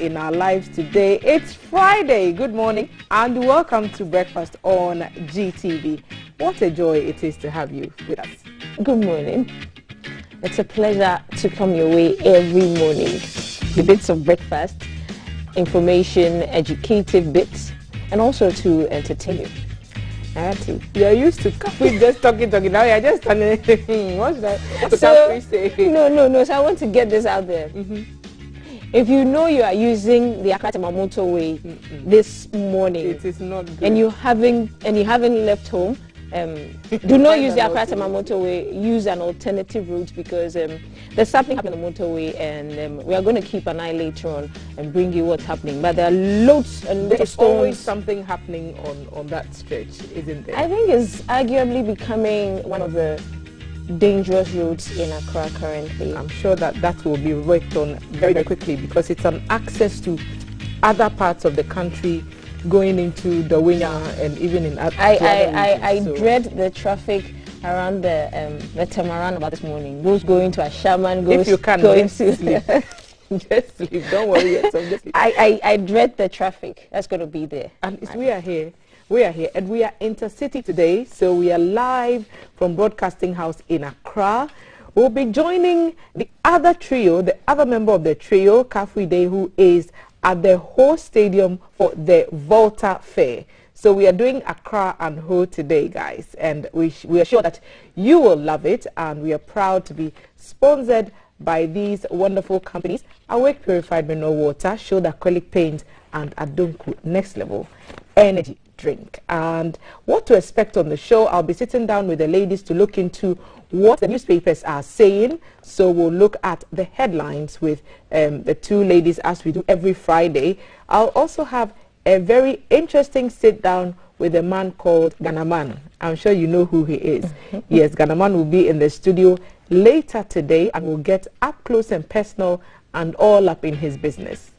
in our lives today. It's Friday. Good morning and welcome to Breakfast on GTV. What a joy it is to have you with us. Good morning. It's a pleasure to come your way every morning. The bits of breakfast, information, educative bits, and also to entertain you. You're used to Capri just talking. Now you're just standing. What should Capri say? No. So I want to get this out there. If you know you are using the Accra motorway this morning, it is not good. and you haven't left home, do not use the Accra motorway. Use an alternative route because there's something happening on the motorway, and we are going to keep an eye later on and bring you what's happening. But there are loads and loads of stones. Always something happening on that stretch, isn't there? I think it's arguably becoming one of the dangerous routes in Accra currently. I'm sure that will be worked on very, very quickly because it's an access to other parts of the country going into the Winya and even in other I dread the traffic around the Temaran about this morning. Those going to Ashaman, if you can, going to sleep. Just sleep. Don't worry yourself. I dread the traffic. That's going to be there. And we are here. We are here and we are intercity today, so we are live from Broadcasting House in Accra. We'll be joining the other trio, the other member of the trio, Kafwide, who is at the Ho Stadium for the Volta Fair. So we are doing Accra and Ho today, guys, and we are sure that you will love it, and we are proud to be sponsored by these wonderful companies: Awake Purified Mineral Water, Shoulder Acrylic Paint, and Adonku Next Level Energy Drink. And what to expect on the show, I'll be sitting down with the ladies to look into what the newspapers are saying. So we'll look at the headlines with the two ladies as we do every Friday. I'll also have a very interesting sit down with a man called Ganaman. I'm sure you know who he is. Yes, Ganaman will be in the studio later today and we'll get up close and personal and all up in his business.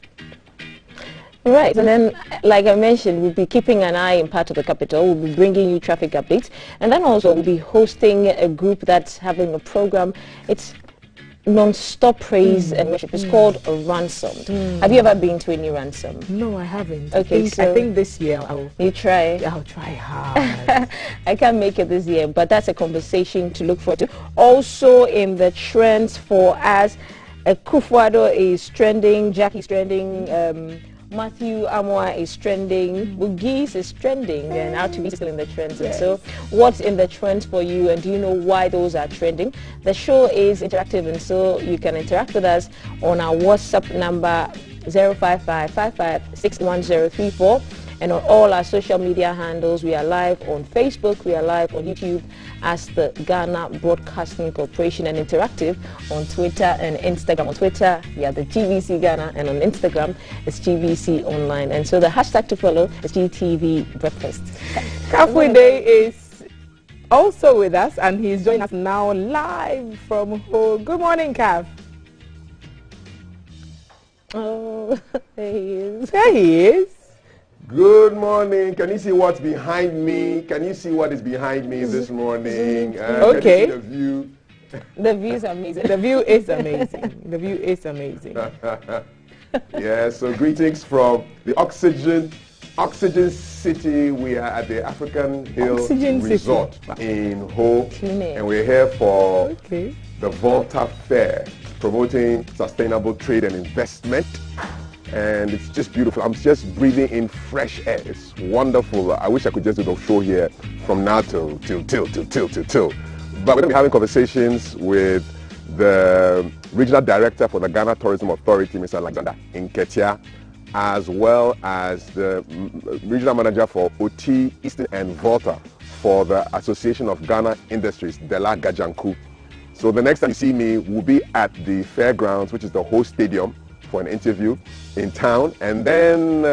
Right, and then, like I mentioned, we'll be keeping an eye in part of the capital. We'll be bringing you traffic updates, and then also we'll be hosting a group that's having a program. It's non-stop praise and worship. It's called Ransomed. Have you ever been to any ransom? No, I haven't. Okay, I think this year I'll try. I'll try hard. I can't make it this year, but that's a conversation to look forward to. Also in the trends for us, Kufuado is trending, Jackie's trending, Matthew Amwa is trending, Bugis is trending, and RTV is still in the trends. Yes. And so what's in the trends for you, and do you know why those are trending? The show is interactive, and so you can interact with us on our WhatsApp number 05555611034, and on all our social media handles. We are live on Facebook, we are live on YouTube as the Ghana Broadcasting Corporation, and interactive on Twitter and Instagram. On Twitter, we are the GBC Ghana, and on Instagram, it's GBC Online. And so the hashtag to follow is GTV Breakfast. Kafwide is also with us, and he's joining us now live from home. Good morning, Kaf. Oh, there he is. There he is. Good morning. Can you see what's behind me? Can you see what is behind me this morning? Okay. Can you see the view? The view is amazing. The view is amazing. The view is amazing. Yeah, so greetings from the Oxygen City. We are at the African Hill Resort in Ho, and we're here for the Volta Fair, promoting sustainable trade and investment. And it's just beautiful. I'm just breathing in fresh air. It's wonderful. I wish I could just do the show here from now till. But we're going to be having conversations with the Regional Director for the Ghana Tourism Authority, Mr. Alexander Nketia, as well as the Regional Manager for OT, Eastern and Volta for the Association of Ghana Industries, Dela Gajanku. So the next time you see me, we'll be at the fairgrounds, which is the Ho Stadium, for an interview in town, and then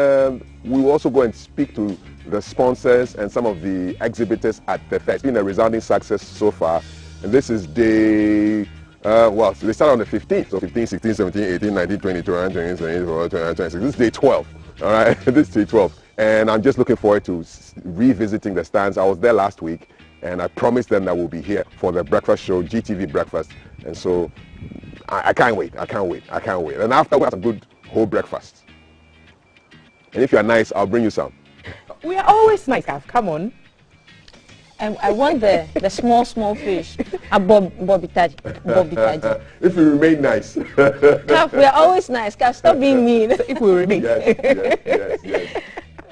we will also go and speak to the sponsors and some of the exhibitors at the fair. It's been a resounding success so far, and this is day, so they started on the 15th, so 15, 16, 17, 18, 19, 20, 21, 22, 24, 25, 26. This is day 12, all right? This is day 12, and I'm just looking forward to revisiting the stands. I was there last week, and I promised them that we'll be here for the breakfast show, GTV Breakfast, and so I can't wait. And after we have a good whole breakfast. And if you are nice, I'll bring you some. We are always nice, Kaf. Come on. I want the small fish. Bobby Taji. If you remain nice. Kaf, we are always nice. Kaf, stop being mean. If we remain. Yes.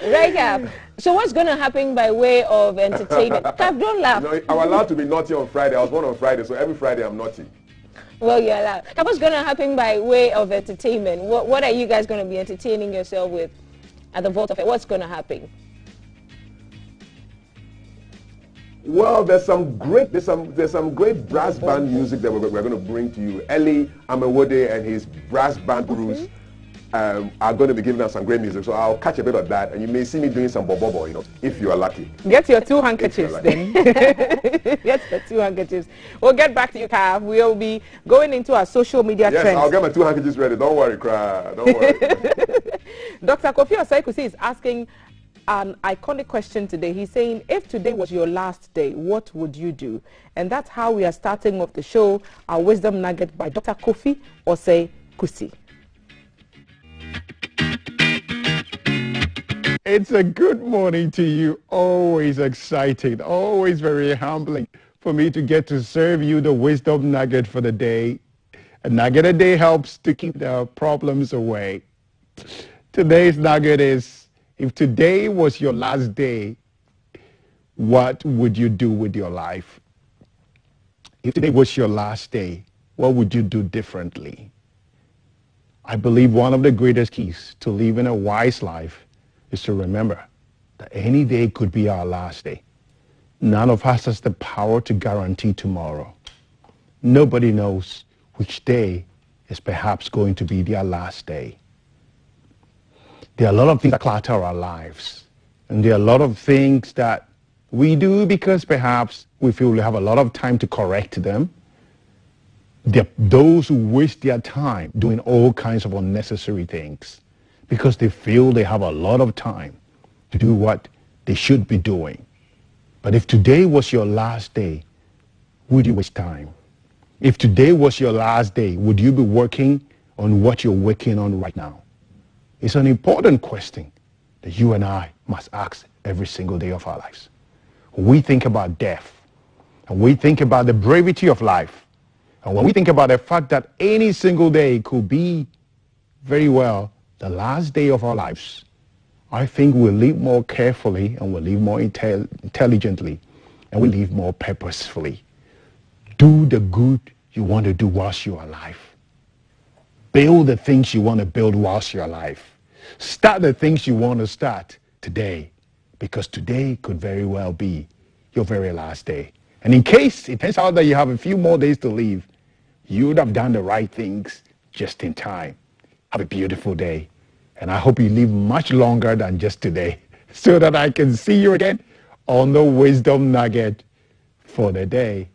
Right, Kaf. So what's going to happen by way of entertainment? Kaf, don't laugh. No, I'm allowed to be naughty on Friday. I was born on Friday, so every Friday I'm naughty. Well, you're allowed. Kaf, what's going to happen by way of entertainment? What are you guys going to be entertaining yourself with at the Volta Fair? What's going to happen? Well, there's some great brass band music that we're going to bring to you. Eli Amewode and his brass band crews are going to be giving us some great music. So I'll catch a bit of that, and you may see me doing some bobo, you know, if you are lucky. Get your 2 handkerchiefs then. Get the 2 handkerchiefs. We'll get back to you, Kav. We'll be going into our social media trends. Yes, I'll get my 2 handkerchiefs ready. Don't worry, cry. Don't worry. Dr. Kofi Osaikusi is asking an iconic question today. He's saying, if today was your last day, what would you do? And that's how we are starting off the show, our Wisdom Nugget by Dr. Kofi Osaikusi. It's a good morning to you. Always exciting, always very humbling for me to get to serve you the Wisdom Nugget for the day. A nugget a day helps to keep the problems away. Today's nugget is, if today was your last day, what would you do with your life? If today was your last day, what would you do differently? I believe one of the greatest keys to living a wise life is to remember that any day could be our last day. None of us has the power to guarantee tomorrow. Nobody knows which day is perhaps going to be their last day. There are a lot of things that clutter our lives. And there are a lot of things that we do because perhaps we feel we have a lot of time to correct them. There are those who waste their time doing all kinds of unnecessary things because they feel they have a lot of time to do what they should be doing. But if today was your last day, would you waste time? If today was your last day, would you be working on what you're working on right now? It's an important question that you and I must ask every single day of our lives. When we think about death, and we think about the brevity of life, and when we think about the fact that any single day could be very well the last day of our lives, I think we'll live more carefully, and we'll live more intelligently, and we'll live more purposefully. Do the good you want to do whilst you're alive. Build the things you want to build whilst you're alive. Start the things you want to start today, because today could very well be your very last day. And in case it turns out that you have a few more days to live, you would have done the right things just in time. Have a beautiful day. And I hope you live much longer than just today, so that I can see you again on the Wisdom Nugget for the day.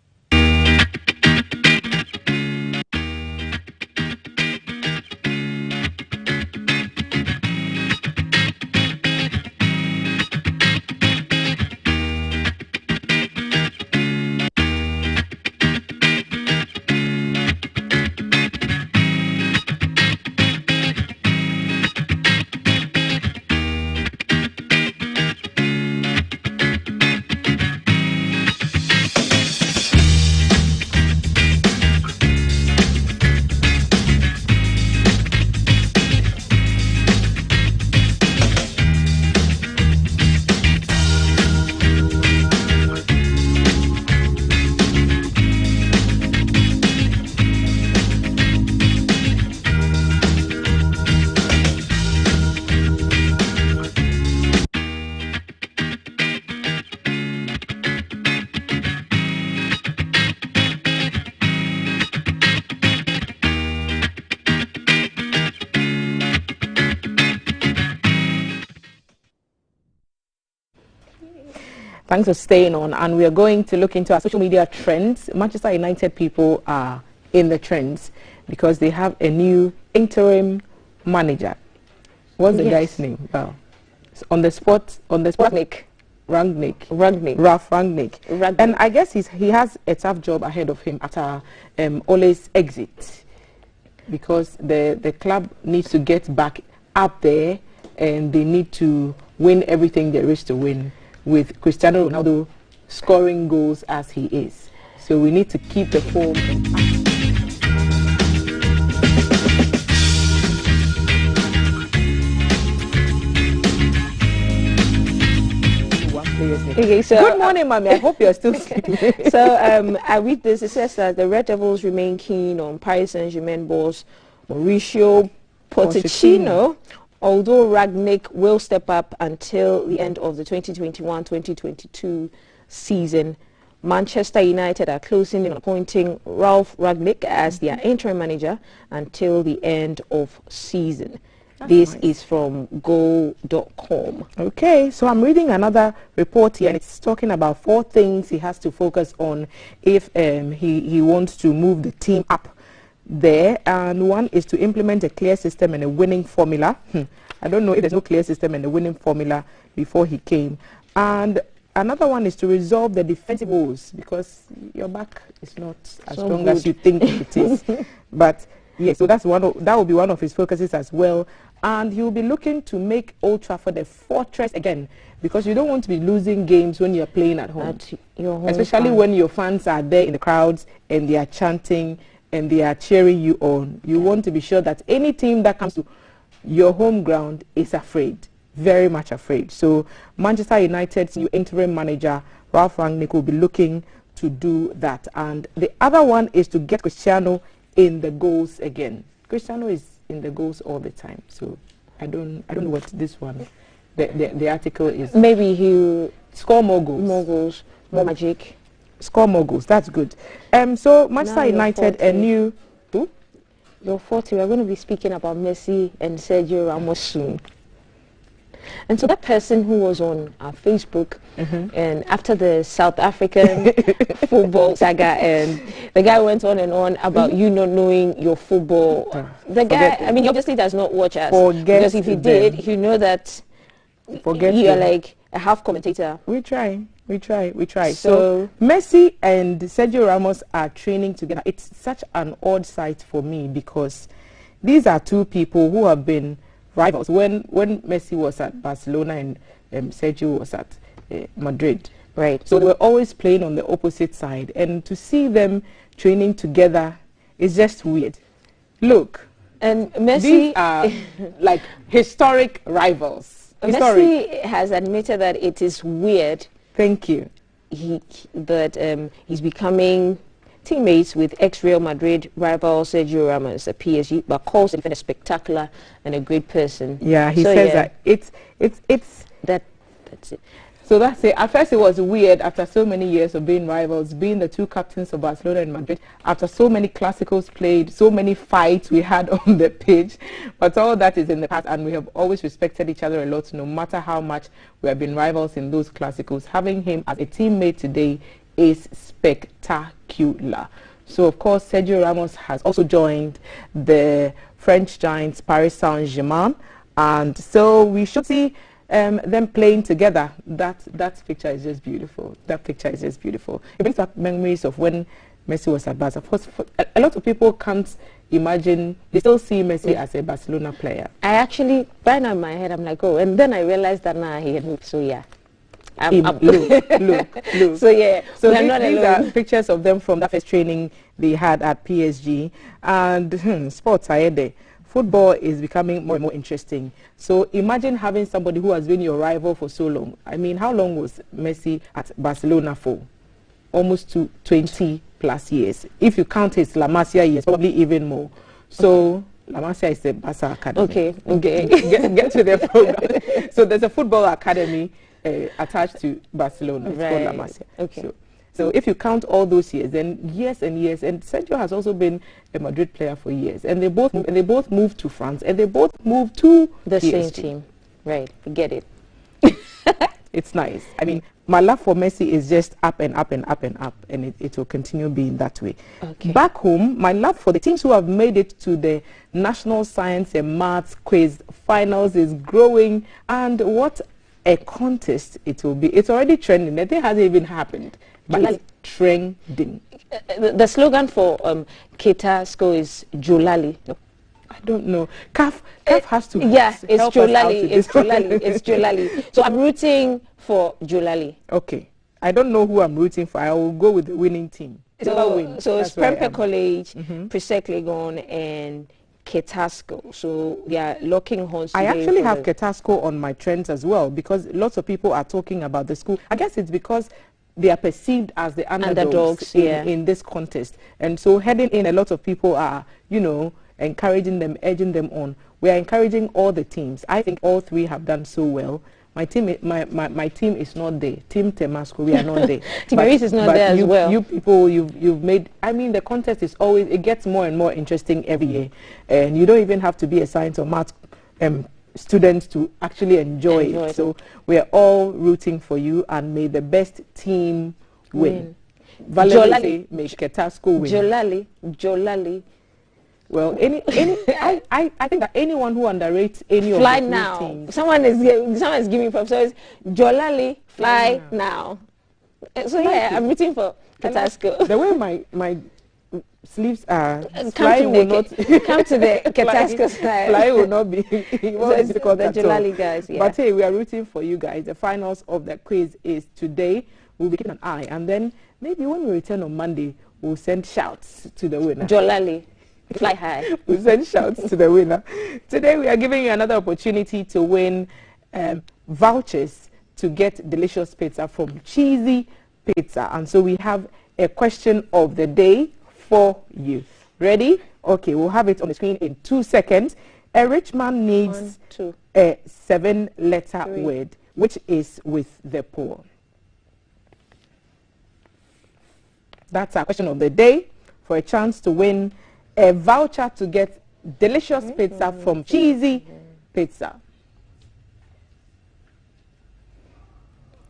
Thanks for staying on, and we are going to look into our social media trends. Manchester United people are in the trends because they have a new interim manager. What's the guy's name? Well, on the spot, Rangnick. Ralph Rangnick. And I guess he has a tough job ahead of him after Ole's exit, because the club needs to get back up there and they need to win everything there is to win, with Cristiano Ronaldo scoring goals as he is. So we need to keep the form. Okay, so good morning, Mommy. I hope you're still sleeping. So I read this. It says that the Red Devils remain keen on Paris Saint-Germain boss Mauricio Pochettino, although Rangnick will step up until the end of the 2021-2022 season. Manchester United are closing in appointing Ralph Rangnick as their interim manager until the end of season. This is from go.com. Okay, so I'm reading another report here, and it's talking about 4 things he has to focus on if he wants to move the team up there. And one is to implement a clear system and a winning formula. I don't know if there's no clear system and a winning formula before he came. And another one is to resolve the defensive woes, because your back is not as strong as you think it is. But yes, so that will be one of his focuses as well. And he will be looking to make Old Trafford a fortress again, because you don't want to be losing games when you're playing at home. Especially when your fans are there in the crowds and they are chanting and they are cheering you on. You want to be sure that any team that comes to your home ground is afraid, very much afraid. So Manchester United's new interim manager, Ralph Rangnick, will be looking to do that. And the other one is to get Cristiano in the goals again. Cristiano is in the goals all the time, so I don't know what this one, the article is. Maybe he score more goals, more magic, score more goals. That's good. So Manchester United, a new. Who? You're 40. We're going to be speaking about Messi and Sergio Ramos soon. And so that person who was on our Facebook, and after the South African football saga, and the guy went on and on about you not knowing your football. The guy, I mean, he obviously does not watch us. Because if he did, you know that you're like a half commentator. We try. So Messi and Sergio Ramos are training together. It's such an odd sight for me, because these are 2 people who have been rivals. When Messi was at Barcelona and Sergio was at Madrid, right? So they were always playing on the opposite side, and to see them training together is just weird. Look, and Messi, these are like historic rivals. Messi has admitted that it is weird. Thank you. That he's becoming teammates with ex-Real Madrid rival Sergio Ramos at PSG, but calls him a spectacular and a great person. Yeah, he says that it's that's it. So that's it. At first it was weird after so many years of being rivals, being the 2 captains of Barcelona and Madrid, after so many classicals played, so many fights we had on the pitch. But all that is in the past, and we have always respected each other a lot, no matter how much we have been rivals in those classicals. Having him as a teammate today is spectacular. So of course Sergio Ramos has also joined the French giants Paris Saint-Germain, and so we should see them playing together. That picture is just beautiful. That picture is just beautiful. It brings back memories of when Messi was at Barca. Of course, a lot of people can't imagine, they still see Messi as a Barcelona player. I actually, right now in my head, I'm like, oh, and then I realized that now he had moved, so yeah. Look. So yeah, so these are pictures of them from that first training they had at PSG. And sports are there. Football is becoming more and more interesting. So imagine having somebody who has been your rival for so long. I mean, how long was Messi at Barcelona for? Almost 20 plus years. If you count his La Masia years, probably even more. So La Masia is the Barca Academy. Okay. Get to the program. So there's a football academy attached to Barcelona. It's called La Masia. Okay. So if you count all those years, then years and years, and Sergio has also been a Madrid player for years, and they both moved to France, and they both moved to the PSG. same team. Right, get it. It's nice. I mean, my love for Messi is just up and up and up and up, and it will continue being that way. Okay. Back home, my love for the teams who have made it to the National Science and Maths Quiz Finals is growing, and what a contest it will be. It's already trending. The thing hasn't even happened, but it's trending. The slogan for Keta school is Julali. No. I don't know. CAF has to. Yeah, it's help us out Jolali. with It's this one. Jolali. It's Jolali. So I'm rooting for Jolali. Okay. I don't know who I'm rooting for. I will go with the winning team. So That's it's where I Prempeh am. College, Presec Legon, and Ketasco. So we are locking horns I today actually for have the- Ketasco on my trends as well because lots of people are talking about the school. I guess it's because they are perceived as the underdogs in this contest. And so heading in, a lot of people are, encouraging them, urging them on. We are encouraging all the teams. I think all three have done so well. My team is not there. Team Temasco, we are not there. Team Maurice is not there as well. You people, you've made. I mean, the contest is always. It gets more and more interesting every year, and you don't even have to be a science or math student to actually enjoy it. So we are all rooting for you, and may the best team win. Valerie, may Ketasco win. Jolali. Well, I think that anyone who underrates any Fly of the now. teams. Someone is giving me props. So it's Jolali, fly now. So yeah, I'm rooting for Ketasco. The way my sleeves are, Come flying will not to the Ketasco side. Flying will not be. It won't be difficult the at all. Jolali guys. Yeah. But hey, we are rooting for you guys. The finals of the quiz is today. We'll be keeping an eye, and then maybe when we return on Monday, we'll send shouts to the winner. Jolali. Fly high. We send shouts to the winner. Today we are giving you another opportunity to win vouchers to get delicious pizza from Cheesy Pizza. And so we have a question of the day for you. Ready? Okay, we'll have it on the screen in 2 seconds. A rich man needs a 7-letter word, which is with the poor. That's our question of the day for a chance to win a voucher to get delicious pizza from Cheesy Pizza.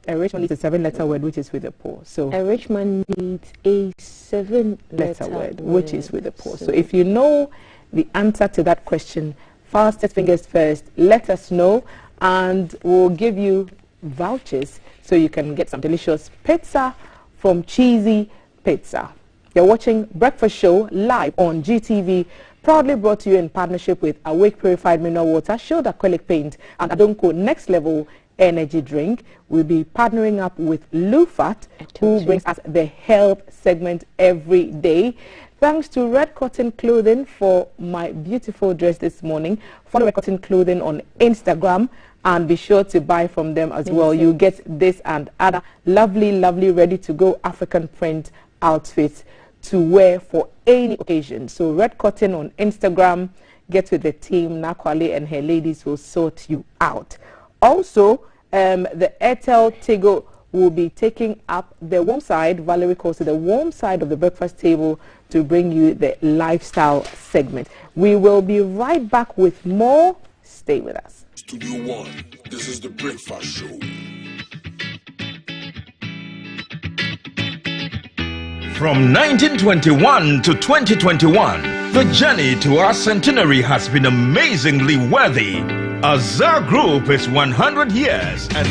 A rich man needs a 7-letter word, which is with the poor. So a rich man needs a 7-letter word, which is with the poor. So if you know the answer to that question, fastest fingers first, let us know, and we'll give you vouchers so you can get some delicious pizza from Cheesy Pizza. You're watching Breakfast Show live on GTV, proudly brought to you in partnership with Awake Purified Mineral Water, Shield Acrylic Paint, and Adonko Next Level Energy Drink. We'll be partnering up with Lufat, who brings us the health segment every day. Thanks to Red Cotton Clothing for my beautiful dress this morning. Follow Red Cotton Clothing on Instagram and be sure to buy from them as well. You get this and other lovely, lovely, ready-to-go African print outfits to wear for any occasion. So Red Cotton on Instagram, get with the team. Nakwale and her ladies will sort you out. Also, the Airtel Tigo will be taking up the warm side. Valerie calls it the warm side of the breakfast table to bring you the lifestyle segment. We will be right back with more. Stay with us. Studio One, this is the Breakfast Show. From 1921 to 2021, the journey to our centenary has been amazingly worthy. Azar Group is 100 years and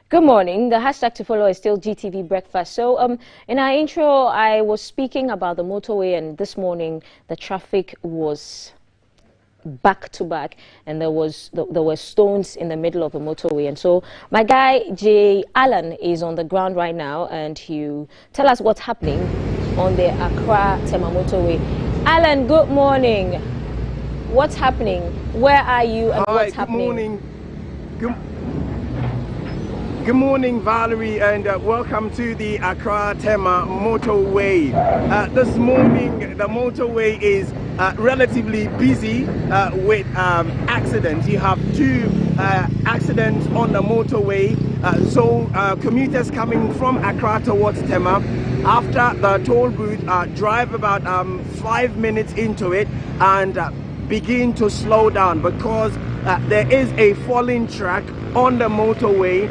Good morning. The hashtag to follow is still GTV Breakfast. So in our intro, I was speaking about the motorway, and this morning the traffic was back to back, and there were stones in the middle of the motorway. And so my guy Jay Alan is on the ground right now, and he'll tell us what's happening on the Accra Tema motorway. Alan, good morning. What's happening? Where are you, and what's happening? Good morning, Valerie, and welcome to the Accra Tema motorway. This morning, the motorway is relatively busy with accidents. You have two accidents on the motorway. So commuters coming from Accra towards Tema, after the toll booth, drive about 5 minutes into it and begin to slow down because there is a falling track on the motorway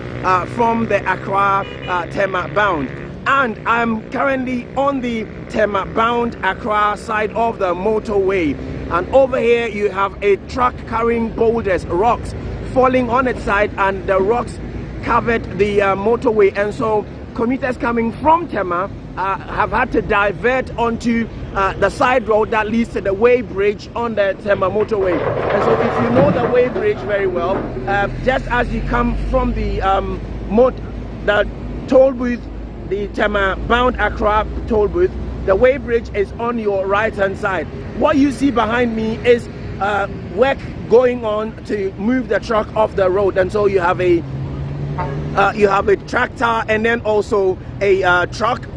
from the Accra Tema bound. And I'm currently on the Tema bound Accra side of the motorway. And over here you have a truck carrying boulders, rocks falling on its side, and the rocks covered the motorway. And so commuters coming from Tema have had to divert onto the side road that leads to the Way Bridge on the Tema motorway. And so if you know the Way Bridge very well, just as you come from the toll booth, the Tema bound Accra toll booth, the Way Bridge is on your right hand side. What you see behind me is work going on to move the truck off the road. And so you have a tractor and then also a truck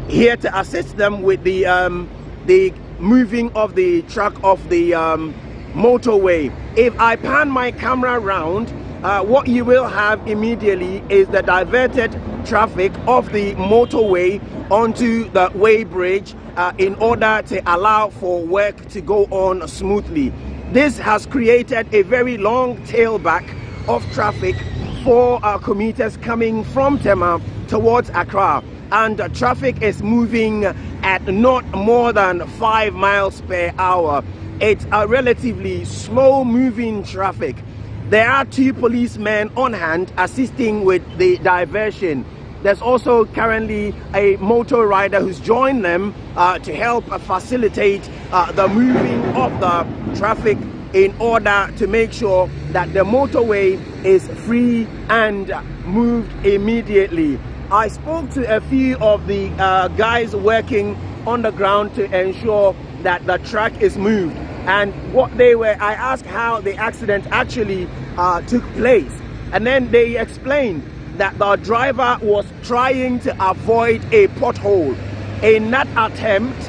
here to assist them with the moving of the truck off the motorway. If I pan my camera around, what you will have immediately is the diverted traffic of the motorway onto the Way Bridge in order to allow for work to go on smoothly. This has created a very long tailback of traffic for our commuters coming from Tema towards Accra, and traffic is moving at not more than 5 miles per hour. It's a relatively slow moving traffic. There are 2 policemen on hand assisting with the diversion. There's also currently a motor rider who's joined them to help facilitate the moving of the traffic in order to make sure that the motorway is free and moved immediately. I spoke to a few of the guys working on the ground to ensure that the track is moved, and I asked how the accident actually took place, and then they explained that the driver was trying to avoid a pothole. In that attempt,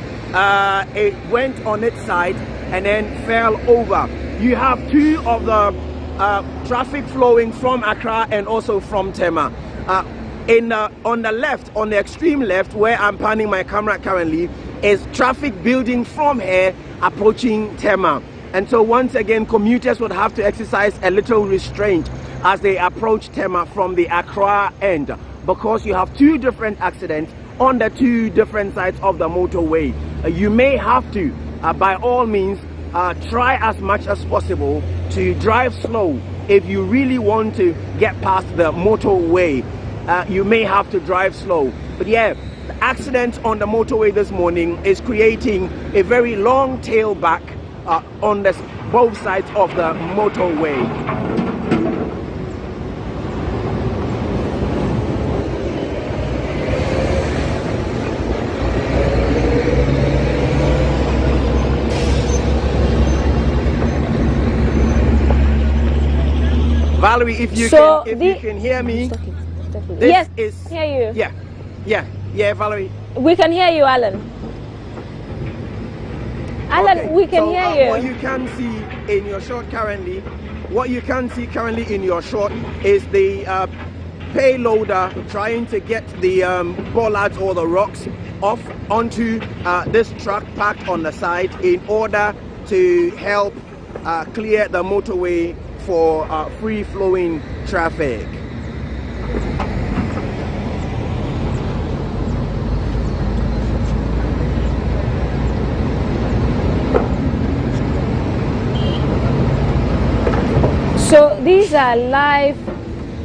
it went on its side and then fell over. You have 2 of the traffic flowing from Accra and also from Tema. On the left, on the extreme left, where I'm panning my camera currently, is traffic building from here approaching Tema. And so once again, commuters would have to exercise a little restraint as they approach Tema from the Accra end, because you have 2 different accidents on the 2 different sides of the motorway. You may have to, by all means, try as much as possible to drive slow. If you really want to get past the motorway, you may have to drive slow. But yeah, the accident on the motorway this morning is creating a very long tailback on both sides of the motorway. Valerie, if you can hear me, yes, hear you. Yeah, Valerie. We can hear you, Alan. Alan, okay. We can hear you. What you can see in your shot currently, is the payloader trying to get the bollards or the rocks off onto this truck parked on the side in order to help clear the motorway for free-flowing traffic. So these are live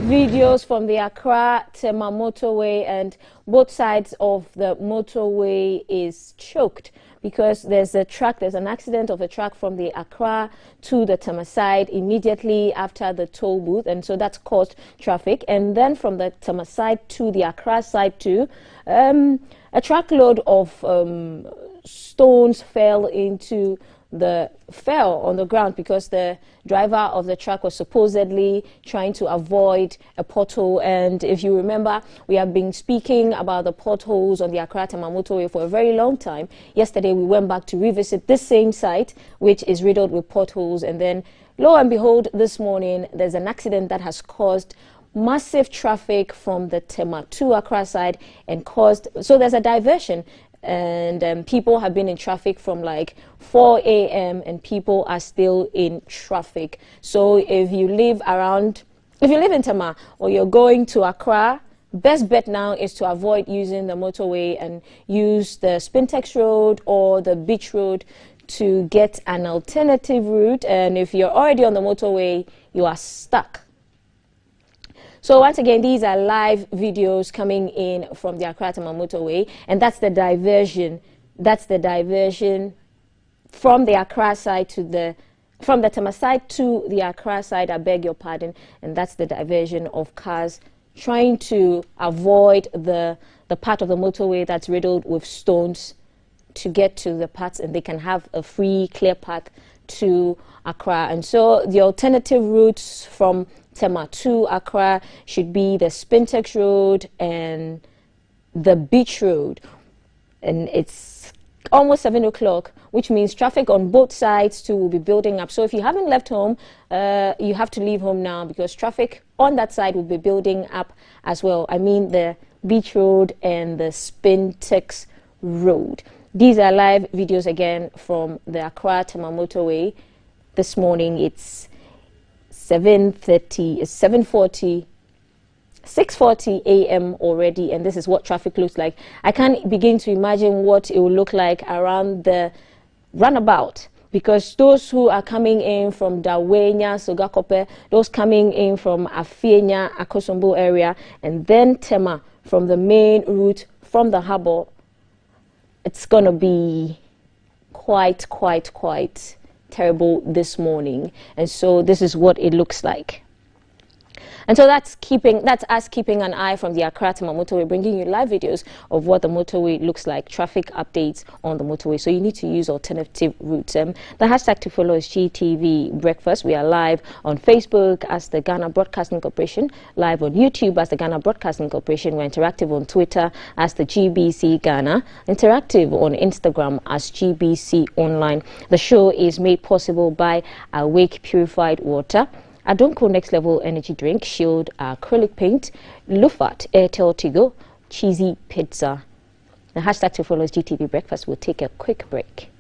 videos from the Accra-Tema motorway, and both sides of the motorway is choked because there's an accident of a truck from the Accra to the Tema side immediately after the toll booth, and so that's caused traffic. And then from the Tema side to the Accra side too, a truckload of stones fell on the ground because the driver of the truck was supposedly trying to avoid a pothole. And if you remember, we have been speaking about the potholes on the Accra-Tema motorway for a very long time. Yesterday we went back to revisit this same site, which is riddled with potholes, and then lo and behold, this morning there's an accident that has caused massive traffic from the Tema to Accra side so there's a diversion. And people have been in traffic from like 4 a.m. and people are still in traffic. So if you live in Tema or you're going to Accra, best bet now is to avoid using the motorway and use the Spintex Road or the Beach Road to get an alternative route. And if you're already on the motorway, you are stuck. So once again, these are live videos coming in from the Accra-Tema motorway, and that's the diversion. That's the diversion from the Accra side from the Tema side to the Accra side, I beg your pardon, and that's the diversion of cars trying to avoid the part of the motorway that's riddled with stones to get to the parts, and they can have a free, clear path to Accra. And so the alternative routes from Tema to Accra should be the Spintex Road and the Beach Road. And it's almost 7 o'clock, which means traffic on both sides too will be building up. So if you haven't left home, you have to leave home now because traffic on that side will be building up as well. I mean the Beach Road and the Spintex Road. These are live videos again from the Accra-Tema motorway. This morning it's 6:40 a.m. already, and this is what traffic looks like. I can't begin to imagine what it will look like around the runabout, because those who are coming in from Dawenya, Sogakope, those coming in from Afienya, Akosombo area, and then Tema from the main route from the harbour, it's going to be quite terrible this morning. And so this is what it looks like. And so that's us keeping an eye from the Accra-Tema motorway, bringing you live videos of what the motorway looks like, traffic updates on the motorway. So you need to use alternative routes. The hashtag to follow is GTV Breakfast. We are live on Facebook as the Ghana Broadcasting Corporation, live on YouTube as the Ghana Broadcasting Corporation. We're interactive on Twitter as the GBC Ghana, interactive on Instagram as GBC Online. The show is made possible by Awake Purified Water, Adonko Next Level Energy Drink, Shield Acrylic Paint, Lufat Airtel Tigo, Cheesy Pizza. The hashtag to follow is GTV Breakfast. We'll take a quick break.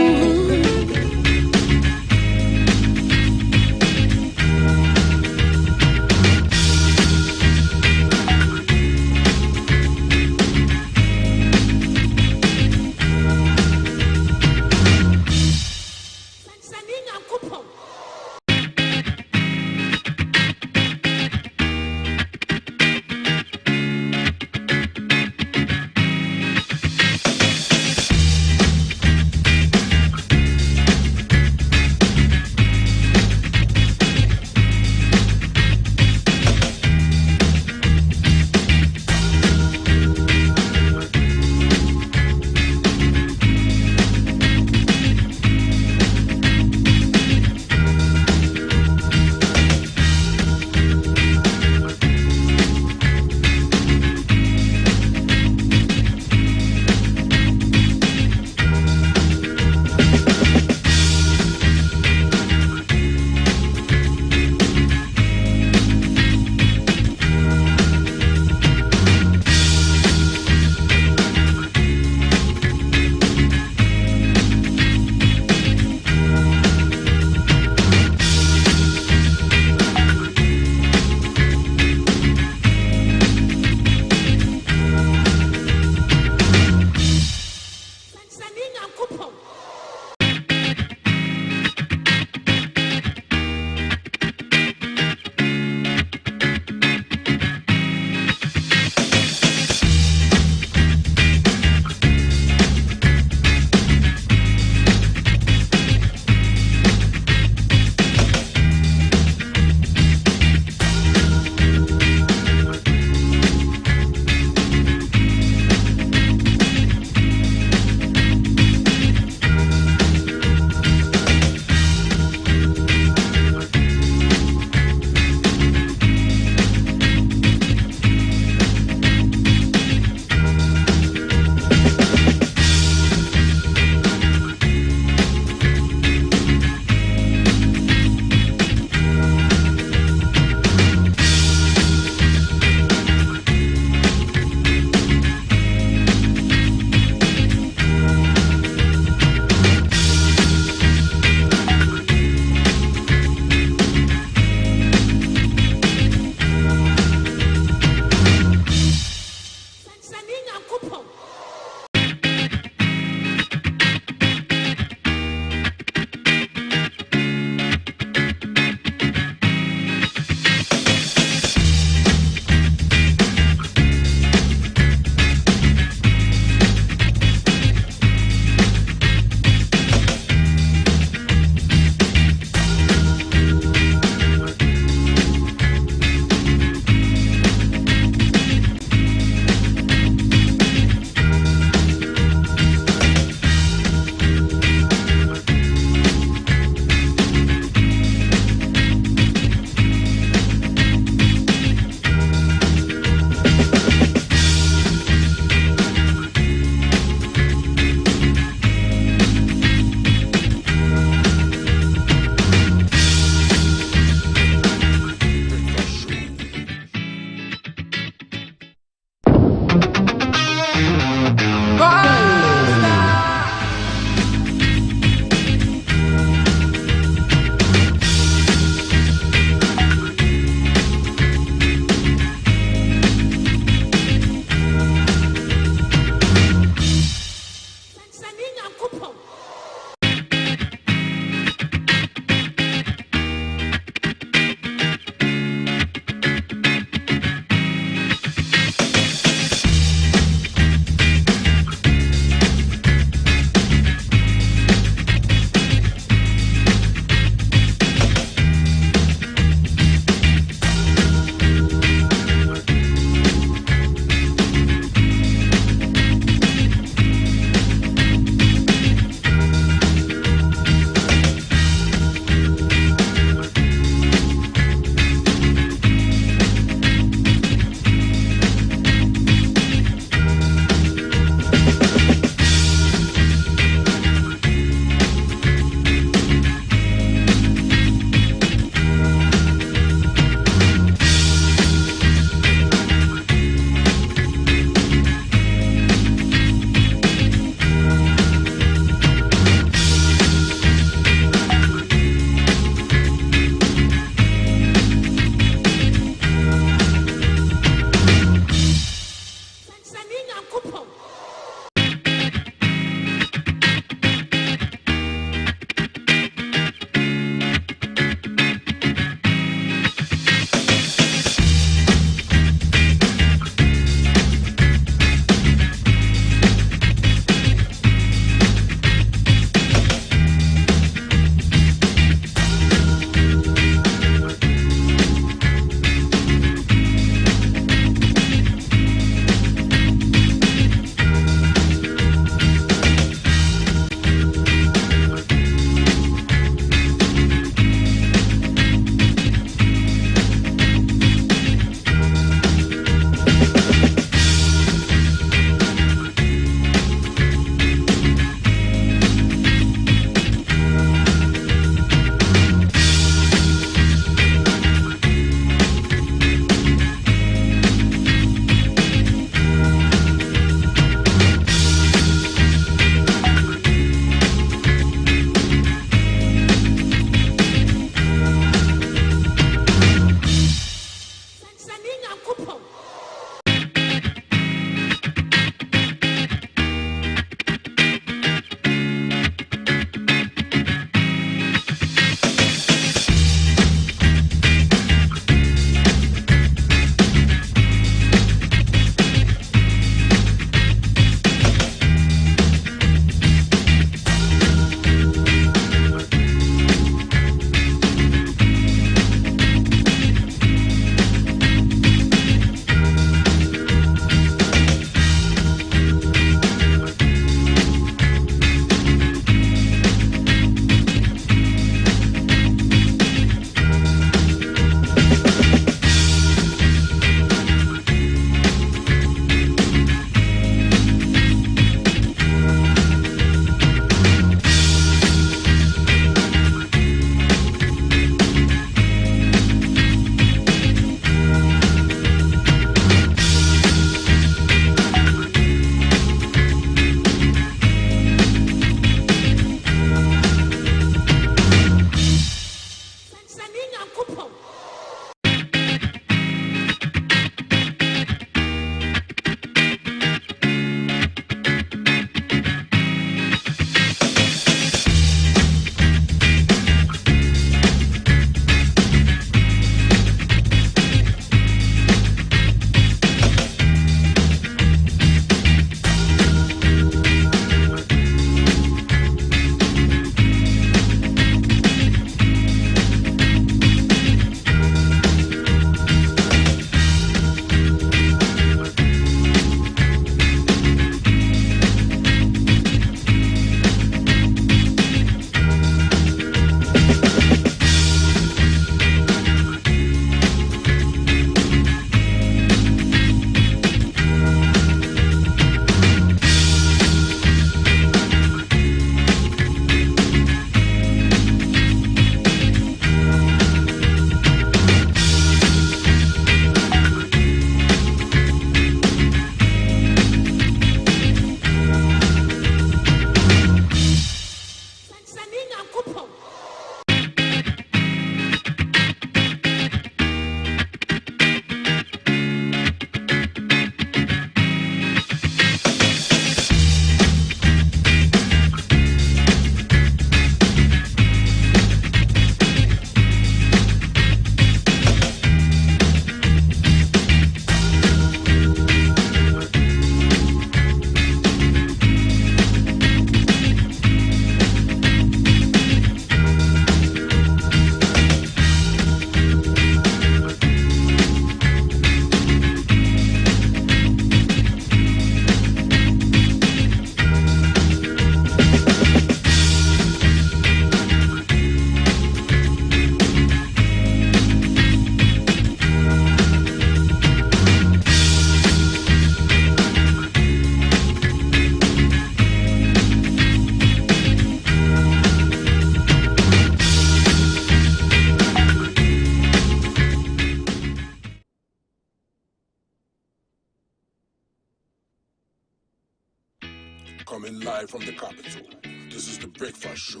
Live from the capital, this is the Breakfast Show.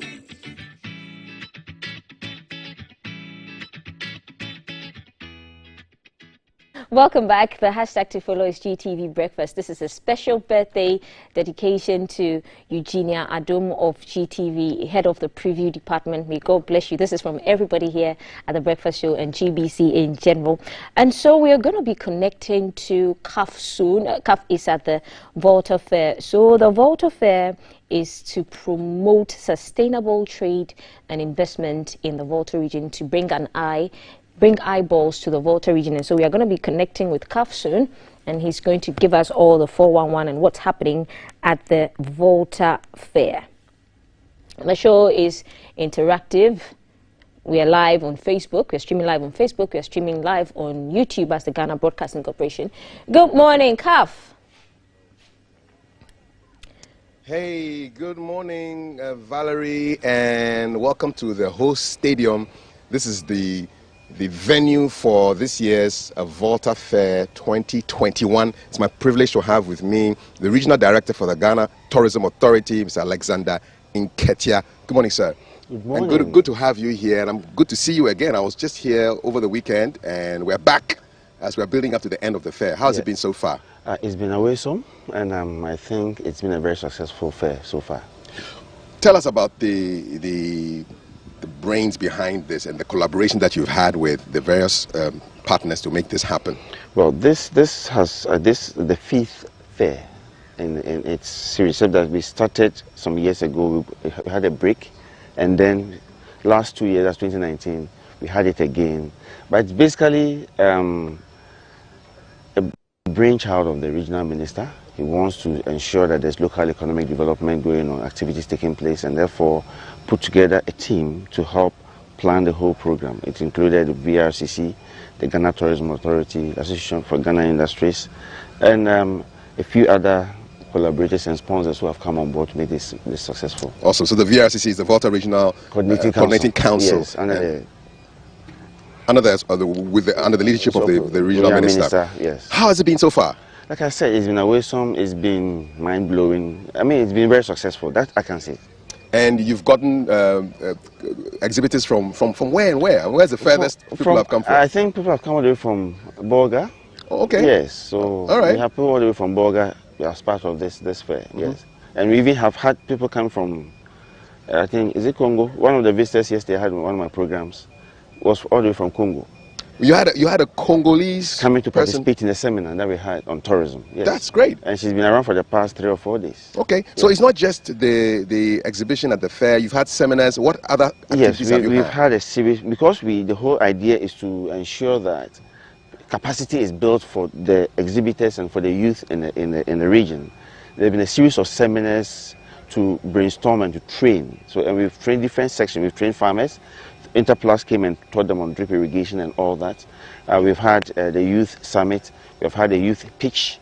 Welcome back. The hashtag to follow is GTV Breakfast. This is a special birthday dedication to Eugenia Adom of GTV, head of the preview department. May God bless you. This is from everybody here at the Breakfast Show and GBC in general. And so we are going to be connecting to CAF soon. CAF is at the Volta Fair. So the Volta Fair is to promote sustainable trade and investment in the Volta region, to bring eyeballs to the Volta region. And so we are going to be connecting with CAF soon, and he's going to give us all the 411 and what's happening at the Volta Fair. The show is interactive. We are live on Facebook. We're streaming live on Facebook. We're streaming live on YouTube as the Ghana Broadcasting Corporation. Good morning, CAF. Hey, good morning, Valerie, and welcome to the host stadium. This is the venue for this year's Volta Fair 2021. It's my privilege to have with me the Regional Director for the Ghana Tourism Authority, Mr. Alexander Nketia. Good morning, sir. Good morning. And good to have you here, and I'm good to see you again. I was just here over the weekend, and we're back as we're building up to the end of the fair. How's it been so far? It's been awesome, and I think it's been a very successful fair so far. Tell us about the brains behind this and the collaboration that you've had with the various partners to make this happen. Well, this the fifth fair in its series. So that we started some years ago. We had a break, and then last 2 years, that's 2019, we had it again. But it's basically a brainchild of the regional minister. He wants to ensure that there's local economic development going on, activities taking place, and therefore put together a team to help plan the whole program. It included the VRCC, the Ghana Tourism Authority, Association for Ghana Industries, and a few other collaborators and sponsors who have come on board to make this successful. Awesome. So the VRCC is the Volta Regional Coordinating Council. Yes, under the leadership of the regional minister. Yes. How has it been so far? Like I said, it's been awesome. It's been mind-blowing. I mean, it's been very successful. That I can say. And you've gotten exhibitors from where and where? Where's the furthest people have come from? I think people have come all the way from Bolga. Oh, okay. Yes. So all right. We have people all the way from Bolga as part of this fair. Mm-hmm. Yes. And we even have had people come from, I think, is it Congo? One of the visitors yesterday had one of my programs was all the way from Congo. You had a Congolese coming to participate in the seminar that we had on tourism. Yes. That's great. And she's been around for the past 3 or 4 days. Okay, so it's not just the exhibition at the fair. You've had seminars. What other activities have you had? We've had a series, because the whole idea is to ensure that capacity is built for the exhibitors and for the youth in the region. There have been a series of seminars to brainstorm and to train. So, and we've trained different sections. We've trained farmers. Interplus came and taught them on drip irrigation and all that. We've had the youth summit. We've had the youth pitch.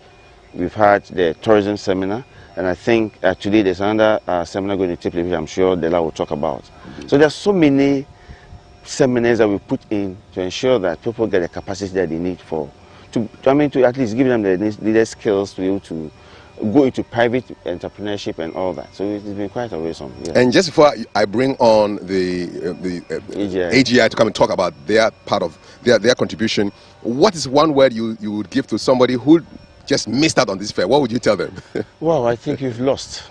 We've had the tourism seminar. And I think today there's another seminar going to take place, which I'm sure Dela will talk about. So there's so many seminars that we put in to ensure that people get the capacity that they need to at least give them the needed skills to be able to go into private entrepreneurship and all that. So it's been quite awesome. Yeah. And just before I bring on the AGI to come and talk about their part of their contribution, what is one word you would give to somebody who just missed out on this fair? What would you tell them? Well, I think you've lost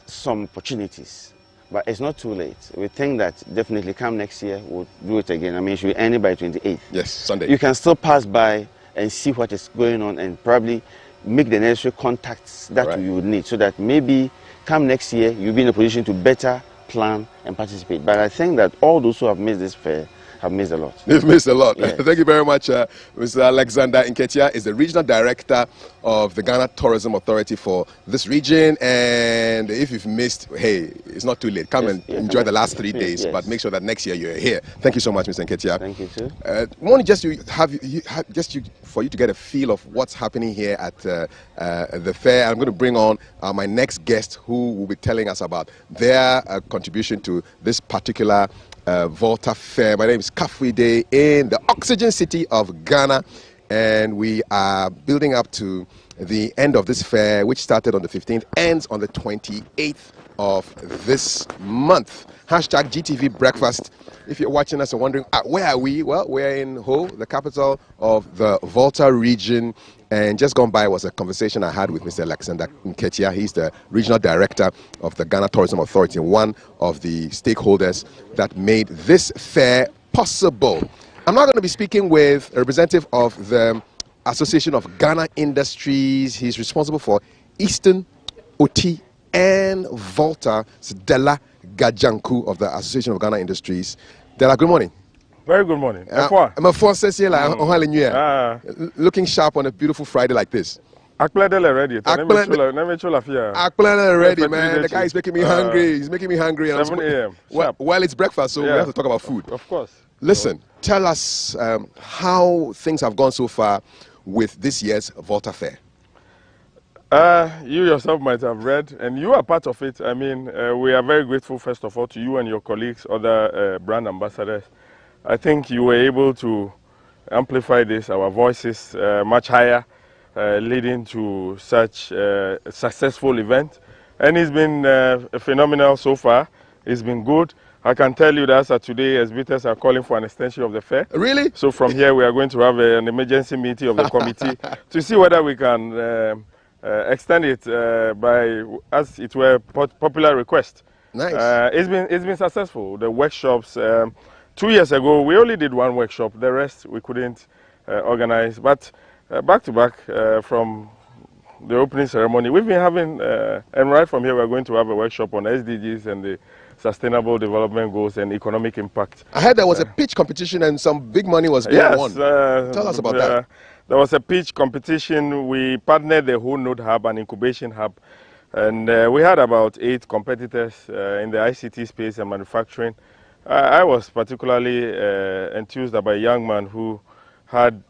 some opportunities, but it's not too late. We think that definitely come next year, we'll do it again. I mean, it should be ending by 28th. Yes, Sunday. You can still pass by and see what is going on and probably make the necessary contacts that you would need, so that maybe come next year you'll be in a position to better plan and participate. But I think that all those who have missed this fair have missed a lot. They've missed a lot. Yes. Thank you very much. Mr. Alexander Nketia is the Regional Director of the Ghana Tourism Authority for this region. And if you've missed, hey, it's not too late. Come and enjoy the last 3 days, but make sure that next year you're here. Thank you so much, Mr. Nketia. Thank you, too. Morning, for you to get a feel of what's happening here at the fair. I'm going to bring on my next guest, who will be telling us about their contribution to this particular Volta Fair. My name is Kafwide in the Oxygen City of Ghana, and we are building up to the end of this fair, which started on the 15th, ends on the 28th of this month. Hashtag GTV Breakfast. If you're watching us and wondering, where are we? Well, we're in Ho, the capital of the Volta region. And just gone by was a conversation I had with Mr. Alexander Nketia. He's the regional director of the Ghana Tourism Authority, one of the stakeholders that made this fair possible. I'm not going to be speaking with a representative of the Association of Ghana Industries. He's responsible for Eastern, Oti, and Volta. It's Dela Gajanku of the Association of Ghana Industries. Dela, good morning. Very good morning. Looking sharp on a beautiful Friday like this. Already, man. The guy is making me hungry. He's making me hungry. 7 a.m. Well, it's breakfast, so we have to talk about food. Of course. Listen, tell us how things have gone so far with this year's Volta Fair. You yourself might have read, and you are part of it. I mean, we are very grateful, first of all, to you and your colleagues, other brand ambassadors. I think you were able to amplify this, our voices much higher, leading to such a successful event. And it's been phenomenal so far. It's been good. I can tell you that as of today, exhibitors are calling for an extension of the fair. Really? So from here, we are going to have an emergency meeting of the committee to see whether we can extend it by, as it were, popular request. Nice. It's been successful. The workshops. 2 years ago, we only did one workshop. The rest we couldn't organize. But back to back from the opening ceremony, we've been having, and right from here, we're going to have a workshop on SDGs and the Sustainable Development Goals and economic impact. I heard there was a pitch competition and some big money was being won. Tell us about that. There was a pitch competition. We partnered the Whole Node Hub, an incubation hub, and we had about 8 competitors in the ICT space and manufacturing. I was particularly enthused about a young man who had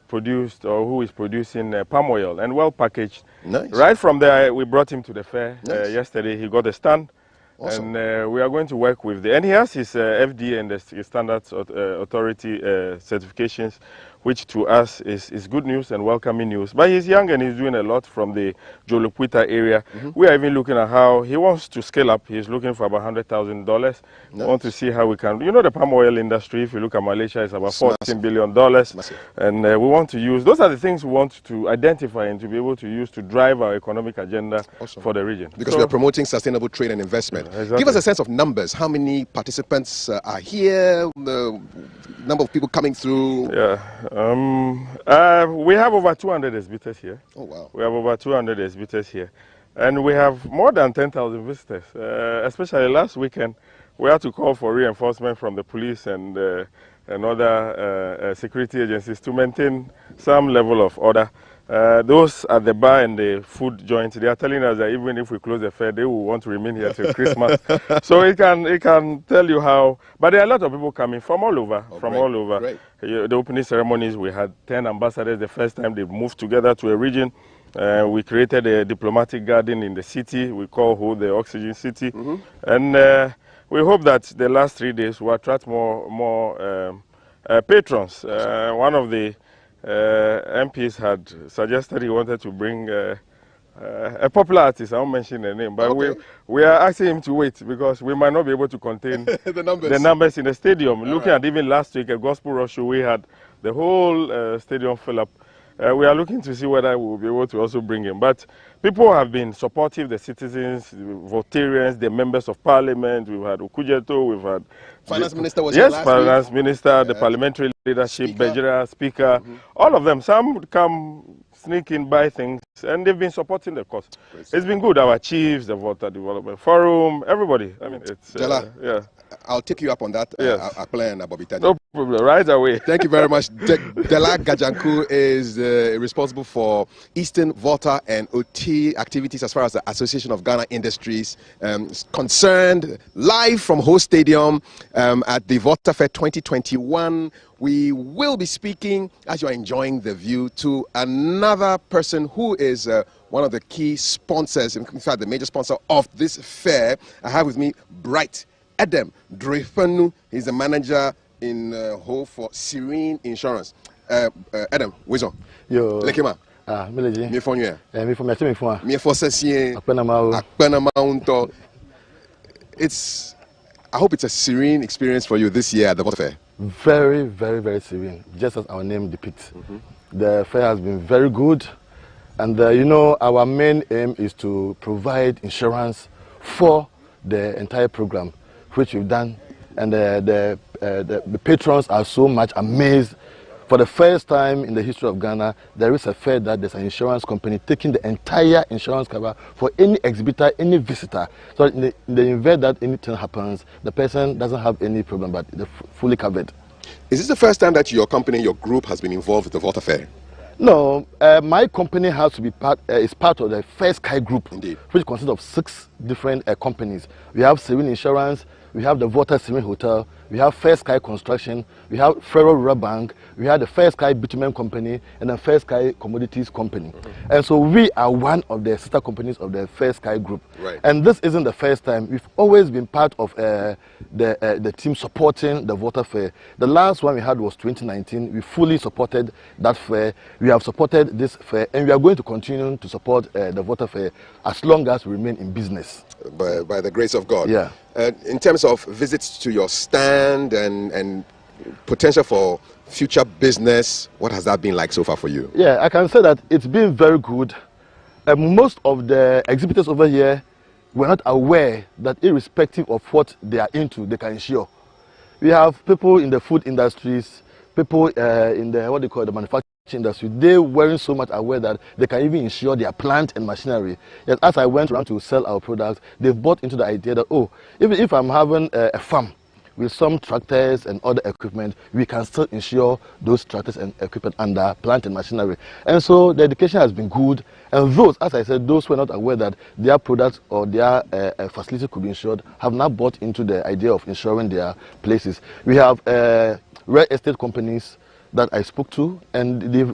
produced, or who is producing palm oil, and well packaged. Nice. Right from there, we brought him to the fair. Nice. Yesterday. He got a stand. Awesome. And we are going to work with and he has his FDA and the Standards Authority certifications, which to us is good news and welcoming news. But he's young and he's doing a lot from the Jolopuita area. We are even looking at how he wants to scale up. He's looking for about $100,000. Nice. We want to see how we can, you know, the palm oil industry, if you look at Malaysia, is about $14 billion. And we want to use, those are the things we want to identify and to be able to use to drive our economic agenda for the region. Because we are promoting sustainable trade and investment. Exactly. Give us a sense of numbers. How many participants are here? The number of people coming through? Yeah. We have over 200 exhibitors here. Oh, wow. We have over 200 exhibitors here. And we have more than 10,000 visitors. Especially last weekend, we had to call for reinforcement from the police and other security agencies to maintain some level of order. Those at the bar and the food joints, they are telling us that even if we close the fair, they will want to remain here till Christmas. So it can tell you how. But there are a lot of people coming from all over. All over. Great. The opening ceremonies, we had 10 ambassadors the first time they moved together to a region. We created a diplomatic garden in the city. We call Ho the Oxygen City. And we hope that the last 3 days will attract more patrons. One of the MPs had suggested he wanted to bring a popular artist. I won't mention the name, but we are asking him to wait because we might not be able to contain the numbers in the stadium. Looking at even last week, a gospel rush show, we had the whole stadium fill up. We are looking to see whether we will be able to also bring him. But people have been supportive, the citizens, the Voltarians, the members of parliament. We've had Okujeto, we've had... Finance Minister was here last week. Finance Minister, the parliamentary leadership, Bejira, Speaker, all of them. Some would come, sneak in, buy things, and they've been supporting the cause. It's been good. Our chiefs, the Volta Development Forum, everybody. I mean, it's... yeah. I'll take you up on that. Yes. I'll play on Bobby Tani. No problem, right away. Thank you very much. Dela Gajanku is responsible for Eastern, Volta, and OT activities as far as the Association of Ghana Industries concerned. Live from Ho Stadium at the Volta Fair 2021. We will be speaking, as you are enjoying the view, to another person who is one of the key sponsors, in fact, the major sponsor of this fair. I have with me Bright Adam Drefanu. He's the manager in Ho for Serene Insurance. Adam, wisdom. Yo. Lekima. Mileji. Me for you. Me for me for. Me for session. It's. I hope it's a serene experience for you this year at the Volta Fair. Very, very, very serene, just as our name depicts. The fair has been very good, and you know, our main aim is to provide insurance for the entire program, which we've done, and the patrons are so much amazed. For the first time in the history of Ghana, there is a fair that there's an insurance company taking the entire insurance cover for any exhibitor, any visitor. So in the event that anything happens, the person doesn't have any problem, but they're fully covered. Is this the first time that your company, your group, has been involved with the Volta Fair? No, my company has to be is part of the Fair Sky Group, Indeed, which consists of 6 different companies. We have Civil Insurance, we have the Volta Cement Hotel, we have Fair Sky Construction, we have Federal Rural Bank, we have the Fair Sky Bitumen Company, and the Fair Sky Commodities Company. And so we are one of the sister companies of the Fair Sky Group. Right. And this isn't the first time. We've always been part of the team supporting the Volta Fair. The last one we had was 2019. We fully supported that fair. We have supported this fair, and we are going to continue to support the Volta Fair as long as we remain in business. By the grace of God. Yeah. In terms of visits to your stand and potential for future business, what has that been like so far for you? Yeah, I can say that it's been very good. Most of the exhibitors over here were not aware that irrespective of what they are into, they can insure. We have people in the food industries, people in the, what they call the manufacturing industry. They weren't so much aware that they can even insure their plant and machinery. Yet as I went around to sell our products, they've bought into the idea that, oh, even if I'm having a farm with some tractors and other equipment, we can still insure those tractors and equipment under plant and machinery. And so the education has been good. And those, as I said, those who were not aware that their products or their facility could be insured have now bought into the idea of insuring their places. We have real estate companies that I spoke to, and they've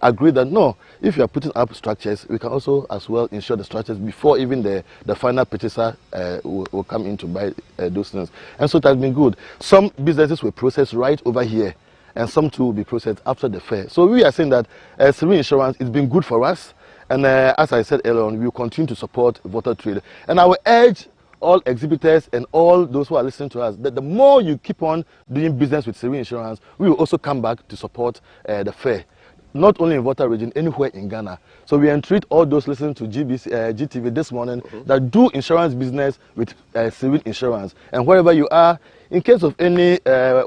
agreed that no, if you are putting up structures, we can also as well insure the structures before even the final purchaser will come in to buy those things. And so it has been good. Some businesses were processed right over here, and some too will be processed after the fair. So we are saying that civil insurance has been good for us, and as I said earlier on, we will continue to support Volta trade. And I will urge all exhibitors and all those who are listening to us that the more you keep on doing business with civil insurance, we will also come back to support the fair. Not only in Volta region, anywhere in Ghana. So we entreat all those listening to GTV this morning that do insurance business with civil insurance. And wherever you are, in case of any, fair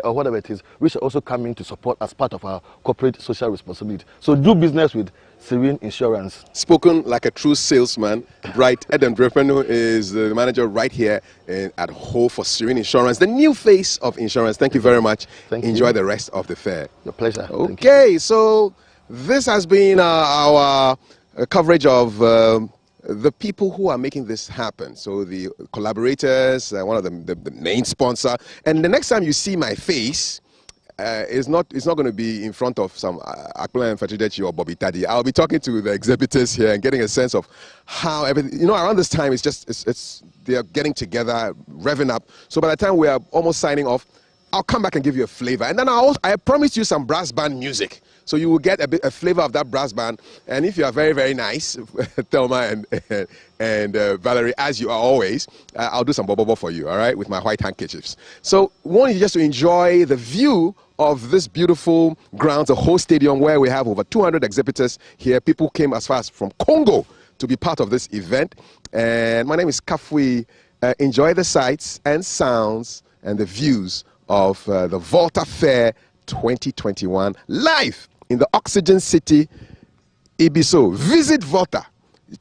or whatever it is, we shall also come in to support as part of our corporate social responsibility. So do business with civil insurance. Spoken like a true salesman, Bright Eden Brepenu is the manager right here at Ho for Serene Insurance, the new face of insurance. Thank you very much. Enjoy the rest of the fair. Your pleasure. Okay, so this has been our coverage of the people who are making this happen. So the collaborators, one of them, the main sponsor. And the next time you see my face, it's not going to be in front of some Akula and Fatidechi or Bobby Taddy. I'll be talking to the exhibitors here and getting a sense of how everything, around this time it's they are getting together, revving up. So by the time we are almost signing off, I'll come back and give you a flavor. And then I promised you some brass band music. So you will get a flavor of that brass band. And if you are very, very nice, Thelma and Valerie, as you are always, I'll do some bobo for you, all right, with my white handkerchiefs. So we want you just to enjoy the view of this beautiful grounds, a whole stadium where we have over 200 exhibitors here. People came as far as from Congo to be part of this event. And my name is Kafui. Enjoy the sights and sounds and the views of the Volta Fair 2021 live in the Oxygen City, Ibiso. Visit Volta.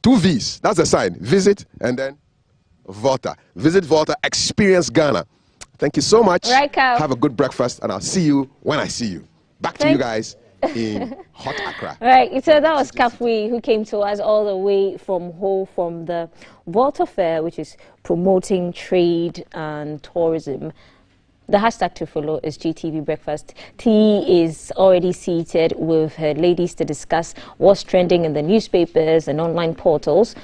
2 V's. That's the sign. Visit and then Volta. Visit Volta. Experience Ghana. Thank you so much. Right, Cal. Have a good breakfast, and I'll see you when I see you. Back to you guys in hot Accra. Right. So that was Kafui, who came to us all the way from Ho, from the Volta Fair, which is promoting trade and tourism. The hashtag to follow is GTV Breakfast. T is already seated with her ladies to discuss what's trending in the newspapers and online portals.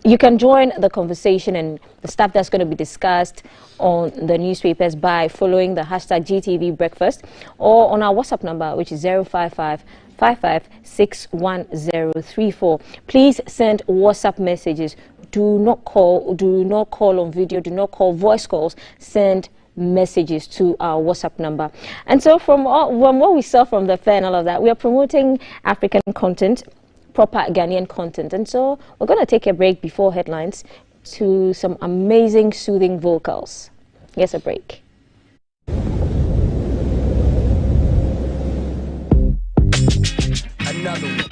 You can join the conversation and the stuff that's going to be discussed on the newspapers by following the hashtag GTV Breakfast or on our WhatsApp number, which is 055 556134. Please send WhatsApp messages. Do not call on video, do not call voice calls. Send messages to our WhatsApp number. And so from what we saw from the fair and all of that, we are promoting African content, proper Ghanaian content. And so we're going to take a break before headlines to some amazing soothing vocals. Here's a break. Another one.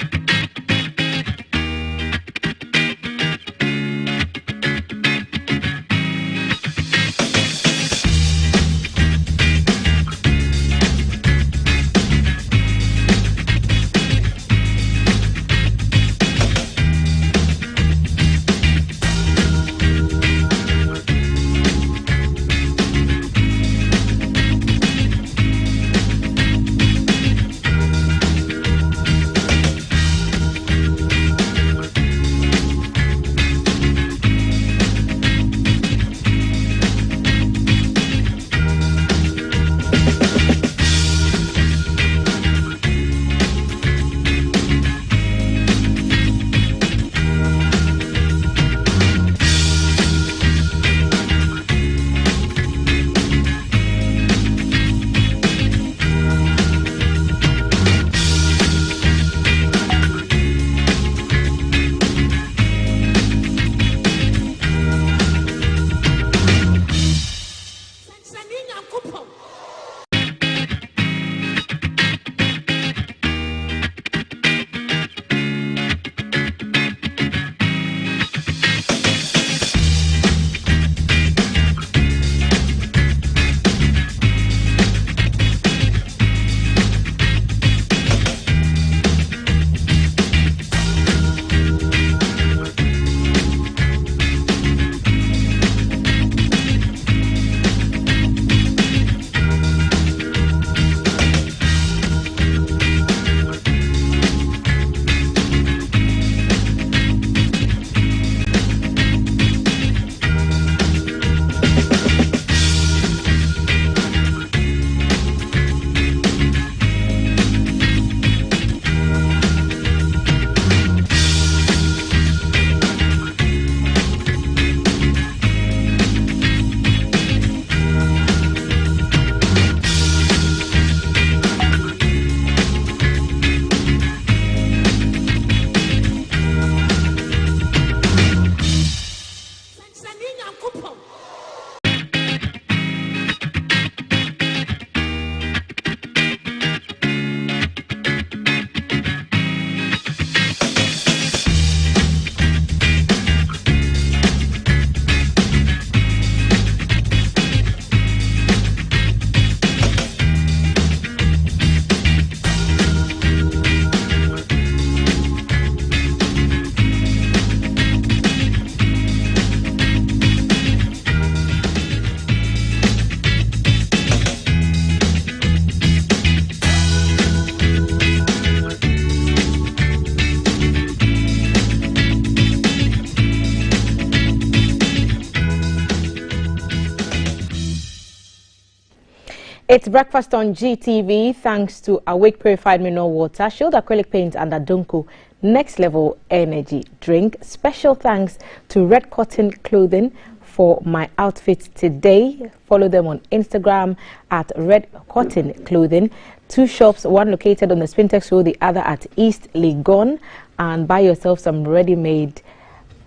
It's breakfast on GTV thanks to Awake Purified Mineral Water, Shield Acrylic Paint and Dontoh Next Level Energy Drink. Special thanks to Red Cotton Clothing for my outfit today. Follow them on Instagram at Red Cotton Clothing. Two shops, one located on the Spintex Road, the other at East Legon. And buy yourself some ready-made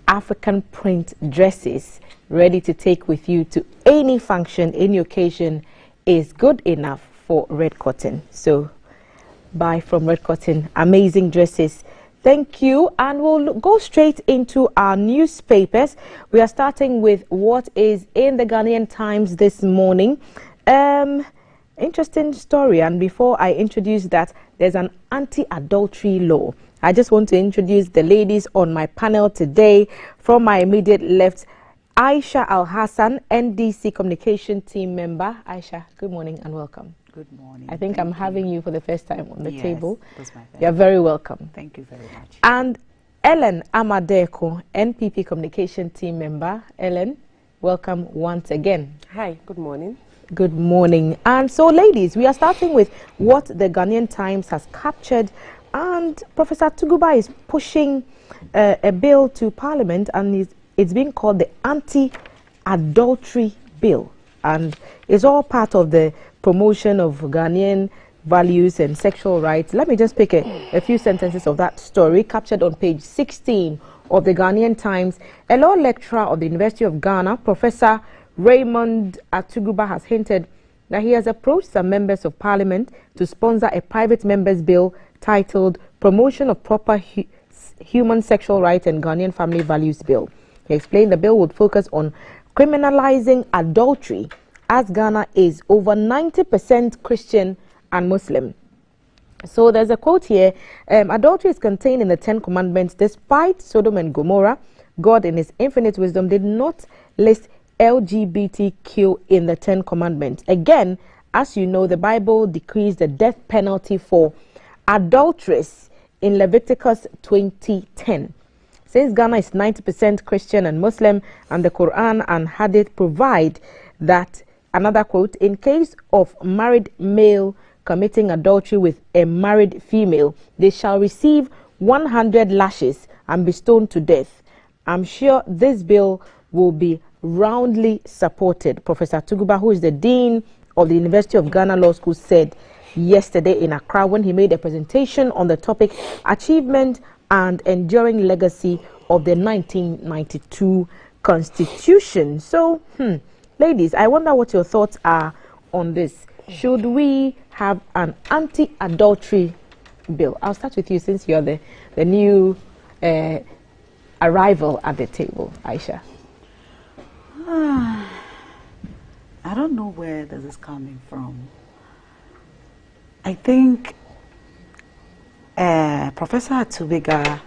African print dresses ready to take with you to any function, any occasion is good enough for Red Cotton. So buy from Red Cotton, amazing dresses. Thank you, and we'll go straight into our newspapers. We are starting with what is in the Ghanaian Times this morning. Interesting story, and before I introduce that, there's an anti-adultery law. I just want to introduce the ladies on my panel today. From my immediate left, Aisha Al-Hassan, NDC Communication Team Member. Aisha, good morning and welcome. Good morning. I think I'm having you for the first time on the table. That's my You're very welcome. Thank you very much. And Ellen Amadeko, NPP Communication Team Member. Ellen, welcome once again. Hi, good morning. Good morning. And so, ladies, we are starting with what the Ghanaian Times has captured And Professor Tuguba is pushing a bill to Parliament, and it's being called the anti-adultery bill. And it's all part of the promotion of Ghanaian values and sexual rights. Let me just pick a few sentences of that story captured on page 16 of the Ghanaian Times. A law lecturer of the University of Ghana, Professor Raymond Atuguba, has hinted that he has approached some members of Parliament to sponsor a private members' bill titled Promotion of Proper Human Sexual Rights and Ghanaian Family Values Bill. He explained the bill would focus on criminalizing adultery, as Ghana is over 90% Christian and Muslim. So there's a quote here, adultery is contained in the 10 Commandments. Despite Sodom and Gomorrah, God in his infinite wisdom did not list LGBTQ in the 10 Commandments. Again, as you know, the Bible decrees the death penalty for adulteress in Leviticus 20:10. Since Ghana is 90% Christian and Muslim, and the Quran and Hadith provide that, another quote, in case of married male committing adultery with a married female, they shall receive 100 lashes and be stoned to death. I'm sure this bill will be roundly supported. Professor Tuguba, who is the Dean of the University of Ghana Law School, said yesterday in Accra when he made a presentation on the topic Achievement and Enduring Legacy of the 1992 Constitution. So, ladies, I wonder what your thoughts are on this. Should we have an anti-adultery bill? I'll start with you since you're the new arrival at the table, Aisha. I don't know where this is coming from. I think Professor Atubiga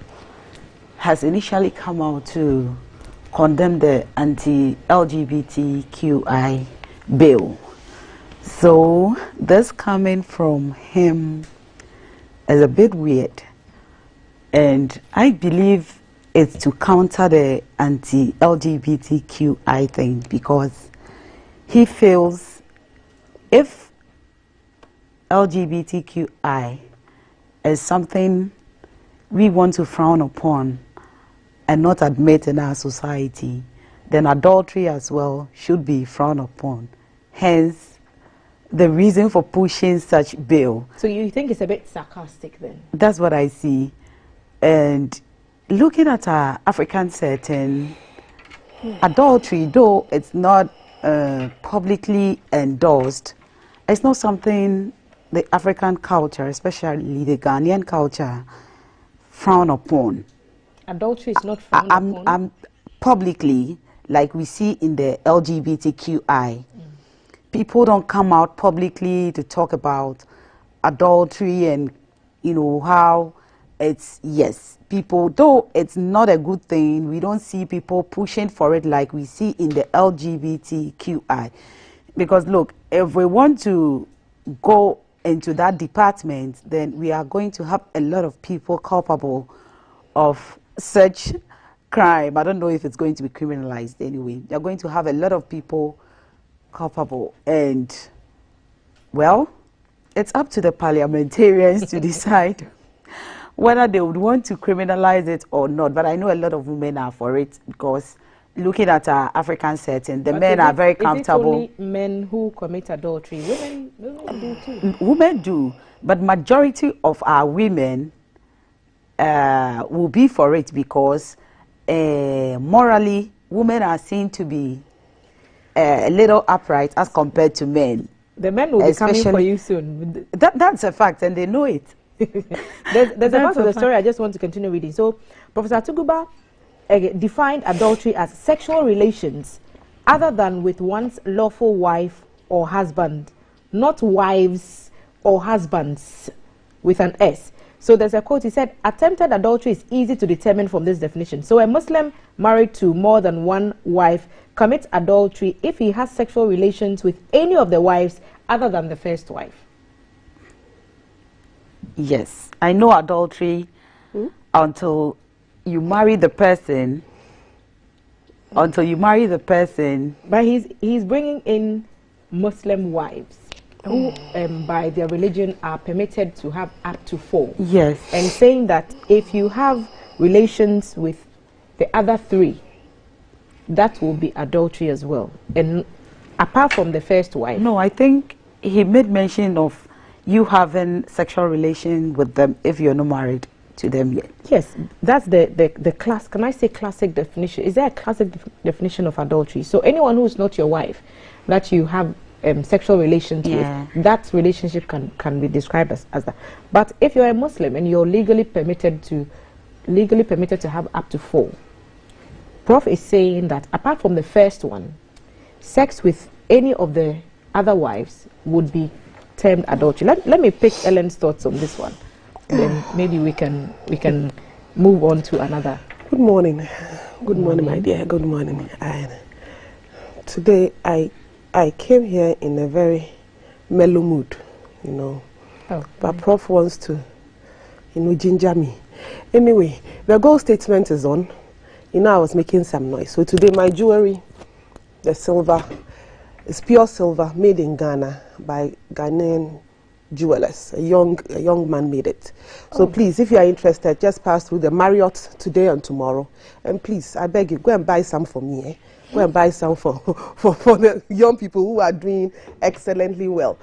has initially come out to condemn the anti-LGBTQI bill. So this coming from him is a bit weird. And I believe it's to counter the anti-LGBTQI thing, because he feels if LGBTQI is something we want to frown upon and not admit in our society, then adultery as well should be frowned upon. Hence, the reason for pushing such bill. So you think it's a bit sarcastic then? That's what I see. And looking at our African setting, adultery, though it's not publicly endorsed, it's not something the African culture, especially the Ghanaian culture, frown upon. Adultery is not frowned upon? Publicly, like we see in the LGBTQI. People don't come out publicly to talk about adultery and, you know, how it's, yes, people, though it's not a good thing, we don't see people pushing for it like we see in the LGBTQI. Because look, if we want to go into that department, then we are going to have a lot of people culpable of such crime. I don't know if it's going to be criminalized anyway. You're going to have a lot of people culpable, and well, it's up to the parliamentarians to decide whether they would want to criminalize it or not. But I know a lot of women are for it, because looking at our African setting, the men are very comfortable. Is it only men who commit adultery? Women do too. Women do, but majority of our women will be for it, because morally, women are seen to be a little upright as compared to men. The men will be coming for you soon. That's a fact, and they know it. There's a part of the story I just want to continue reading. So, Professor Tuguba defined adultery as sexual relations other than with one's lawful wife or husband, not wives or husbands with an S. So there's a quote, he said, attempted adultery is easy to determine from this definition. So a Muslim married to more than one wife commits adultery if he has sexual relations with any of the wives other than the first wife. Yes, I know adultery until you marry the person. Until you marry the person. But he's bringing in Muslim wives. who by their religion are permitted to have up to 4. Yes. And saying that if you have relations with the other 3, that will be adultery as well. And apart from the first wife. No, I think he made mention of you having sexual relation with them if you're not married to them yet. Yes, that's the class. Can I say classic definition? Is there a classic definition of adultery? So anyone who's not your wife, that you have sexual relations with, that relationship can be described as that. But if you're a Muslim and you're legally permitted to have up to 4, Prof is saying that apart from the first one, sex with any of the other wives would be termed adultery. Let me pick Ellen's thoughts on this one. Then maybe we can move on to another. Good morning. Good morning, my dear. Good morning. Today I came here in a very mellow mood, you know. But Prof wants to, ginger me. Anyway, the goal statement is on. I was making some noise. So today my jewelry, the silver, is pure silver, made in Ghana by Ghanaian jewelers. A young man made it. So please, if you are interested, just pass through the Marriott today and tomorrow. And please, I beg you, go and buy some for me. Eh? Go and buy some for the young people who are doing excellently well.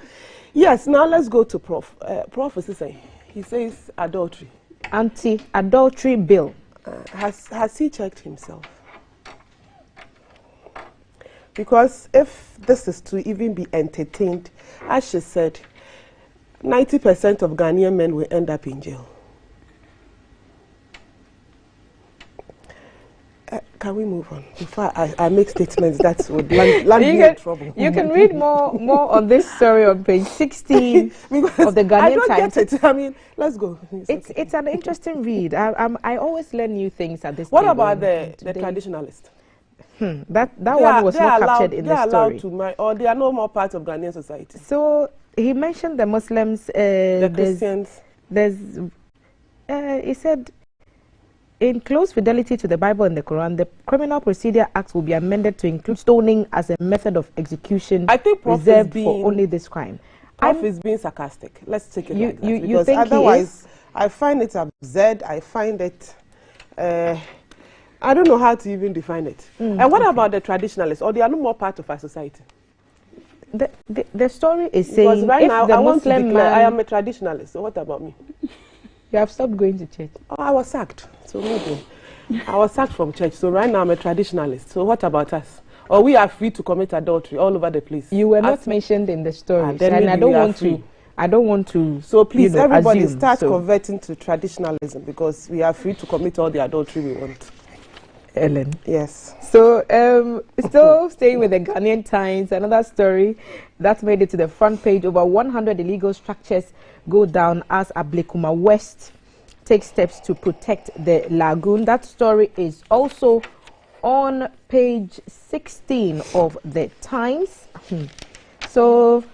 Yes, now let's go to Prof. Prof is saying, he says adultery. Anti-adultery bill. Has he checked himself? Because if this is to even be entertained, as she said, 90% of Ghanaian men will end up in jail. Can we move on before I make statements that would land me in trouble? You can read more on this story on page 16 of the Ghanaian I don't Times. get it. I mean, let's go. It's an interesting read. I always learn new things at this. What about the traditionalist? That one was not captured in the story. They are allowed to marry, or they are no more part of Ghanaian society. So he mentioned the Muslims, the Christians. He said, in close fidelity to the Bible and the Quran, the Criminal Procedure Act will be amended to include stoning as a method of execution. I think Prof reserved for only this crime. Prof is being sarcastic. Let's take it like that. You think otherwise, I find it absurd. I find it. I don't know how to even define it. And what about the traditionalists? Or they are no more part of our society? The story is saying, because right now the I want to Muslim declare I am a traditionalist. So what about me? You have stopped going to church. Oh, I was sacked. So maybe I was sacked from church. So right now I'm a traditionalist. So what about us? Or we are free to commit adultery all over the place. You were not mentioned in the story, then and I don't want to. So please, everybody assume, start converting to traditionalism, because we are free to commit all the adultery we want. Ellen. Yes. So, still staying with the Ghanaian Times, another story that made it to the front page. Over 100 illegal structures go down as Ablekuma West takes steps to protect the lagoon. That story is also on page 16 of the Times. So,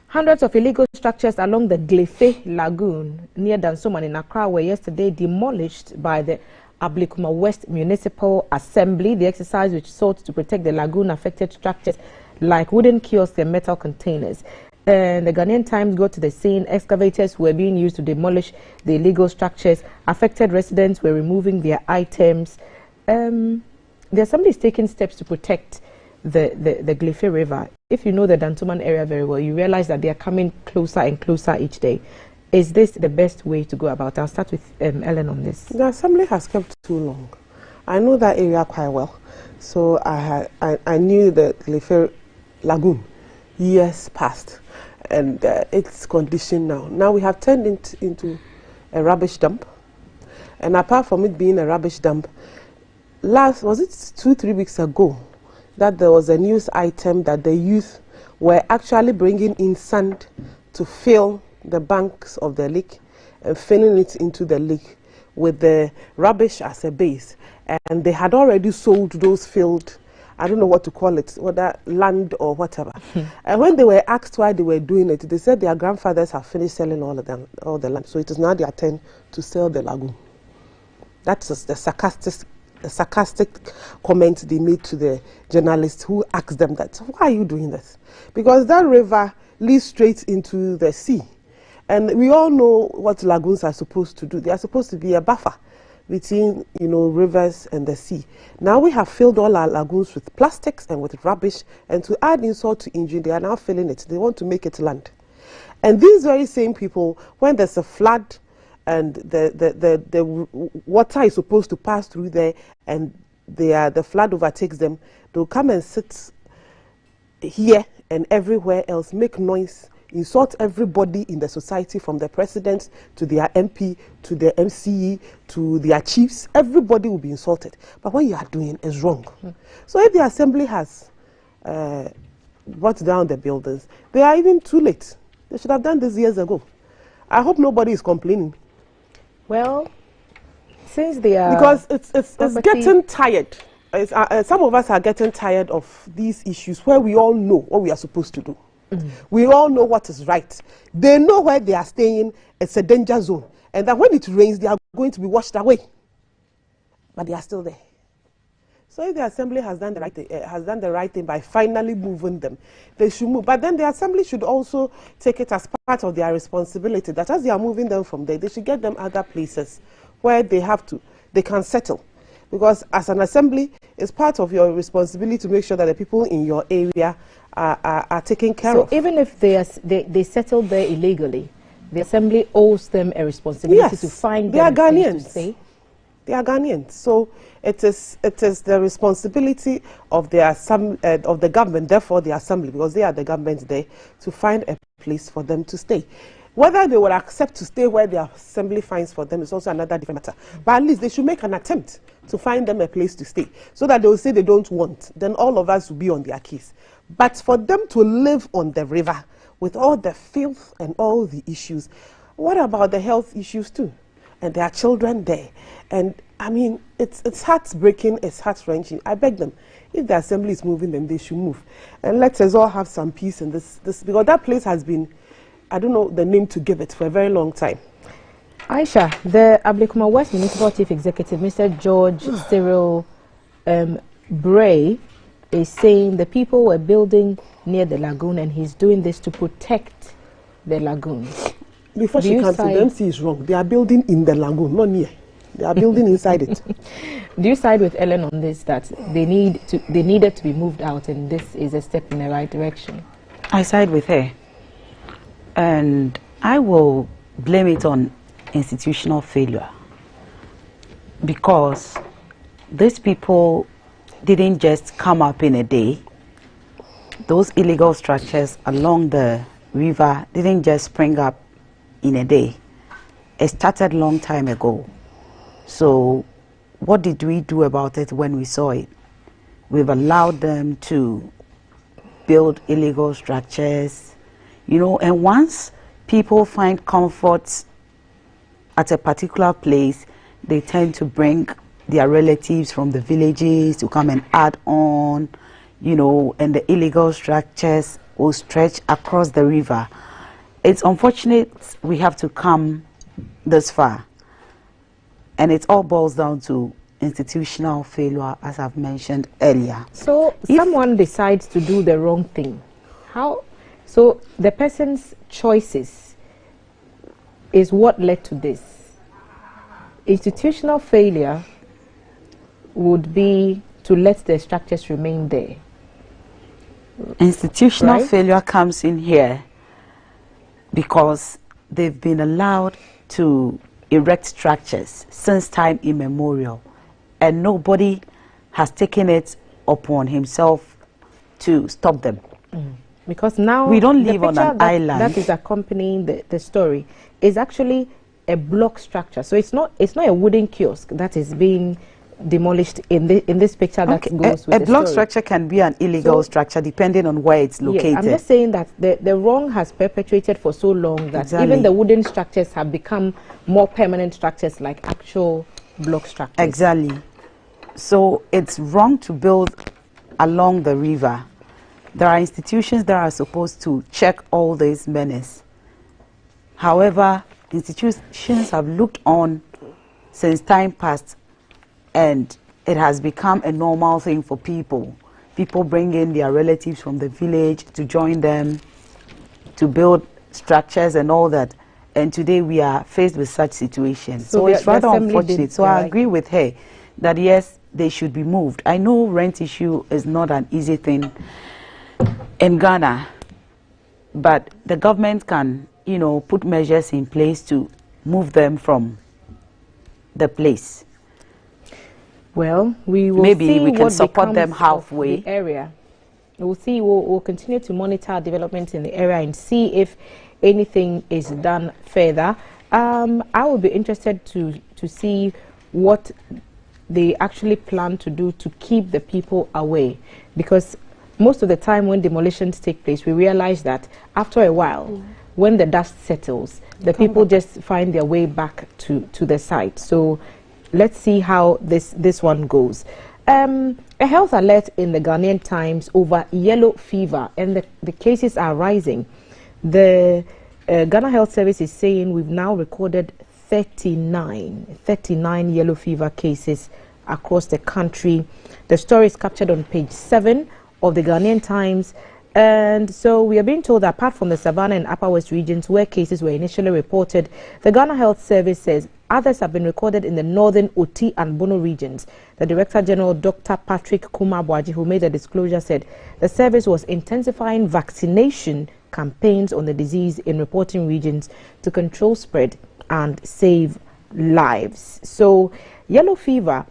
hundreds of illegal structures along the Glefe Lagoon near Dansoman in Accra were yesterday demolished by the Ablekuma West Municipal Assembly. The exercise, which sought to protect the lagoon-affected structures like wooden kiosks and metal containers. And the Ghanaian Times got to the scene. Excavators were being used to demolish the illegal structures. Affected residents were removing their items. The assembly is taking steps to protect the Glefe River. If you know the Dantoman area very well, you realize that they are coming closer and closer each day. Is this the best way to go about it? I'll start with Ellen on this. The assembly has kept too long. I know that area quite well. So I knew the Glefe Lagoon years past, and its condition now. Now we have turned it into a rubbish dump. And apart from it being a rubbish dump, was it 2-3 weeks ago that there was a news item that the youth were actually bringing in sand to fill the banks of the lake and filling it into the lake with the rubbish as a base. And they had already sold those filled, I don't know what to call it, whether land or whatever. And when they were asked why they were doing it, they said their grandfathers have finished selling all the land. So it is now their turn to sell the lagoon. That's the sarcastic a sarcastic comment they made to the journalist who asked them that, why are you doing this? Because that river leads straight into the sea. And we all know what lagoons are supposed to do. They are supposed to be a buffer between, rivers and the sea. Now we have filled all our lagoons with plastics and with rubbish, and to add insult to injury, they are now filling it. They want to make it land. And these very same people, when there's a flood and the water is supposed to pass through there and the flood overtakes them, they'll come and sit here and everywhere else, make noise, insult everybody in the society, from the president to their MP, to the MCE, to their chiefs. Everybody will be insulted. But what you are doing is wrong. So if the assembly has brought down the buildings, they are even too late. They should have done this years ago. I hope nobody is complaining. Well, since they are... Because it's getting tired. Some of us are getting tired of these issues where we all know what we are supposed to do. We all know what is right. They know where they are staying. It's a danger zone. And that when it rains, they are going to be washed away. But they are still there. So if the assembly has done the right thing by finally moving them, they should move. But then the assembly should also take it as part of their responsibility that as they are moving them from there, they should get them other places where they can settle. Because as an assembly, it's part of your responsibility to make sure that the people in your area are taken care of. So even if they settled there illegally, the assembly owes them a responsibility to find them a place to stay? They are Ghanaians. So it is the responsibility of the government, therefore the assembly, because they are the government there, to find a place for them to stay. Whether they will accept to stay where the assembly finds for them is also another different matter. But at least they should make an attempt to find them a place to stay, so that they will say they don't want. Then all of us will be on their case. But for them to live on the river with all the filth and all the issues, what about the health issues too? And there are children there. And I mean, it's heartbreaking, it's heart-wrenching. I beg them, if the assembly is moving them, they should move. And let us all have some peace in this because that place has been, I don't know the name to give it, for a very long time. Aisha, the Ablekuma West Municipal Chief Executive, Mr. George Cyril Bray, is saying the people were building near the lagoon and he's doing this to protect the lagoon. Before she comes to the MC is wrong. They are building in the lagoon, not near. They are building inside it. Do you side with Ellen on this, that they needed to be moved out and this is a step in the right direction? I side with her. And I will blame it on institutional failure, because these people didn't just come up in a day. Those illegal structures along the river didn't just spring up in a day. It started a long time ago. So what did we do about it when we saw it? We've allowed them to build illegal structures, and once people find comfort at a particular place, they tend to bring their relatives from the villages to come and add on, and the illegal structures will stretch across the river. It's unfortunate we have to come this far, and it all boils down to institutional failure, as I've mentioned earlier. So if someone decides to do the wrong thing, how? So the person's choices is what led to this. Institutional failure would be to let the structures remain there. Institutional failure comes in here because they've been allowed to erect structures since time immemorial, and nobody has taken it upon himself to stop them. Because now we don't live on an island. That is accompanying the story is actually a block structure. So it's not a wooden kiosk that is being demolished in this picture that goes with a block structure can be an illegal structure depending on where it's located. Yeah, I'm just saying that the wrong has perpetuated for so long that even the wooden structures have become more permanent structures like actual block structures. Exactly. So it's wrong to build along the river. There are institutions that are supposed to check all these menace. However, institutions have looked on since time past, and it has become a normal thing for people. People bring in their relatives from the village to join them, to build structures and all that. And today we are faced with such situations. So it's rather unfortunate. So I agree with her that yes, they should be moved. I know rent issue is not an easy thing in Ghana, but the government can, you know, put measures in place to move them from the place. Well, we will maybe see we can what support them halfway. The area. We'll see. We'll continue to monitor developments in the area and see if anything is done further. I will be interested to see what they actually plan to do to keep the people away, because most of the time when demolitions take place, we realize that after a while, when the dust settles, the people just find their way back to the site. So let's see how this one goes. A health alert in the Ghanaian Times over yellow fever, and the cases are rising. The Ghana Health Service is saying we've now recorded 39 yellow fever cases across the country. The story is captured on page 7 of the Ghanaian Times. And so we are being told that apart from the Savannah and Upper West regions where cases were initially reported, the Ghana Health Service says others have been recorded in the northern Oti and Bono regions. The Director General, Dr. Patrick Kumabwaji, who made the disclosure, said the service was intensifying vaccination campaigns on the disease in reporting regions to control spread and save lives. So yellow fever,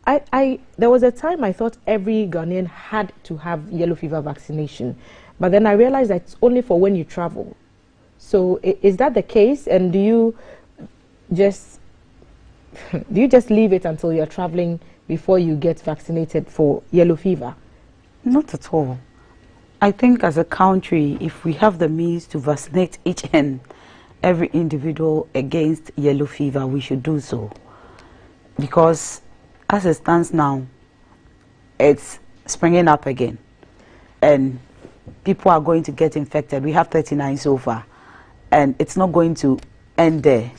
there was a time I thought every Ghanaian had to have yellow fever vaccination, but then I realized that it's only for when you travel. So is that the case? And do you just leave it until you're traveling before you get vaccinated for yellow fever? Not at all. I think as a country, if we have the means to vaccinate each and every individual against yellow fever, we should do so. Because as it stands now, it's springing up again. And people are going to get infected. We have 39 so far. And it's not going to end there.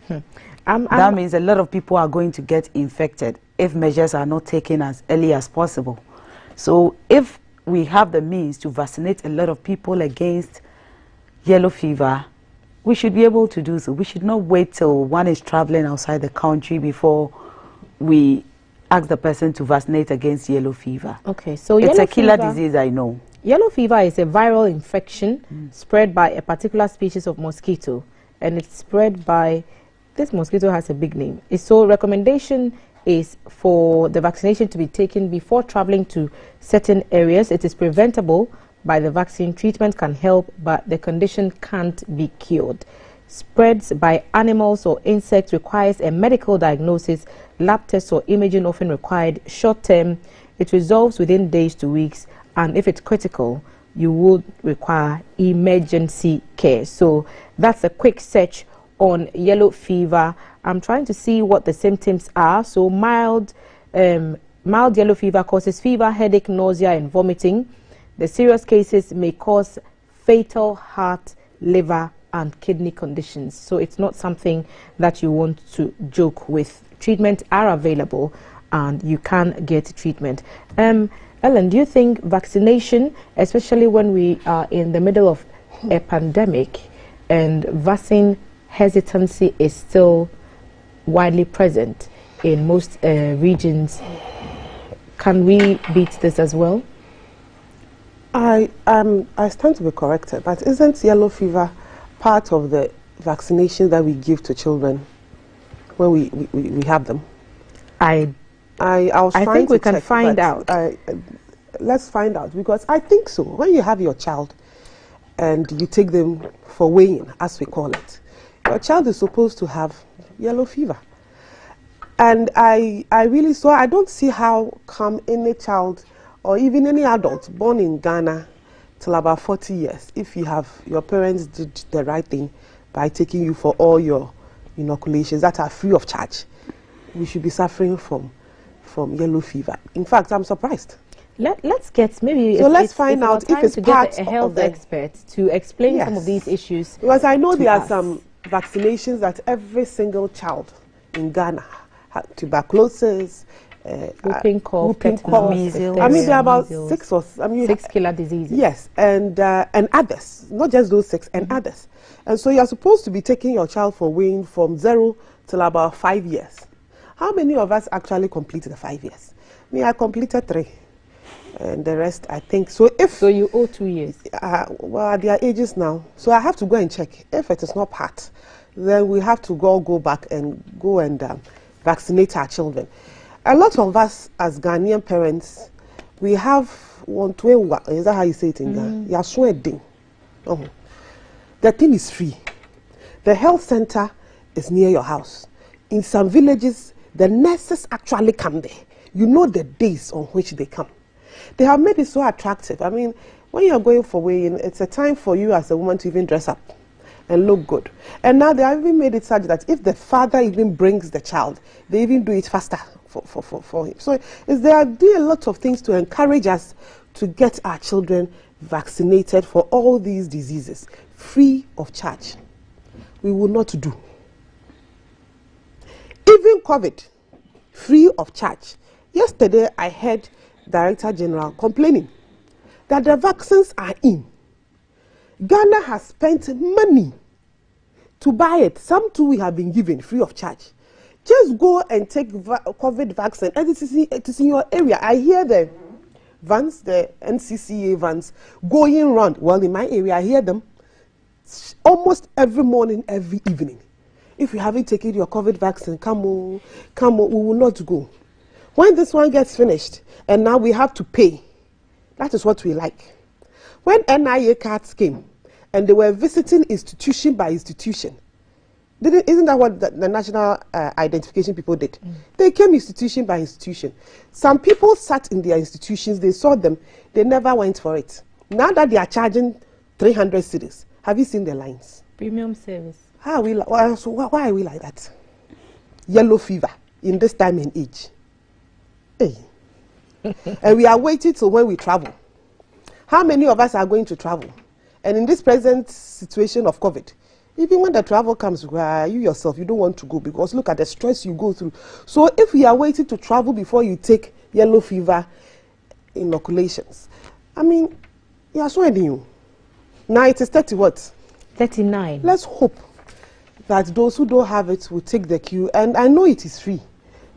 That means a lot of people are going to get infected if measures are not taken as early as possible. So if we have the means to vaccinate a lot of people against yellow fever, we should be able to do so. We should not wait till one is traveling outside the country before we ask the person to vaccinate against yellow fever. Okay, so it's a killer disease, I know. Yellow fever is a viral infection spread by a particular species of mosquito, and it's spread by, this mosquito has a big name. So recommendation is for the vaccination to be taken before traveling to certain areas. It is preventable by the vaccine. Treatment can help, but the condition can't be cured. Spreads by animals or insects requires a medical diagnosis. Lab tests or imaging often required short term. It resolves within days to weeks, and if it's critical, you would require emergency care. So that's a quick search on yellow fever. I'm trying to see what the symptoms are. So mild yellow fever causes fever, headache, nausea, and vomiting. The serious cases may cause fatal heart, liver, and kidney conditions. So it's not something that you want to joke with. Treatments are available and you can get treatment. Ellen, do you think vaccination, especially when we are in the middle of a pandemic and vaccine hesitancy is still widely present in most regions, can we beat this as well? I stand to be corrected, but isn't yellow fever part of the vaccination that we give to children when we have them? I think we can find out. Let's find out, because I think so. When you have your child and you take them for weighing, as we call it, your child is supposed to have yellow fever. And I don't see how come any child or even any adult born in Ghana till about 40 years, if your parents did the right thing by taking you for all your inoculations that are free of charge, we should be suffering from yellow fever. In fact, I'm surprised. Let's get maybe. So let's find out if it's part a health expert to explain some of these issues. Because I know there are some vaccinations that every single child in Ghana tuberculosis, whooping cough, measles. I mean, there are about 6 or 6 killer diseases. Yes, and others, not just those 6, and others. And so you're supposed to be taking your child for weighing from 0 till about 5 years. How many of us actually completed the 5 years? Me, I completed 3. And the rest, I think. So you owe 2 years. Well, at their ages now. So I have to go and check. If it is not part, then we have to go back and go and vaccinate our children. A lot of us as Ghanaian parents, we have is that how you say it in Ghana? The thing is free. The health center is near your house. In some villages, the nurses actually come there. You know the days on which they come. They have made it so attractive. I mean, when you're going for weighing, it's a time for you as a woman to even dress up and look good. And now they have even made it such that if the father even brings the child, they even do it faster for him. So they are doing a lot of things to encourage us to get our children vaccinated for all these diseases, free of charge. We will not do. Even COVID, free of charge. Yesterday, I heard Director General complaining that the vaccines are in. Ghana has spent money to buy it. Some too we have been given free of charge. Just go and take COVID vaccine, and it is in your area. I hear the vans, the NCCA vans, going around. Well, in my area, I hear them almost every morning, every evening. If you haven't taken your COVID vaccine, come on, we will not go. When this one gets finished, and now we have to pay, that is what we like. When NIA cards came, and they were visiting institution by institution, isn't that what the national identification people did? They came institution by institution. Some people sat in their institutions, they saw them, they never went for it. Now that they are charging 300 cedis, have you seen the lines? Premium service. Why are we like that? Yellow fever in this time and age. Hey. And we are waiting till when we travel. How many of us are going to travel? And in this present situation of COVID, even when the travel comes, you yourself, you don't want to go because look at the stress you go through. So if we are waiting to travel before you take yellow fever inoculations, I mean, you are sweating you. Now it is 30 what? 39. Let's hope that those who don't have it will take the cue. And I know it is free.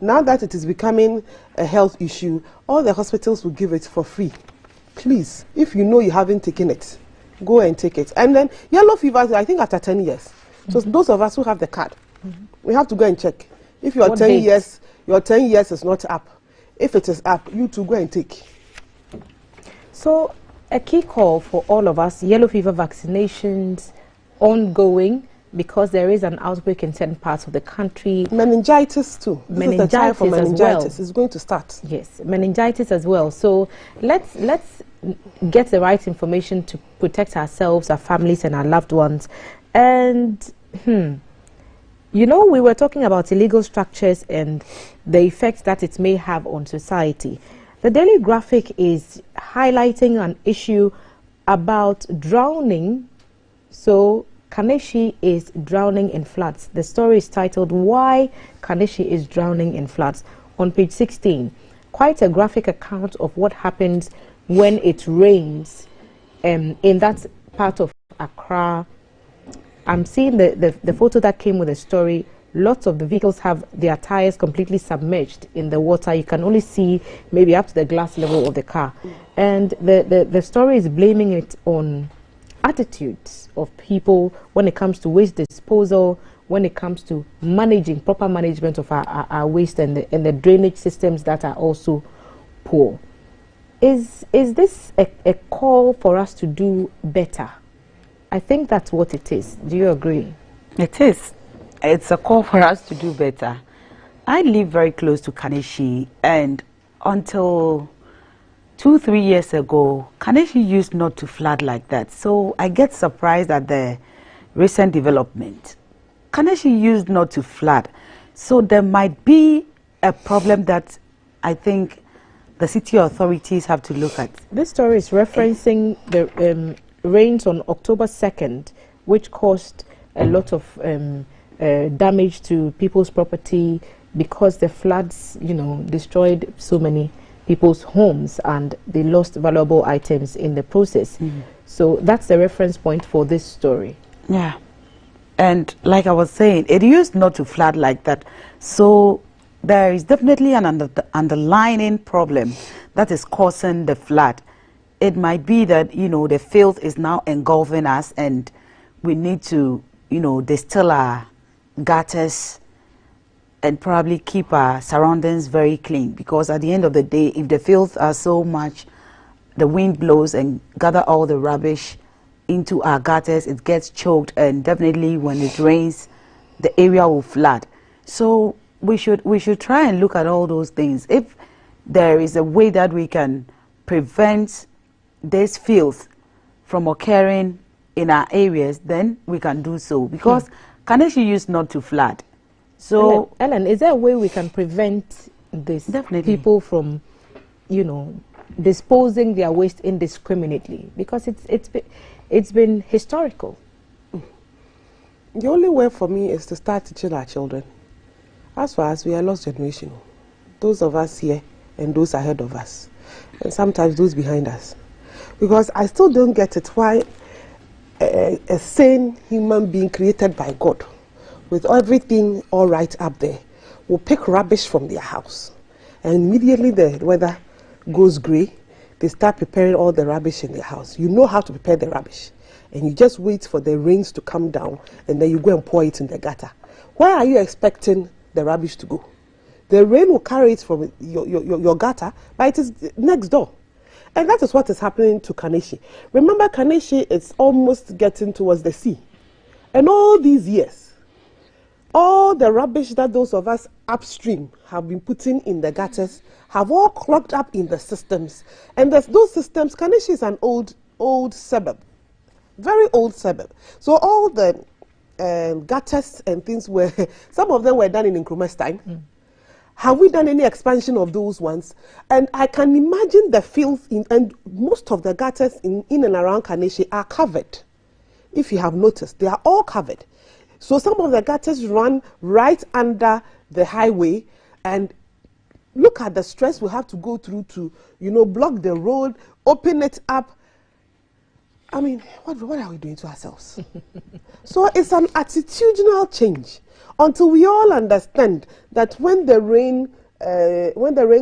Now that it is becoming a health issue, all the hospitals will give it for free. Please, if you know you haven't taken it, go and take it. And then yellow fever, I think after 10 years. So those of us who have the card, we have to go and check. If your 10 years, your 10 years is not up. If it is up, you too go and take. So a key call for all of us, yellow fever vaccinations ongoing because there is an outbreak in certain parts of the country. Meningitis too. Meningitis, the time for meningitis as well. Is going to start. Yes, meningitis as well. So let's get the right information to protect ourselves, our families and our loved ones. And you know, we were talking about illegal structures and the effects that it may have on society. The Daily Graphic is highlighting an issue about drowning. So Kaneshie is drowning in floods. The story is titled, Why Kaneshie is Drowning in Floods, on page 16. Quite a graphic account of what happens when it rains in that part of Accra. I'm seeing the photo that came with the story. Lots of the vehicles have their tires completely submerged in the water. You can only see maybe up to the glass level of the car. And the story is blaming it on attitudes of people when it comes to waste disposal, when it comes to managing, proper management of our waste and the drainage systems that are also poor. Is this a call for us to do better? I think that's what it is. Do you agree? It is. It's a call for us to do better. I live very close to Kaneshie, and until 2-3 years ago, Kaneshie used not to flood like that. So I get surprised at the recent development. Kaneshie used not to flood. So there might be a problem that I think the city authorities have to look at. This story is referencing the rains on October 2nd, which caused a lot of damage to people's property. because the floods, destroyed so many people's homes and they lost valuable items in the process. So that's the reference point for this story. Yeah. And like I was saying, it used not to flood like that. So there is definitely an underlying problem that is causing the flood. It might be that, the filth is now engulfing us and we need to, distill our gutters and probably keep our surroundings very clean, because at the end of the day, if the filth are so much, the wind blows and gather all the rubbish into our gutters, it gets choked, and definitely when it rains, the area will flood. So we should try and look at all those things. If there is a way that we can prevent this filth from occurring in our areas, then we can do so, because Kaneshie used not to flood. So Ellen, is there a way we can prevent this? Definitely. People from, disposing their waste indiscriminately, because it's been historical. The only way for me is to start teaching our children. As far as we are lost generation, those of us here and those ahead of us, and sometimes those behind us, because I still don't get it why a sane human being created by God, with everything all right up there, will pick rubbish from their house, and immediately the weather goes grey, they start preparing all the rubbish in their house. You know how to prepare the rubbish, and you just wait for the rains to come down, and then you go and pour it in the gutter. Where are you expecting the rubbish to go? The rain will carry it from your gutter, but it is next door. And that is what is happening to Kaneshie. Remember, Kaneshie is almost getting towards the sea. And all these years, all the rubbish that those of us upstream have been putting in the gutters have all clogged up in the systems. And those systems, Kaneshie is an old suburb, very old suburb. So all the gutters and things some of them were done in Nkrumah's time. Have we done any expansion of those ones? And I can imagine the filth and most of the gutters in and around Kaneshie are covered. If you have noticed, they are all covered. So some of the gutters run right under the highway, and look at the stress we have to go through to, block the road, open it up. I mean, what are we doing to ourselves? So it's an attitudinal change. Until we all understand that when the rain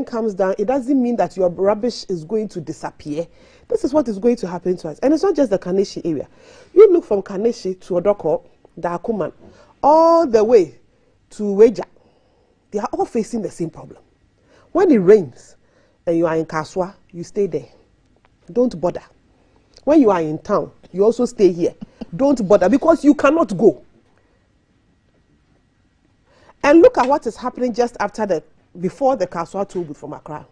comes down, it doesn't mean that your rubbish is going to disappear. This is what is going to happen to us. And it's not just the Kaneshie area. You look from Kaneshie to Odoko, Dakuman, all the way to Weja. They are all facing the same problem. When it rains and you are in Kaswa, you stay there. Don't bother. When you are in town, you also stay here. Don't bother, because you cannot go. And look at what is happening just before the Kaswa toll booth from Accra.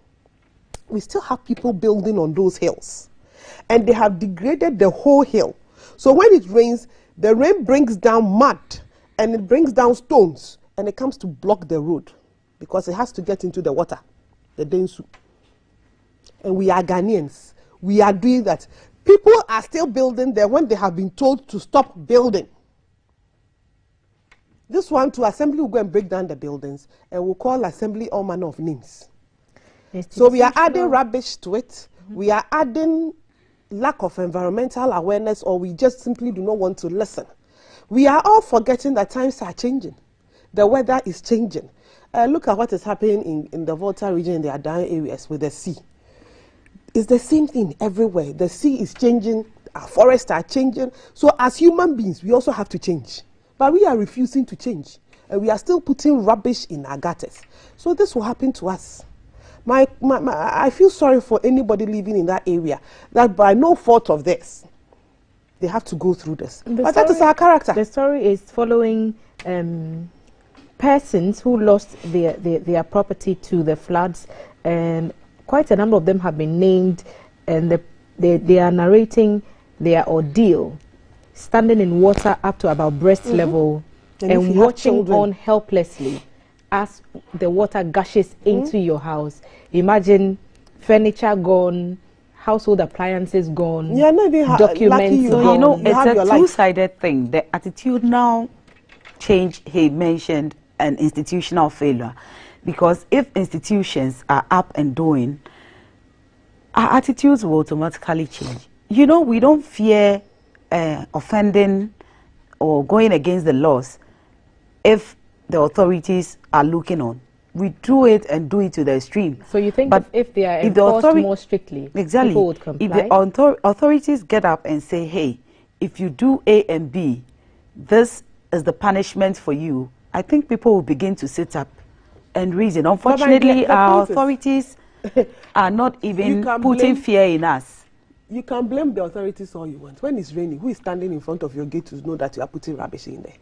We still have people building on those hills. And they have degraded the whole hill. So when it rains, the rain brings down mud and it brings down stones, and it comes to block the road because it has to get into the water, the Densu. And we are Ghanaians. We are doing that. People are still building there when they have been told to stop building. This one to assembly will go and break down the buildings, and we'll call assembly all manner of names. So we are adding rubbish to it. We are adding lack of environmental awareness, or we just simply do not want to listen. We are all forgetting that times are changing. The weather is changing. Look at what is happening in the Volta region, in the Adan areas with the sea. It's the same thing everywhere. The sea is changing, our forests are changing. So as human beings, we also have to change. But we are refusing to change. And we are still putting rubbish in our gutters. So this will happen to us. I feel sorry for anybody living in that area, that by no fault of theirs, they have to go through this. But that is our character. The story is following persons who lost their property to the floods, and quite a number of them have been named, and they are narrating their ordeal, standing in water up to about breast level, and watching on helplessly as the water gushes into your house. Imagine furniture gone, household appliances gone, documents so gone. It's a two-sided thing. The attitudinal change he mentioned, an institutional failure. Because if institutions are up and doing, our attitudes will automatically change. You know, we don't fear offending or going against the laws if the authorities are looking on. We do it and do it to the extreme. So you think but if they are if enforced more strictly, exactly, people would comply? If the authorities get up and say, hey, if you do A and B, this is the punishment for you, I think people will begin to sit up and reason. Unfortunately, our authorities are not even putting fear in us. You can blame the authorities all you want. When it's raining, who is standing in front of your gate to know that you are putting rubbish in there?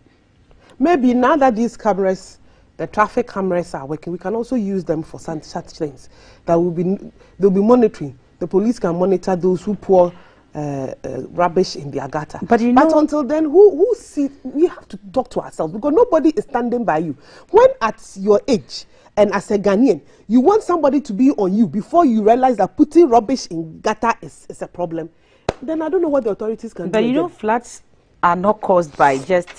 Maybe now that these cameras, the traffic cameras are working, we can also use them for such things. They'll be monitoring. The police can monitor those who pour rubbish in their gutter. But until then, who see? We have to talk to ourselves because nobody is standing by you. When at your age and as a Ghanaian, you want somebody to be on you before you realize that putting rubbish in gutter is a problem, then I don't know what the authorities can do. But you know, floods are not caused by just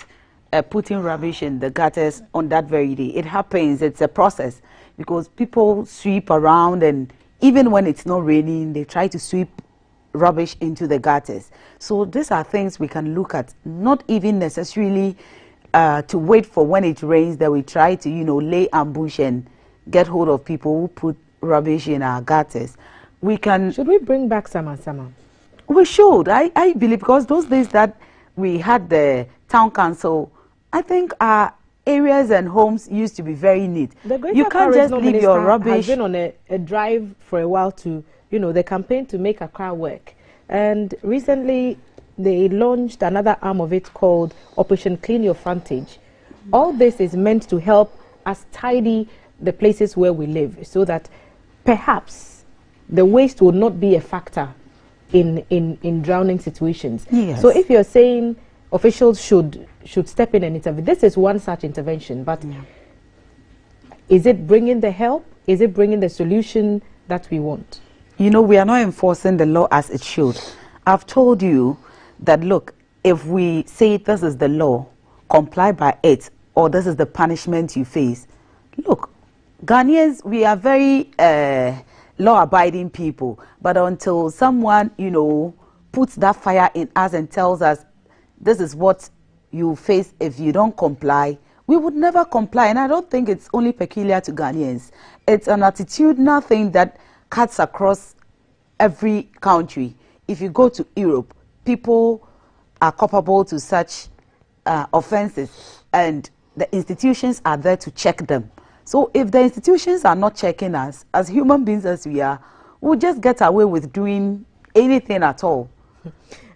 putting rubbish in the gutters on that very day. It happens. It's a process because people sweep around, and even when it's not raining, they try to sweep rubbish into the gutters. So these are things we can look at, not even necessarily to wait for when it rains that we try to, you know, lay ambush and get hold of people who put rubbish in our gutters. We can... Should we bring back Sama? We should. I believe, because those days that we had the town council, I think our areas and homes used to be very neat. You can't just leave your rubbish. Has been on a drive for a while to, you know, the campaign to make Accra work. And recently, they launched another arm of it called Operation Clean Your Frontage. All this is meant to help us tidy the places where we live so that perhaps the waste will not be a factor in drowning situations. Yes. So if you're saying officials should step in and intervene, this is one such intervention, but is it bringing the help? Is it bringing the solution that we want? You know, we are not enforcing the law as it should. I've told you that, look, if we say this is the law, comply by it, or this is the punishment you face. Look, Ghanaians, we are very law-abiding people, but until someone, you know, puts that fire in us and tells us this is what you face if you don't comply, we would never comply. And I don't think it's only peculiar to Ghanaians. It's an attitudinal thing that cuts across every country. If you go to Europe, people are culpable to such offenses, and the institutions are there to check them. So if the institutions are not checking us, as human beings as we are, we'll just get away with doing anything at all.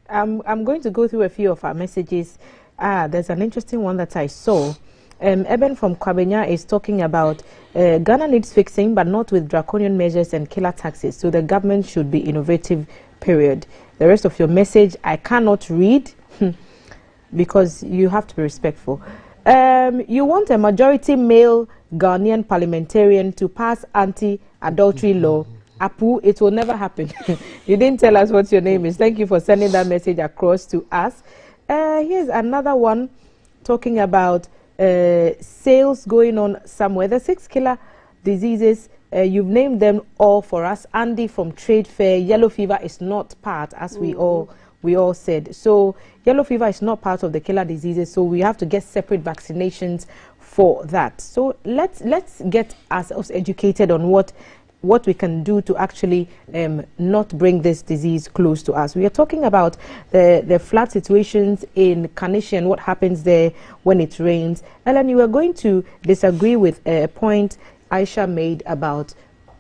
I'm going to go through a few of our messages. There's an interesting one that I saw. Eben from Kwabenya is talking about Ghana needs fixing, but not with draconian measures and killer taxes. So the government should be innovative, period. The rest of your message I cannot read because you have to be respectful. You want a majority male Ghanaian parliamentarian to pass anti-adultery law. Apu, it will never happen. You didn't tell us what your name is. Thank you for sending that message across to us. Here's another one talking about sales going on somewhere. The 6 killer diseases, you've named them all for us. Andy from Trade Fair, yellow fever is not part, as we all said. So yellow fever is not part of the killer diseases, so we have to get separate vaccinations for that. So let's get ourselves educated on what we can do to actually not bring this disease close to us. We are talking about the flood situations in Kaneshie and what happens there when it rains. Ellen, you are going to disagree with a point Aisha made about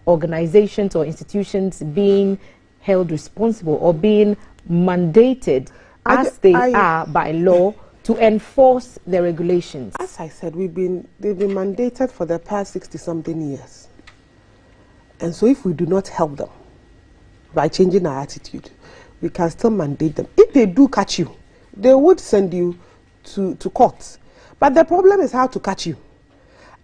organizations or institutions being held responsible or being mandated as they are by law to enforce the regulations. As I said, they've been mandated for the past 60-something years. And so if we do not help them by changing our attitude, we can still mandate them. If they do catch you, they would send you to court. But the problem is how to catch you.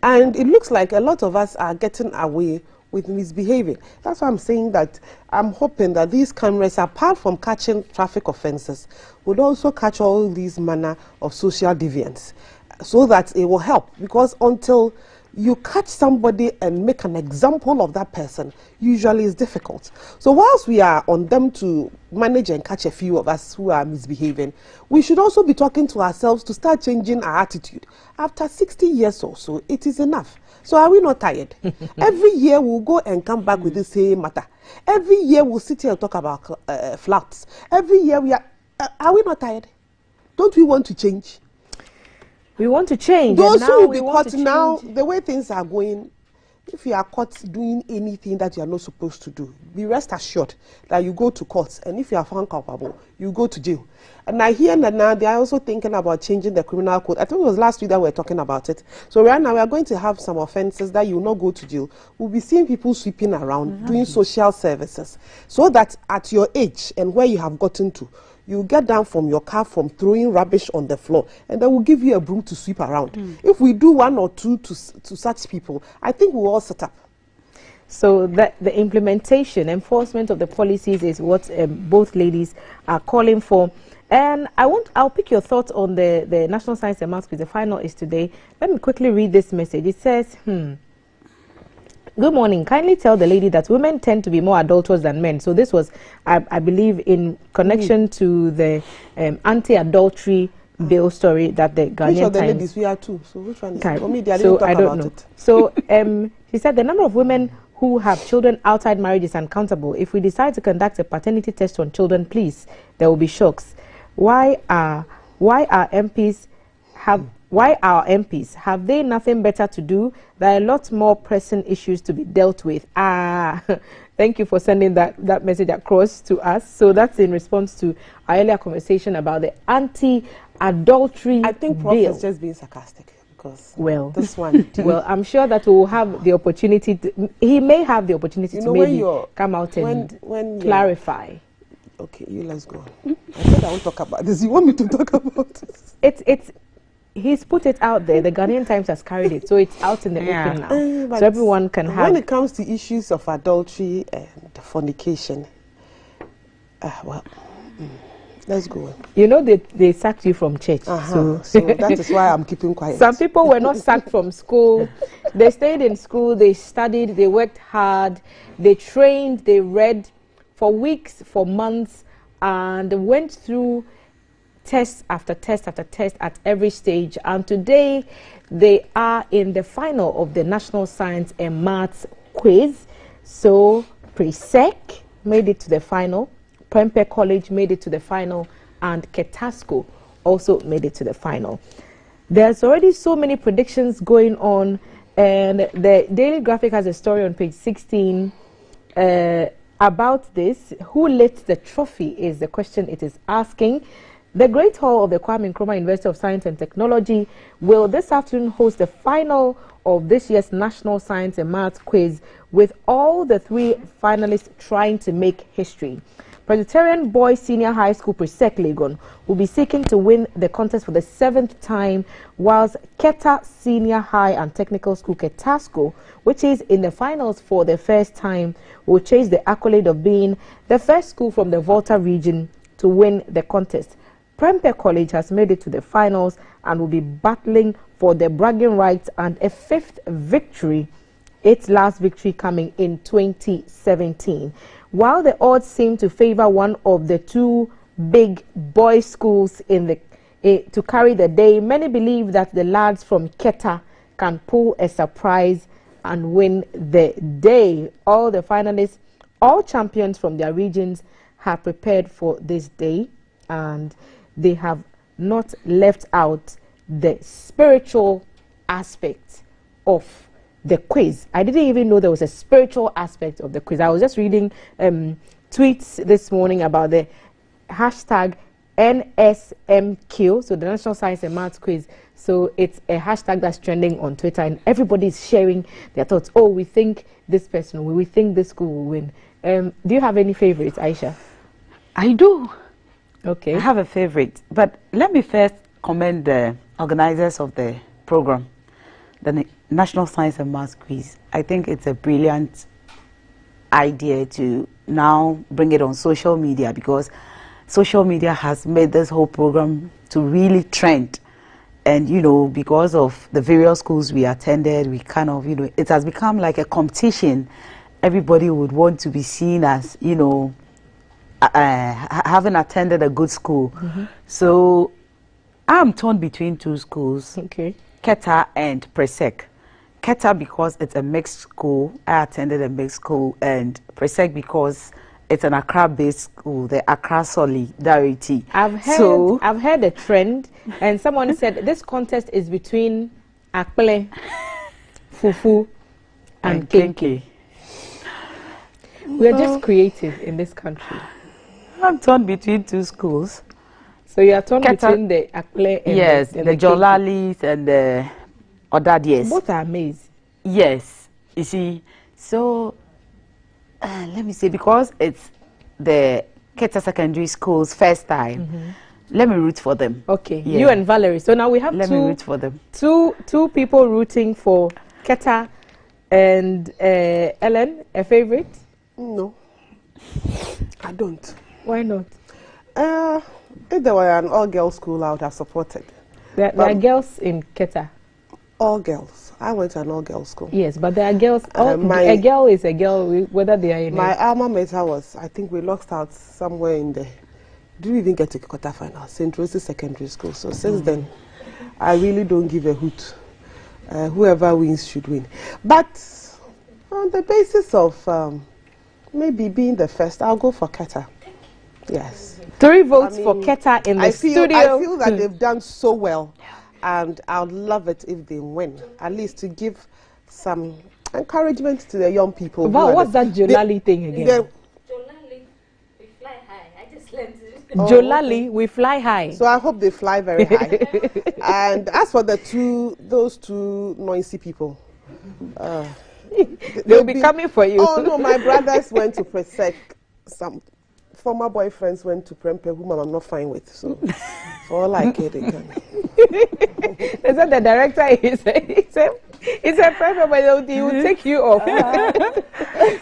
And it looks like a lot of us are getting away with misbehaving. That's why I'm saying that I'm hoping that these cameras, apart from catching traffic offences, would also catch all these manner of social deviance. so that it will help. Because until you catch somebody and make an example of that person, usually it's difficult. So whilst we are on them to manage and catch a few of us who are misbehaving, we should also be talking to ourselves to start changing our attitude. After 60 years or so, it is enough. So are we not tired? Every year we'll go and come back with the same matter. Every year we'll sit here and talk about floods. Every year we are we not tired? Don't we want to change? We want to change. Those who will be caught now, the way things are going, if you are caught doing anything that you are not supposed to do, be rest assured that you go to court, and if you are found culpable, you go to jail. And I hear that now they are also thinking about changing the criminal code. I think it was last week that we were talking about it. So right now we are going to have some offences that you will not go to jail. We'll be seeing people sweeping around, doing social services, so that at your age and where you have gotten to, you get down from your car from throwing rubbish on the floor, and they will give you a broom to sweep around. If we do one or two to such people, I think we'll all set up. So that the implementation, enforcement of the policies is what both ladies are calling for. And I'll pick your thoughts on the National Science and Maths Quiz. The final is today. Let me quickly read this message. It says, good morning. Kindly tell the lady that women tend to be more adulterous than men. So this was, I believe, in connection to the anti-adultery bill story that the Ghanaian Times... Which of the ladies we are too? So which one is it? For me, they so didn't talk I don't about know. it. So she said the number of women who have children outside marriage is uncountable. If we decide to conduct a paternity test on children, please, there will be shocks. Why our MPs have they nothing better to do? There are a lot more pressing issues to be dealt with. Thank you for sending that message across to us. So that's in response to our earlier conversation about the anti-adultery I think Prof bill. is just being sarcastic, because this one. Well, I'm sure that we'll have the opportunity. He may have the opportunity to maybe come out and clarify. Okay, let's go on. I said I won't talk about this. You want me to talk about it? He's put it out there. The Ghanaian Times has carried it, so it's out in the open now. So everyone can have... When it comes to issues of adultery and fornication, let's go on. You know, they sacked you from church. So that is why I'm keeping quiet. Some people were not sacked from school. They stayed in school, they studied, they worked hard, they trained, they read for weeks, for months, and went through test after test after test at every stage. And today they are in the final of the National Science and Maths Quiz. So Presec made it to the final, Prempeh College made it to the final, and Ketasco also made it to the final. There's already so many predictions going on, and the Daily Graphic has a story on page 16 about this. Who lifts the trophy is the question it is asking. The Great Hall of the Kwame Nkrumah University of Science and Technology will this afternoon host the final of this year's National Science and Maths Quiz, with all the three finalists trying to make history. Presbyterian Boys Senior High School Presec Legon will be seeking to win the contest for the 7th time, whilst Keta Senior High and Technical School Ketasco, which is in the finals for the first time, will chase the accolade of being the first school from the Volta region to win the contest. Prempeh College has made it to the finals and will be battling for the bragging rights and a 5th victory, its last victory coming in 2017. While the odds seem to favor one of the two big boys' schools to carry the day, many believe that the lads from Keta can pull a surprise and win the day. All the finalists, all champions from their regions, have prepared for this day, and they have not left out the spiritual aspect of the quiz. I didn't even know there was a spiritual aspect of the quiz. I was just reading tweets this morning about the hashtag NSMQ, so the National Science and Maths Quiz. So it's a hashtag that's trending on Twitter, and everybody's sharing their thoughts. Oh, we think this person will, we think this school will win. Do you have any favorites, Aisha? I do. Okay. I have a favorite, but let me first commend the organizers of the program, the National Science and Maths Quiz. I think it's a brilliant idea to now bring it on social media, because social media has made this whole program to really trend. And, you know, because of the various schools we attended, we kind of, you know, it has become like a competition. Everybody would want to be seen as, you know, having attended a good school. So I'm torn between two schools, Keta and Presec. Keta because it's a mixed school. I attended a mixed school, and Presec because it's an Accra-based school, the Accra Solidarity. I've heard a trend, and someone said this contest is between Akple, Fufu, and Kenke. We're just creative in this country. I'm torn between two schools. So you are torn between the Akple and the Jolalis and the Odadies. Both are amazing. Yes. You see, so let me say, because it's the Keta Secondary School's first time, let me root for them. Okay, you and Valerie. So now we have me root for them. Two people rooting for Keta, and Ellen, a favorite? No, I don't. Why not? If there were an all-girls school, I would have supported. There are girls in Keta. All girls. I went to an all-girls school. Yes, but there are girls. A girl is a girl, whether they are in. My alma mater was, I think we lost out somewhere in the. Didn't even get to quarterfinals. St. Rose's Secondary School. So since then, I really don't give a hoot. Whoever wins should win. But on the basis of maybe being the first, I'll go for Keta. Yes. 3 votes for Keta in the studio. I feel that they've done so well, and I would love it if they win, at least to give some encouragement to the young people. But what's that Jolali thing again? Jolali, we fly high. I just learned it. Jolali, we fly high. So I hope they fly very high. And as for those two noisy people, they'll be coming for you. Oh no, my brothers went to Presec. Some former boyfriends went to Prempe, whom I'm not fine with. So for all I care, they can. They said the director is a Prempe, but he will take you off.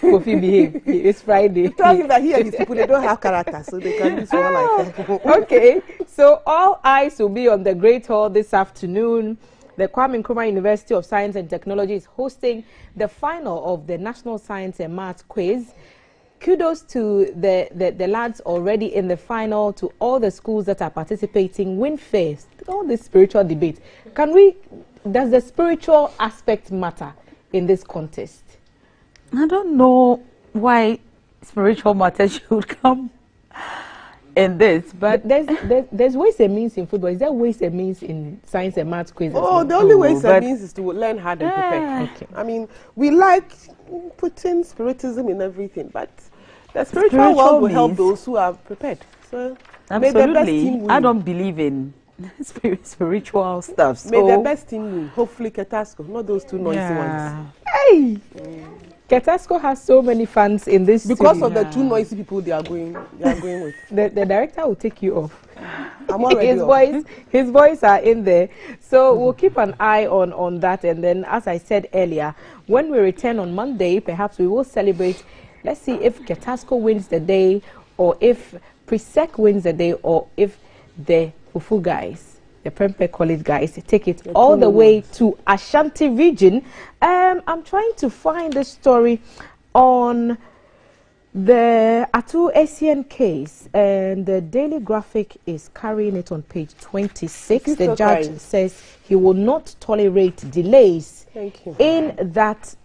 Kofi, behave. It's Friday. Tell him that he and his people, they don't have character, so they can do so like that. Okay, so all eyes will be on the Great Hall this afternoon. The Kwame Nkrumah University of Science and Technology is hosting the final of the National Science and Maths Quiz. Kudos to the lads already in the final, to all the schools that are participating. Win first. All this spiritual debate. Does the spiritual aspect matter in this contest? I don't know why spiritual matter should come in this, but there's ways and means in football. Is there ways and means in science and maths quizzes? Oh, the only ways and means is to learn how to prepare. Okay. I mean, we like putting spiritism in everything, but the spiritual world will help those who are prepared. So absolutely, I don't believe in spiritual stuff. So may the best team win. Hopefully, Ketasco, not those two noisy ones. Hey. Ketasco has so many fans in this because of the two noisy people they are going with. The director will take you off. I'm already his voice are in there. So we'll keep an eye on that, and then as I said earlier, when we return on Monday, perhaps we will celebrate. Let's see if Ketasco wins the day, or if Presec wins the day, or if the Fufu guys, the Prempe College guys, take it all the way to Ashanti region. I'm trying to find the story on the Atu Asian case, and the Daily Graphic is carrying it on page 26. The judge says he will not tolerate delays in that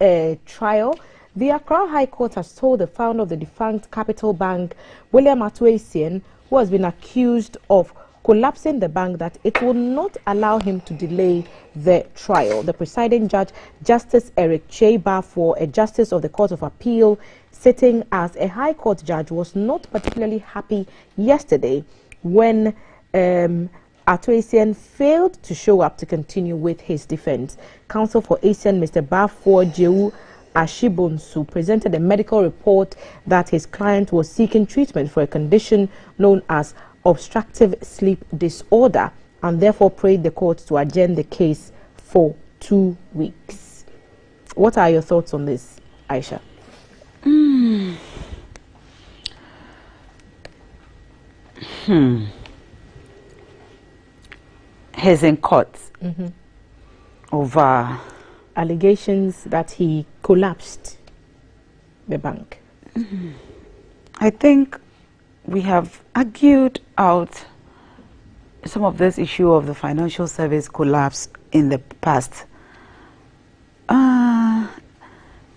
trial. The Accra High Court has told the founder of the defunct Capital Bank, William Atu Asian, who has been accused of collapsing the bank, that it will not allow him to delay the trial. The presiding judge, Justice Eric Cheba, for a justice of the Court of Appeal, sitting as a High Court judge, was not particularly happy yesterday when Atu Asian failed to show up to continue with his defense. Counsel for Asian, Mr. Bafor Jehu Ashibonsu, presented a medical report that his client was seeking treatment for a condition known as obstructive sleep disorder, and therefore prayed the court to adjourn the case for 2 weeks. What are your thoughts on this, Aisha? he's in court over allegations that he collapsed the bank. I think we have argued out some of this issue of the financial service collapse in the past.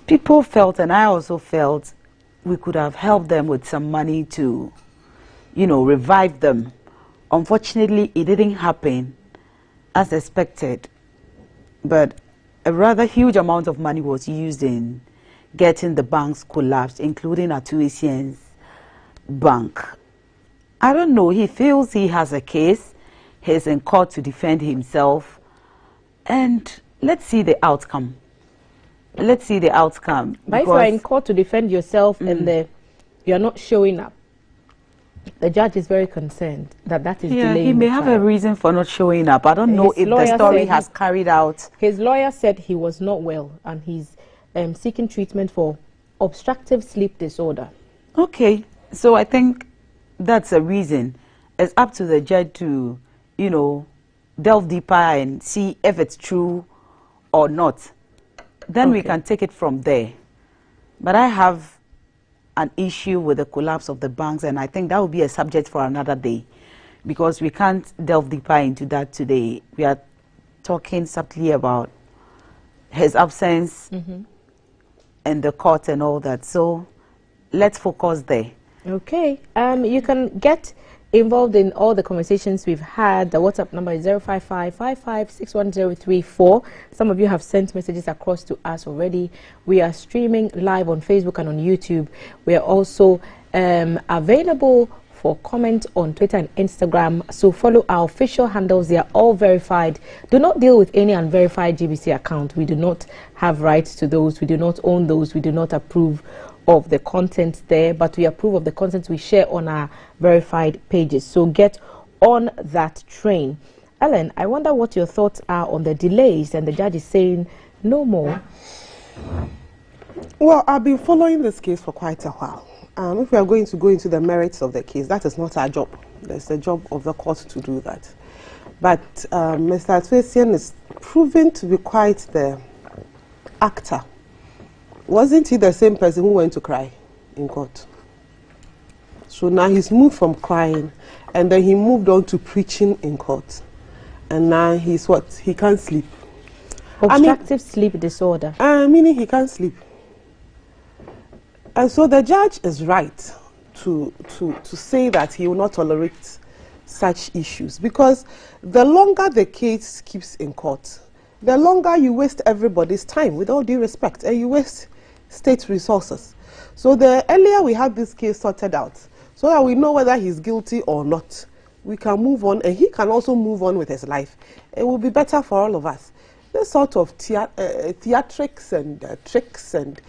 People felt, and I also felt, we could have helped them with some money to, you know, revive them. Unfortunately, it didn't happen as expected, but a rather huge amount of money was used in getting the banks collapsed, including Atuisian's bank. I don't know, he feels he has a case, he's in court to defend himself, and let's see the outcome. Let's see the outcome. But if you are in court to defend yourself and you are not showing up, the judge is very concerned that that is delaying. He may have a reason for not showing up. I don't know if the story has carried out. His lawyer said he was not well and he's seeking treatment for obstructive sleep disorder. Okay, so I think that's a reason. It's up to the judge to, you know, delve deeper and see if it's true or not. Then we can take it from there. But I have an issue with the collapse of the banks, and I think that will be a subject for another day, because we can't delve deeper into that today. We are talking subtly about his absence in the court and all that. So let's focus there. Okay. You can get involved in all the conversations we've had. The WhatsApp number is 055-55-61034. Some of you have sent messages across to us already. We are streaming live on Facebook and on YouTube. We are also available for comment on Twitter and Instagram. So follow our official handles. They are all verified. Do not deal with any unverified GBC account. We do not have rights to those. We do not own those. We do not approve of the content there, but we approve of the content we share on our verified pages. So get on that train. Ellen, I wonder what your thoughts are on the delays, and the judge is saying no more. Well, I've been following this case for quite a while. If we are going to go into the merits of the case, that is not our job. It's the job of the court to do that. But Mr. Atuisian is proven to be quite the actor. Wasn't he the same person who went to cry in court? So now he's moved from crying, and then he moved on to preaching in court. And now he's what? He can't sleep. Obstructive sleep disorder. Meaning he can't sleep. And so the judge is right to say that he will not tolerate such issues, because the longer the case keeps in court, the longer you waste everybody's time, with all due respect, and you waste state resources. So the earlier we have this case sorted out, so that we know whether he's guilty or not, we can move on, and he can also move on with his life. It will be better for all of us. This sort of theatrics and tricks, and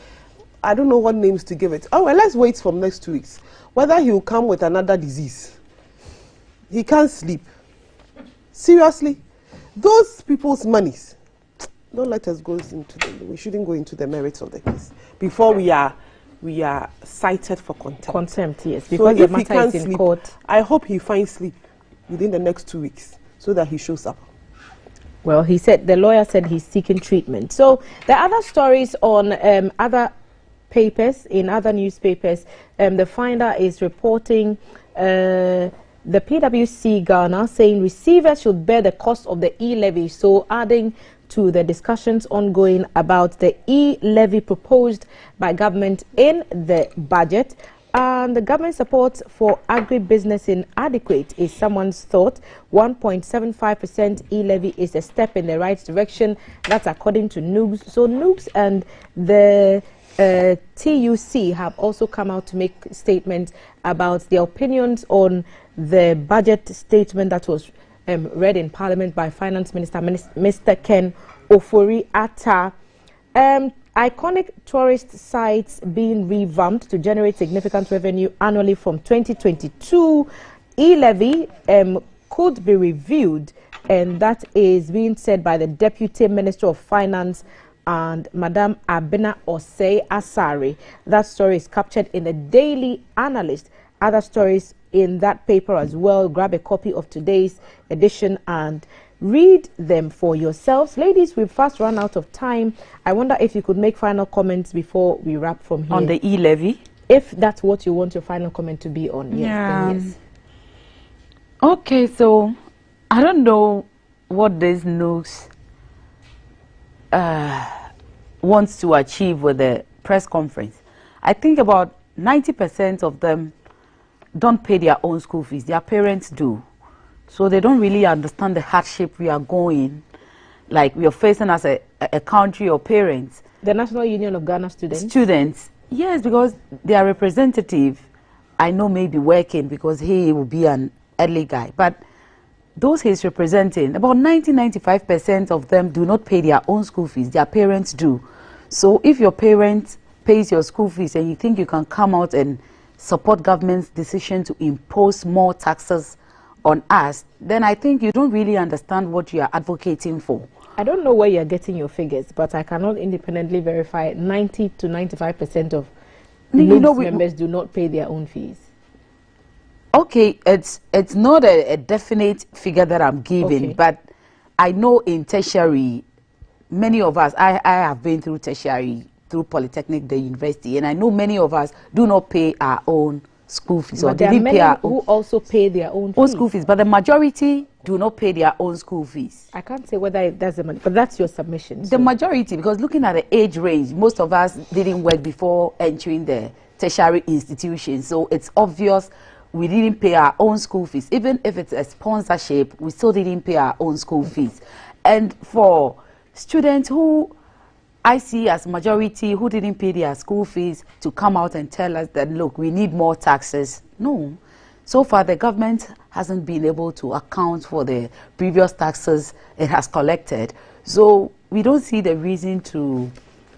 I don't know what names to give it. Oh, well, let's wait for next 2 weeks, whether he will come with another disease. He can't sleep. Seriously, those people's monies. Don't let us go into we shouldn't go into the merits of the case before we are cited for contempt. Contempt, yes, because the matter is in court. I hope he finds sleep within the next 2 weeks so that he shows up. Well, he said, the lawyer said he's seeking treatment. So the other stories on other papers, in other newspapers, the Finder is reporting the PwC Ghana saying receivers should bear the cost of the e-levy. So adding to the discussions ongoing about the e-levy proposed by government in the budget. And the government support for agribusiness inadequate is someone's thought. 1.75% e-levy is a step in the right direction. That's according to NUGS. So NUGS and the TUC have also come out to make statements about their opinions on the budget statement that was read in Parliament by Finance Minister Mr. Ken Ofori-Atta. Iconic tourist sites being revamped to generate significant revenue annually from 2022. E-levy could be reviewed, and that is being said by the Deputy Minister of Finance and Madam Abena Osei Asari. That story is captured in the Daily Analyst. Other stories in that paper as well. Grab a copy of today's edition and read them for yourselves. Ladies, we've fast run out of time. I wonder if you could make final comments before we wrap from here. On the e-levy? If that's what you want your final comment to be on, yes, then yes. Okay, so I don't know what these nooks wants to achieve with the press conference. I think about 90% of them don't pay their own school fees. Their parents do. So they don't really understand the hardship we are going, like we are facing as a country or parents. The National Union of Ghana Students? Students, yes, because their representative, I know, may be working because he will be an early guy. But those he's representing, about 90-95% of them do not pay their own school fees. Their parents do. So if your parent pays your school fees and you think you can come out and support government's decision to impose more taxes on us, then I think you don't really understand what you are advocating for. I don't know where you're getting your figures, but I cannot independently verify 90-95% of members do not pay their own fees. Okay, it's not a definite figure that I'm giving, but I know in tertiary, many of us, I have been through tertiary, through Polytechnic, the university, and I know many of us do not pay our own school fees. But there are many who also pay their own school fees, but the majority do not pay their own school fees. I can't say whether that's the money, but that's your submission. The majority, because looking at the age range, most of us didn't work before entering the tertiary institution, so it's obvious we didn't pay our own school fees. Even if it's a sponsorship, we still didn't pay our own school fees. And for students who I see as majority who didn't pay their school fees to come out and tell us that, look, we need more taxes. No. So far, the government hasn't been able to account for the previous taxes it has collected. So we don't see the reason to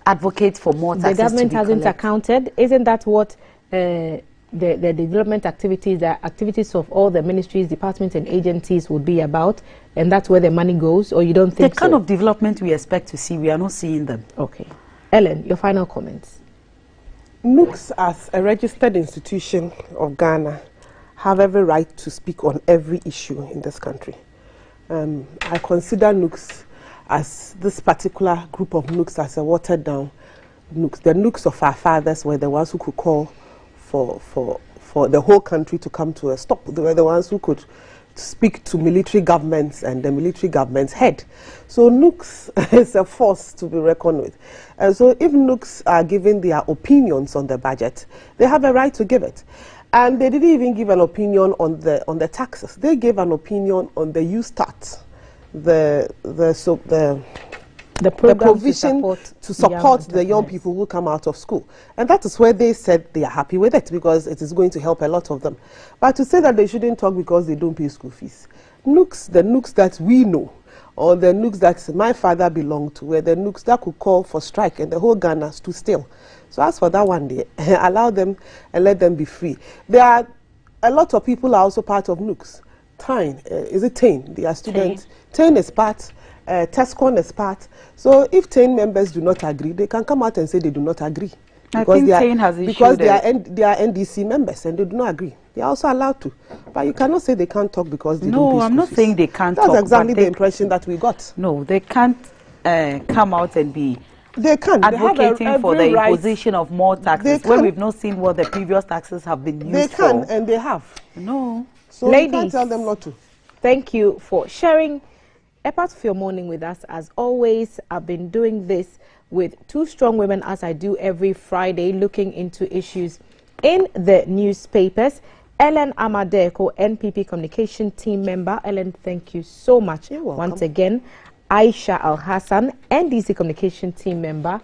advocate for more taxes. The government hasn't accounted. Isn't that what the development activities, the activities of all the ministries, departments and agencies would be about, and that's where the money goes, or you don't think the kind of development we expect to see, we are not seeing them. Okay. Ellen, your final comments. NUCs, as a registered institution of Ghana, have every right to speak on every issue in this country. I consider NUCs as this particular group of NUCs as a watered down NUCs. The NUCs of our fathers were the ones who could call for the whole country to come to a stop. They were the ones who could speak to military governments and the military government's head. So NUCs is a force to be reckoned with. And so if NUCs are giving their opinions on the budget, they have a right to give it. And they didn't even give an opinion on the taxes. They gave an opinion on the YouStart, the provision to support the young people who come out of school. And that is where they said they are happy with it because it is going to help a lot of them. But to say that they shouldn't talk because they don't pay school fees, NUCs, the NUCs that we know, or the NUCs that my father belonged to, were the NUCs that could call for strike and the whole Ghana stood still. So as for that one day, allow them and let them be free. There are a lot of people are also part of NUCs. TAIN, is it TAIN? They are students. TAIN is part. TESCON is part. So if TAIN members do not agree, they can come out and say they do not agree. Because they are NDC members and they do not agree. They are also allowed to. But you cannot say they can't talk because they don't pay school fees. No, I'm not saying they can't talk. That's exactly the impression that we got. No, they can't come out and be advocating for the imposition of more taxes when we've not seen what the previous taxes have been used for. They can, and they have. No. So ladies, you can't tell them not to. Thank you for sharing a part of your morning with us. As always, I've been doing this with two strong women, as I do every Friday, looking into issues in the newspapers. Ellen Amadeko, NPP Communication Team Member. Ellen, thank you so much. You're welcome. Once again. Aisha Al-Hassan, NDC Communication Team Member,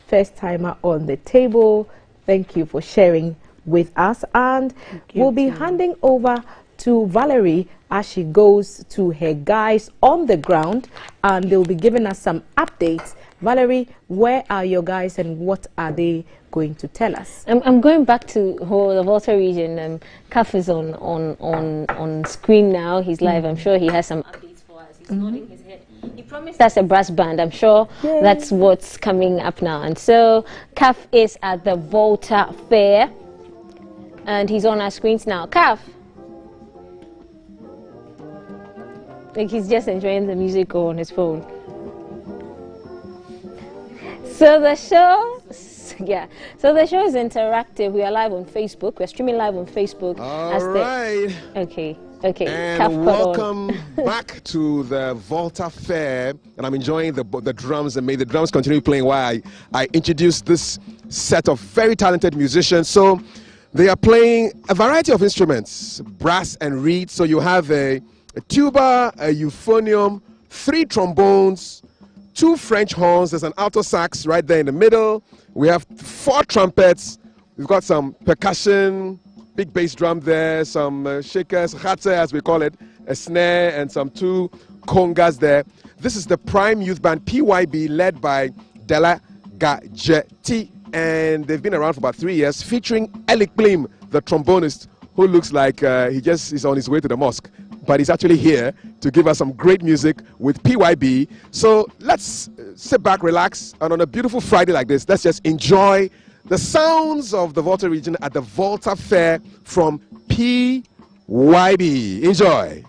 first timer on the table. Thank you for sharing with us. And we'll be handing over to Valerie as she goes to her guys on the ground, and they'll be giving us some updates. Valerie, where are your guys and what are they going to tell us? I'm going back to the Volta region. Kaf is on screen now. He's live. I'm sure he has some updates for us. He's nodding his head. He promised us a brass band. I'm sure that's what's coming up now. And so Kaf is at the Volta Fair, and he's on our screens now. Kaf. Like he's just enjoying the music on his phone. So the show, so the show is interactive. We are live on Facebook. We're streaming live on Facebook. All right. Okay. And welcome back to the Volta Fair. And I'm enjoying the drums, and may the drums continue playing while I introduce this set of very talented musicians. So they are playing a variety of instruments, brass and reed. So you have a tuba, a euphonium, 3 trombones, 2 French horns. There's an alto sax right there in the middle. We have 4 trumpets. We've got some percussion, big bass drum there, some shakers, khatse as we call it, a snare, and some 2 congas there. This is the Prime Youth Band PYB, led by Della Gajeti, and they've been around for about 3 years, featuring Elik Blim, the trombonist, who looks like he just is on his way to the mosque, but he's actually here to give us some great music with PYB. So let's sit back, relax, and on a beautiful Friday like this, let's just enjoy the sounds of the Volta region at the Volta Fair from PYB. Enjoy.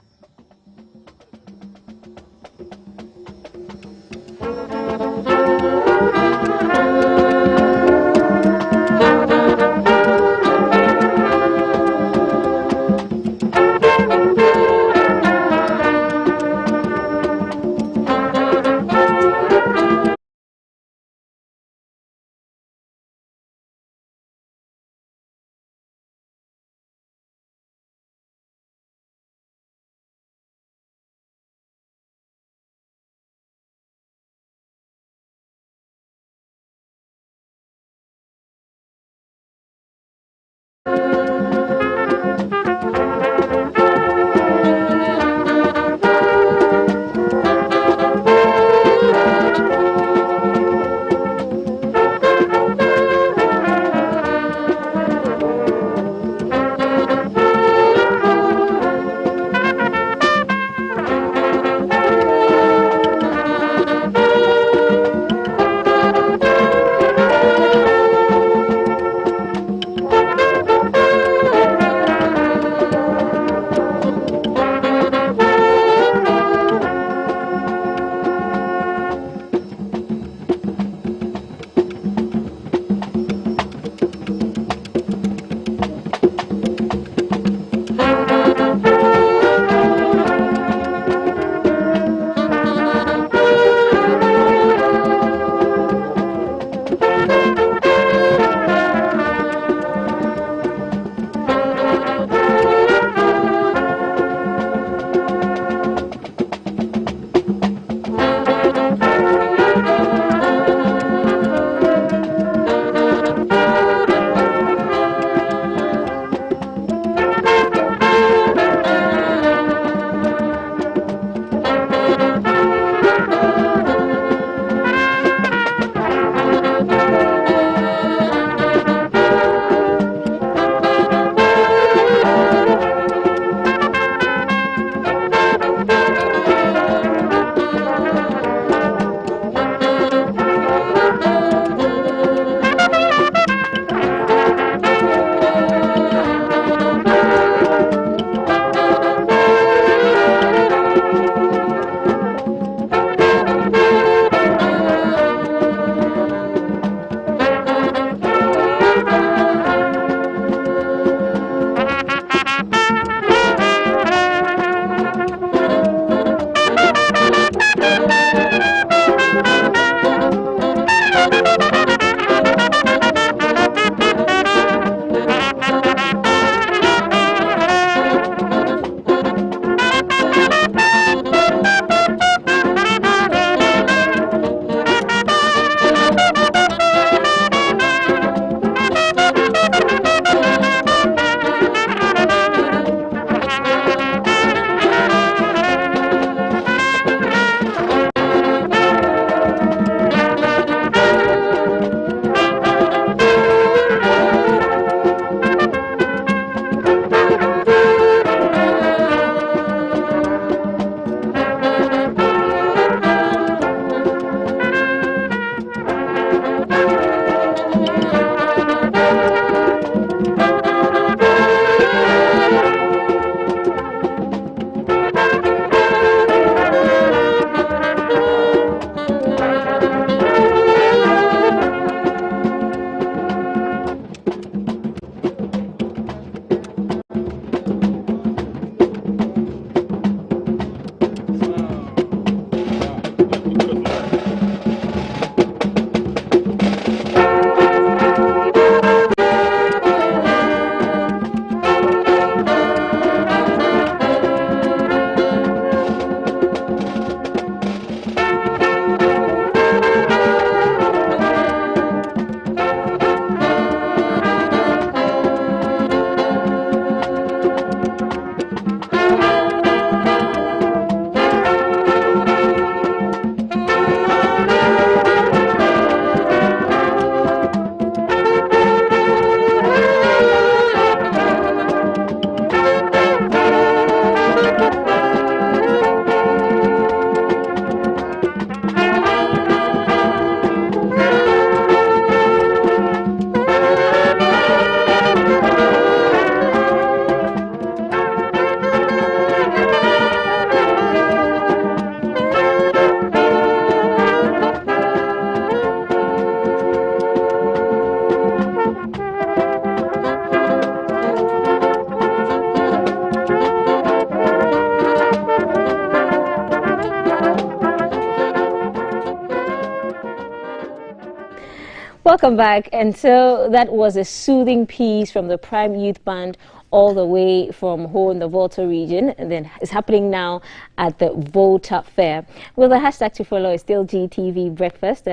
Welcome back. And so that was a soothing piece from the Prime Youth Band all the way from Ho in the Volta region, and then it's happening now at the Volta Fair. Well, the hashtag to follow is still GTV Breakfast.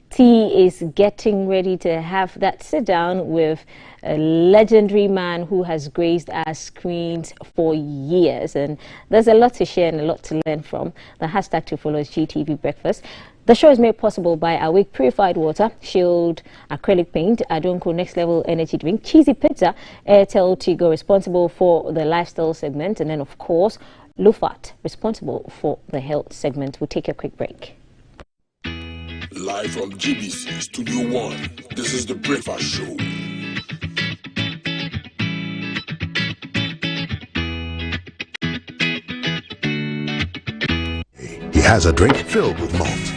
T is getting ready to have that sit down with a legendary man who has graced our screens for years, and there's a lot to share and a lot to learn from. The hashtag to follow is GTV Breakfast. The show is made possible by Awake Purified Water, Shield Acrylic Paint, Adonko Next Level Energy Drink, Cheesy Pizza, Airtel Tigo responsible for the lifestyle segment, and then of course Lufat responsible for the health segment. We'll take a quick break. Live from GBC Studio 1, this is The Breakfast Show. He has a drink filled with malt.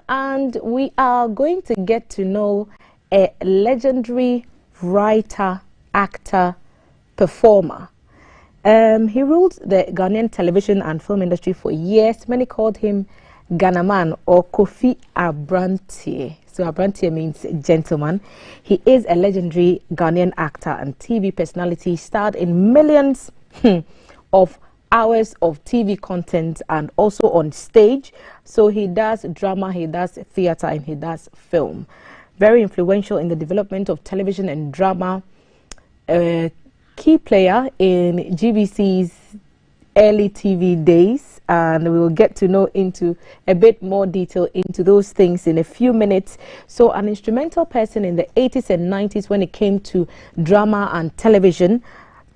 and we are going to get to know a legendary writer, actor, performer. He ruled the Ghanaian television and film industry for years. Many called him Ghana Man or Kofi Abrantie. So Abrantie means gentleman. He is a legendary Ghanaian actor and TV personality, starred in millions of hours of TV content and also on stage. So he does drama, he does theater, and he does film. Very influential in the development of television and drama. Key player in GBC's early TV days, and we will get to know into a bit more detail into those things in a few minutes. So an instrumental person in the 80s and 90s when it came to drama and television,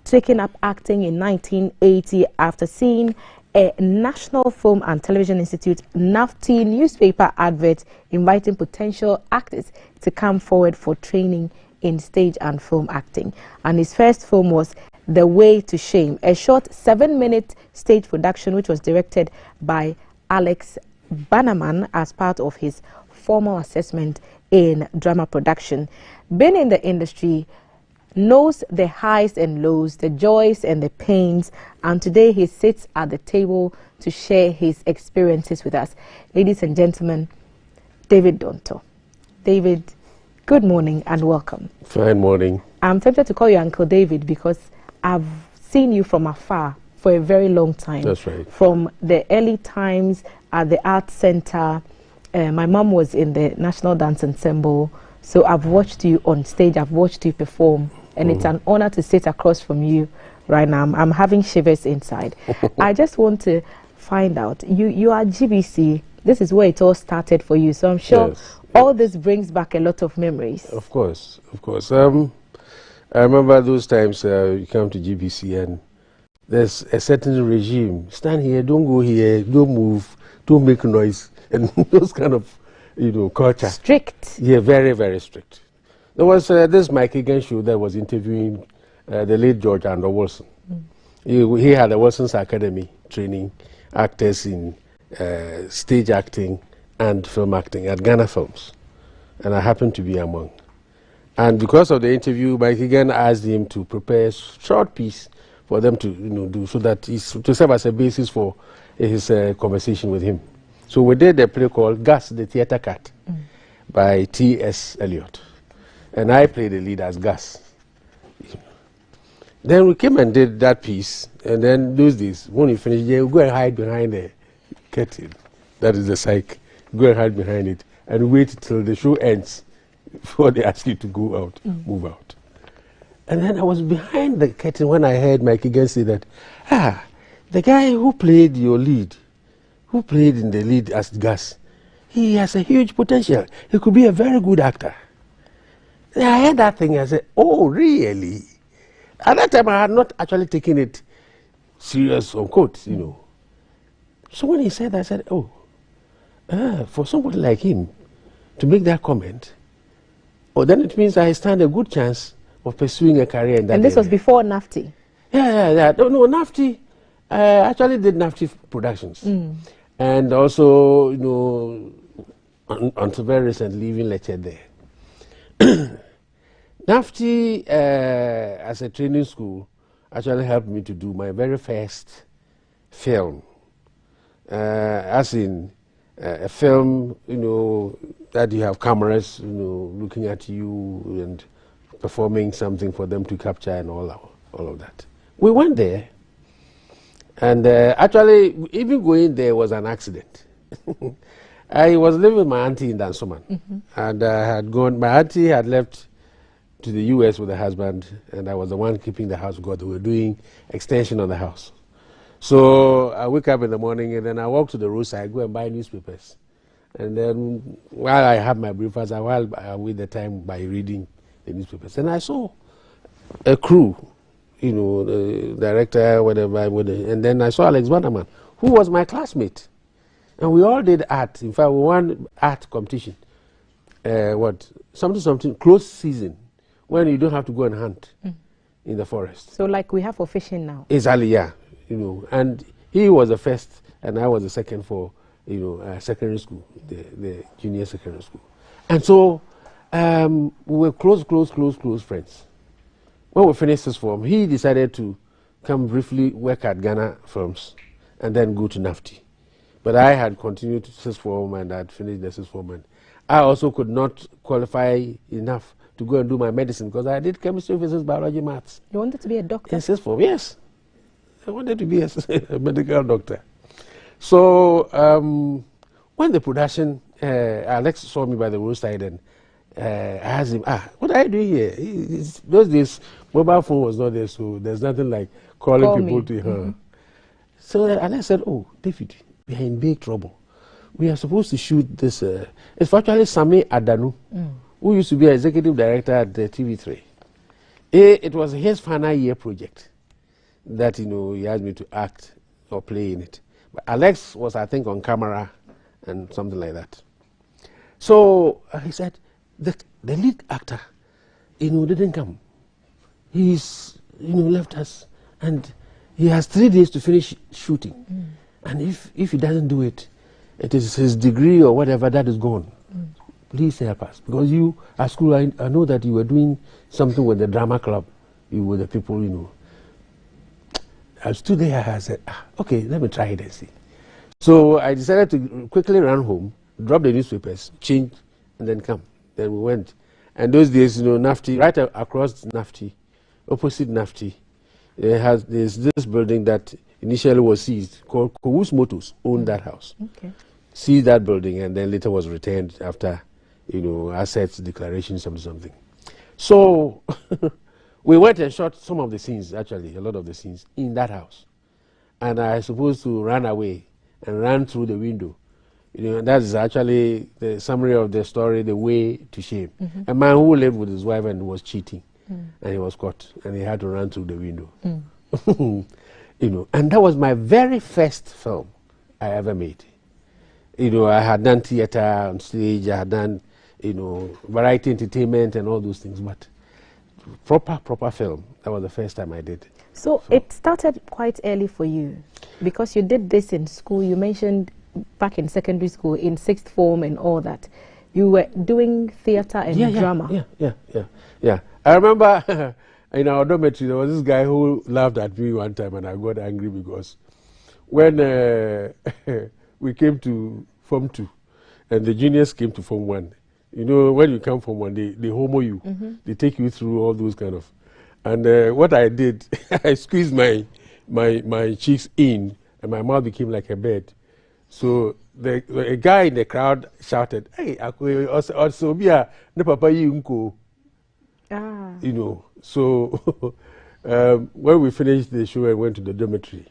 taking up acting in 1980 after seeing a National Film and Television Institute NAFTI newspaper advert inviting potential actors to come forward for training in stage and film acting. And his first film was The Way to Shame, a short 7-minute stage production which was directed by Alex Bannerman as part of his formal assessment in drama production. Been in the industry, knows the highs and lows, the joys and the pains, and today he sits at the table to share his experiences with us. Ladies and gentlemen, David Dontoh. David, good morning and welcome. Fine morning. I'm tempted to call you Uncle David because I've seen you from afar for a very long time. That's right. From the early times at the Art Center. My mom was in the National Dance Ensemble, so I've watched you on stage, I've watched you perform, and it's an honor to sit across from you right now. I'm having shivers inside. I just want to find out, you are GBC, this is where it all started for you, so I'm sure all this brings back a lot of memories. Of course, of course. I remember those times you come to GBC and there's a certain regime. Stand here, don't go here, don't move, don't make noise, and those kind of, culture. Strict. Yeah, very, very strict. There was this Mike Egan show that was interviewing the late George Andrew Wilson. He had a Wilson's Academy training actors in stage acting and film acting at Ghana Films, and I happened to be among. And because of the interview, Mike Egan asked him to prepare a short piece for them to do, so that to serve as a basis for his conversation with him. So we did a play called Gus the Theatre Cat by T.S. Eliot, and I played the lead as Gus. Then we came and did that piece, and then those days, when you finish, you go and hide behind the curtain. That is the psych. Go and hide behind it and wait till the show ends before they ask you to go out, move out. And then I was behind the curtain when I heard Mike Egan say that, the guy who played your lead, who played in the lead as Gus, he has a huge potential. He could be a very good actor. And I heard that thing, I said, oh, really? At that time, I had not actually taken it serious, unquote, So when he said that, I said, oh, for somebody like him to make that comment, then it means I stand a good chance of pursuing a career in that And this area. was before NAFTI? Yeah. No, NAFTI, I actually did NAFTI productions. And also, until very recently, even lectured there. NAFTI, as a training school, actually helped me to do my very first film. As in a film, that you have cameras, looking at you and performing something for them to capture and all of that. We went there, and actually, even going there was an accident. I was living with my auntie in Dansoman, and I had gone. My auntie had left to the U.S. with her husband, and I was the one keeping the house because they were doing extension on the house. So I wake up in the morning, and then I walk to the roadside, go and buy newspapers. And then while I have my breakfast, I wait the time by reading the newspapers. And I saw a crew, the director, whatever, and then I saw Alex Bannerman, who was my classmate. And we all did art. In fact, we won art competition. Something, close season, when you don't have to go and hunt in the forest. So like we have for fishing now? Exactly, yeah. And he was the first, and I was the second for, secondary school. the junior secondary school. And so we were close friends. When we finished this form, he decided to come briefly work at Ghana Films and then go to NAFTI. But I had continued to sixth form and had finished the sixth form. And I also could not qualify enough to go and do my medicine because I did chemistry, physics, biology, maths. You wanted to be a doctor? In sixth form, yes. I wanted to be a medical doctor. So when the production, Alex saw me by the roadside and I asked him, what are you doing here? Those days, mobile phone was not there, so there's nothing like calling people to her. So Alex said, oh, David, we are in big trouble. We are supposed to shoot this. It's actually Sami Adanu, who used to be executive director at the TV3. It was his final year project that, he asked me to act or play in it. But Alex was, I think, on camera and something like that. So he said, the lead actor, didn't come. He's, left us, and he has 3 days to finish shooting. And if he doesn't do it, it is his degree or whatever that is gone. Please help us. Because you, at school, I know that you were doing something with the drama club. You were the people, I stood there, I said, okay, let me try it and see. So I decided to quickly run home, drop the newspapers, change, and then come. Then we went. And those days, NAFTI, right across NAFTI, opposite NAFTI, there's this building that initially was seized, called Kowus Motors, owned that house. Okay. Seized that building and then later was returned after, assets declaration, something. So we went and shot some of the scenes, actually, a lot of the scenes, in that house. And I was supposed to run away and run through the window. And that is actually the summary of the story, The Way to Shame. A man who lived with his wife and was cheating, and he was caught, and he had to run through the window. And that was my very first film I ever made. I had done theater on stage, I had done, variety entertainment and all those things, but proper film, that was the first time I did. So it started quite early for you, because you did this in school. You mentioned back in secondary school, in sixth form and all that. You were doing theater and drama. Yeah. I remember in our dormitory, there was this guy who laughed at me one time, and I got angry because when we came to Form 2, and the juniors came to Form 1, when you come Form 1, they homo you. They take you through all those kind of... And what I did, I squeezed my cheeks in, and my mouth became like a bed. So a guy in the crowd shouted, "Hey, also be a ne papa yunko." So when we finished the show and went to the dormitory,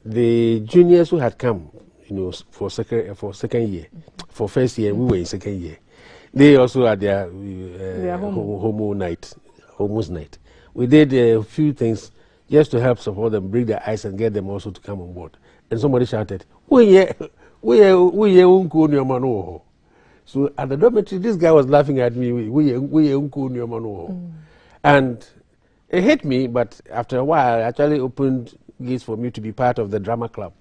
the juniors who had come, for second year, for first year, we were in second year. They also had their homo's night. We did a few things just to help support them, break their ice, and get them also to come on board. And somebody shouted, "We unko nyamano." So at the dormitory, this guy was laughing at me. We unko nyamano. And it hit me, but after a while, it actually opened gates for me to be part of the drama club.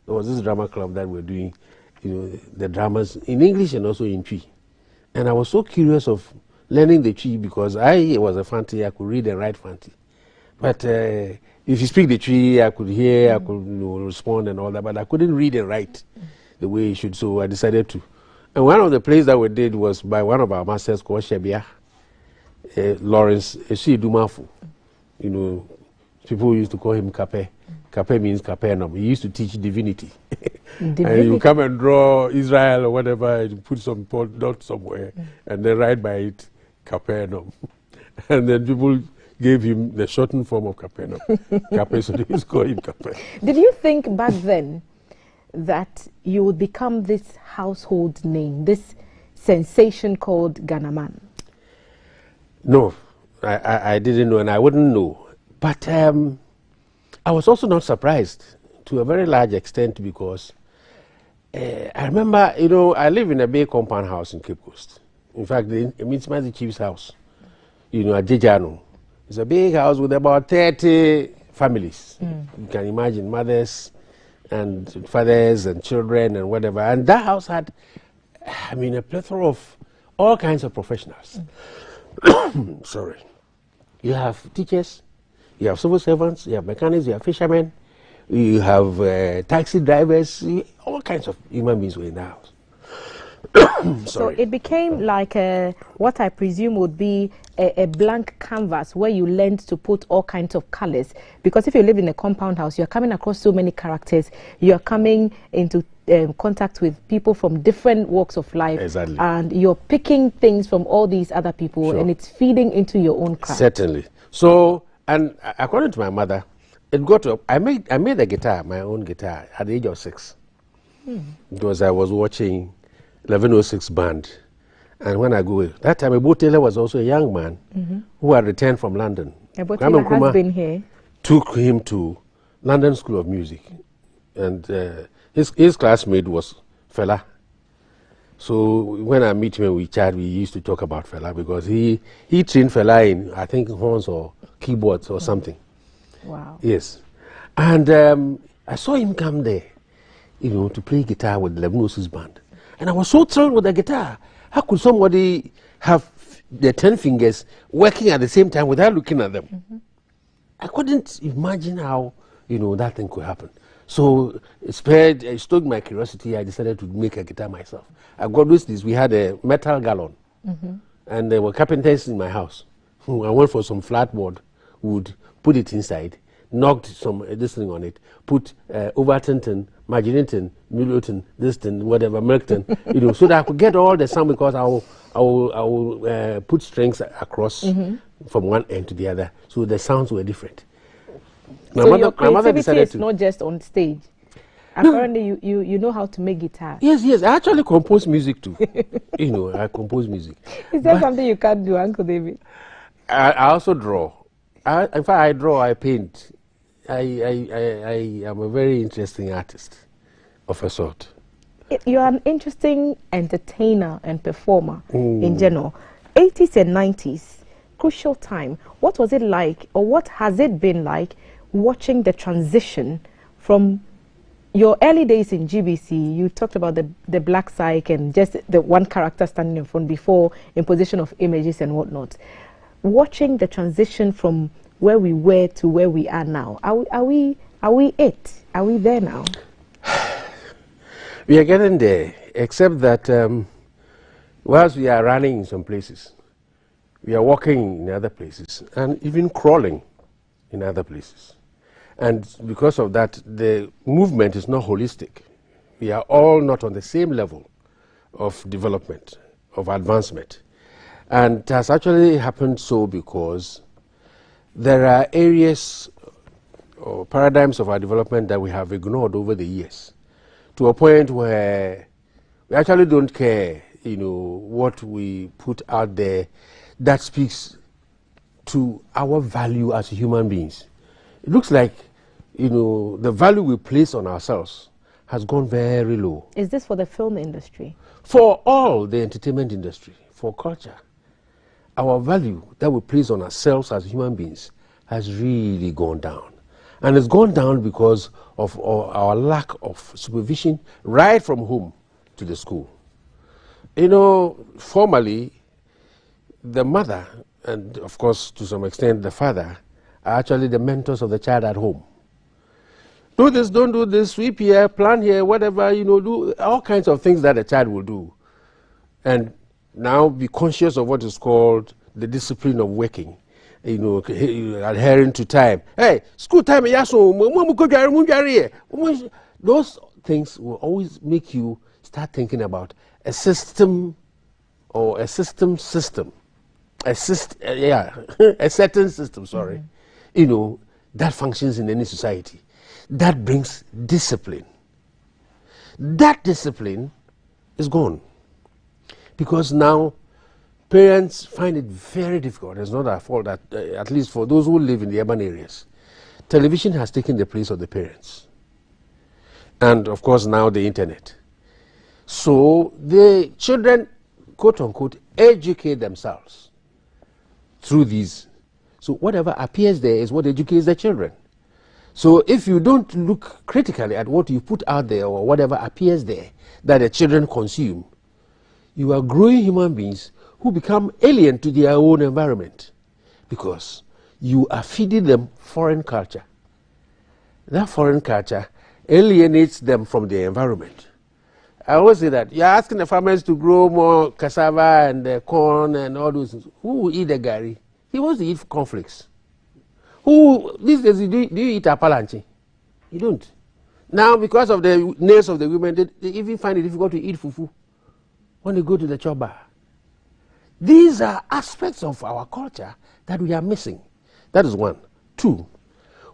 There was this drama club that we're doing, the dramas in English and also in Twi. And I was so curious of learning the Twi because I was a Fanti, I could read and write Fanti. But if you speak the Twi, I could hear, I could respond and all that, but I couldn't read and write the way you should, so I decided to. And one of the plays that we did was by one of our masters called Shebia, Lawrence Eshidumafu. People used to call him Kape. Kape means Capernaum. He used to teach divinity. And you come and draw Israel or whatever, and put some dot somewhere, and then write by it Capernaum. And then people gave him the shortened form of Capernaum. Cape, so they used to call him Cape. Did you think back then that you would become this household name, this sensation called Ghana Man? No, I didn't know, and I wouldn't know. But I was also not surprised to a very large extent because I remember, I live in a big compound house in Cape Coast. In fact, it means the chief's house, at Jejano. It's a big house with about 30 families. You can imagine mothers, and fathers and children and whatever. And that house had, I mean, a plethora of all kinds of professionals. Sorry. You have teachers, you have civil servants, you have mechanics, you have fishermen, you have taxi drivers, all kinds of human beings were in the house. So it became like what I presume would be a blank canvas where you learned to put all kinds of colors. Because if you live in a compound house, you're coming across so many characters. You're coming into contact with people from different walks of life. Exactly. And you're picking things from all these other people, Sure. and it's feeding into your own craft. Certainly. So, and according to my mother, it got to, I made a guitar, my own guitar, at the age of 6. Because I was watching 1106 band. And when I go, that time Ebo Taylor was also a young man who had returned from London. Ebo Taylor has been here. Took him to London School of Music. And his classmate was Fela. So when I meet him and we chat, we used to talk about Fela because he trained Fela in, I think, horns or keyboards or something. Wow. Yes. And I saw him come there, to play guitar with the 1106 band. And I was so thrilled with the guitar. How could somebody have their 10 fingers working at the same time without looking at them? I couldn't imagine how, that thing could happen. So it stoked my curiosity. I decided to make a guitar myself. I got this. We had a metal gallon. And there were carpenters in my house. I went for some flat board wood, put it inside, knocked some this thing on it, put Overton, Marginaton, Middleton, this thing, whatever, Merton, so that I could get all the sound because I will put strings across from one end to the other, so the sounds were different. So your creativity is not just on stage. Apparently, you know how to make guitar. Yes. I actually compose music too. I compose music. Is there something you can't do, Uncle David? I also draw. In fact, I draw, I paint. I am a very interesting artist of a sort. You are an interesting entertainer and performer in general. 80s and 90s, crucial time. What was it like, or what has it been like, watching the transition from your early days in GBC? You talked about the black psych and just the one character standing in front before imposition of images and whatnot. Watching the transition from where we were to where we are now. Are we it? Are we there now? We are getting there, except that whilst we are running in some places, we are walking in other places, and even crawling in other places. And because of that, the movement is not holistic. We are all not on the same level of development, of advancement. And it has actually happened so because there are areas or paradigms of our development that we have ignored over the years, to a point where we actually don't care, what we put out there that speaks to our value as human beings. It looks like, the value we place on ourselves has gone very low. Is this for the film industry? For all the entertainment industry, for culture. Our value that we place on ourselves as human beings has really gone down. And it's gone down because of our lack of supervision right from home to the school. Formally, the mother, and of course to some extent the father, are actually the mentors of the child at home. Do this, don't do this, sweep here, plan here, whatever, do all kinds of things that a child will do. And now be conscious of what is called the discipline of working. Adhering to time. Hey, school time, those things will always make you start thinking about a system or a system. A certain system, sorry. That functions in any society. That brings discipline. That discipline is gone. Because now parents find it very difficult. It's not our fault that, at least for those who live in the urban areas, television has taken the place of the parents. And of course now the internet. So the children, quote unquote, educate themselves through these. So whatever appears there is what educates the children. So if you don't look critically at what you put out there or whatever appears there that the children consume, you are growing human beings who become alien to their own environment because you are feeding them foreign culture. That foreign culture alienates them from their environment. I always say that you're asking the farmers to grow more cassava and corn and all those things. Who will eat the gari? He wants to eat cornflakes. Who these days do you eat apalanchi? You don't. Now because of the nails of the women, they even find it difficult to eat fufu when they go to the choba. These are aspects of our culture that we are missing. That is one. Two,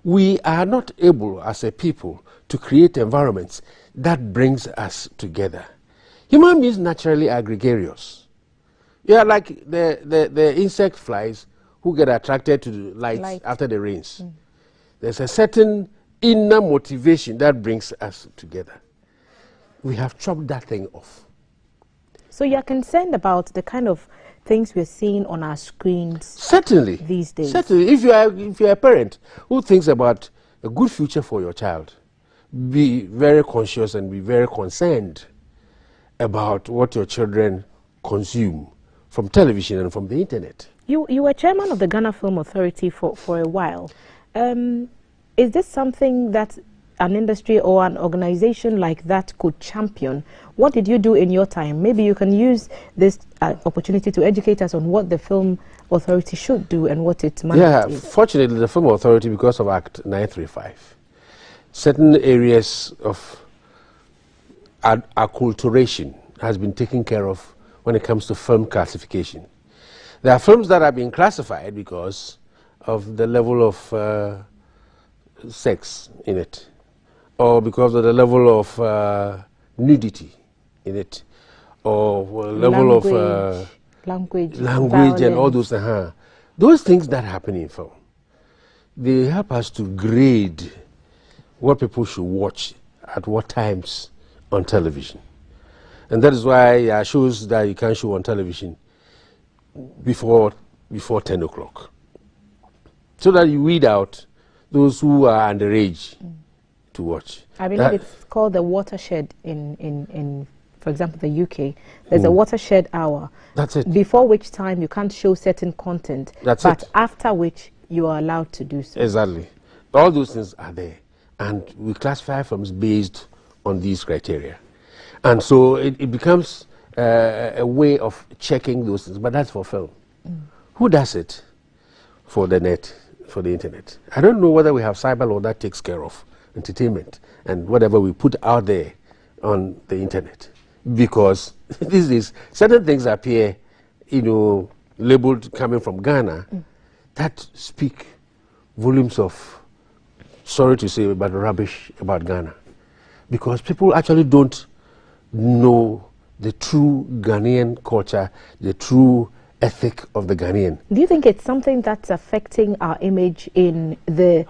we are not able as a people to create environments that brings us together. Human beings naturally are gregarious. Yeah, like the insect flies who get attracted to the light after the rains. There's a certain inner motivation that brings us together. We have chopped that thing off. So you're concerned about the kind of things we're seeing on our screens certainly these days? Certainly. If you're a parent who thinks about a good future for your child, be very conscious and be very concerned about what your children consume from television and from the internet. You were chairman of the Ghana Film Authority for a while. Is this something that an industry or an organization like that could champion? What did you do in your time? Maybe you can use this opportunity to educate us on what the Film Authority should do and what its mandate is. Fortunately, the Film Authority, because of Act 935, certain areas of acculturation has been taken care of when it comes to film classification. There are films that are being classified because of the level of sex in it, or because of the level of nudity in it, or level of language and all those. Those things that happen in film, they help us to grade what people should watch at what times on television. And that is why shows that you can't show on television before 10 o'clock. So that you weed out those who are underage to watch. I believe it's called the watershed in for example, the UK. There's a watershed hour. That's it. Before which time you can't show certain content. That's but it. After which you are allowed to do so. Exactly. All those things are there. And we classify films based on these criteria. And so it becomes a way of checking those things. But that's for film. Who does it? For the net, for the internet. I don't know whether we have cyber law that takes care of entertainment and whatever we put out there on the internet. Because these days, certain things appear, labeled coming from Ghana that speak volumes of, sorry to say, but rubbish about Ghana. Because people actually don't know the true Ghanaian culture, the true ethic of the Ghanaian. Do you think it's something that's affecting our image in the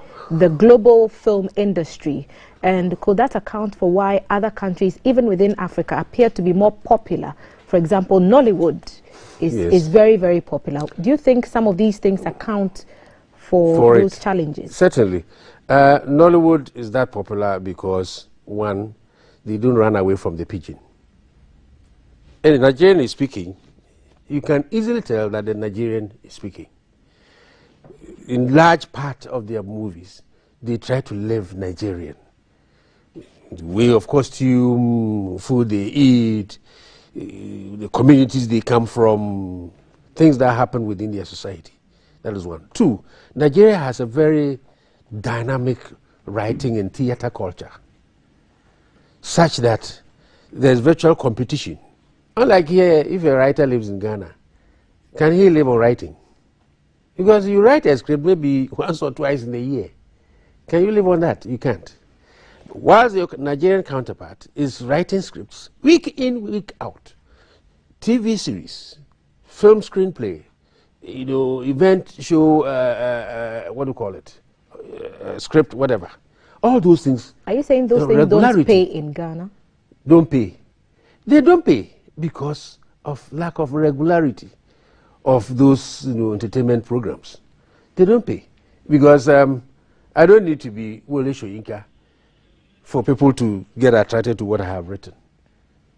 global film industry? And could that account for why other countries, even within Africa, appear to be more popular? For example, Nollywood is very, very popular. Do you think some of these things account for those challenges? Certainly. Nollywood is that popular because, one, they don't run away from the pigeon. And the Nigerian is speaking, you can easily tell that the Nigerian is speaking. In large part of their movies, they try to live Nigerian. The way of costume, food they eat, the communities they come from, things that happen within their society. That is one. Two, Nigeria has a very dynamic writing and theater culture, such that there's virtual competition. Unlike here, if a writer lives in Ghana, can he live on writing? Because you write a script maybe once or twice in a year. Can you live on that? You can't. Whilst your Nigerian counterpart is writing scripts week in, week out, TV series, film screenplay, event show, what do you call it, script, whatever. All those things. Are you saying those things don't pay in Ghana? Don't pay. They don't pay because of lack of regularity of those entertainment programs. They don't pay because I don't need to be Wole Soyinka for people to get attracted to what I have written.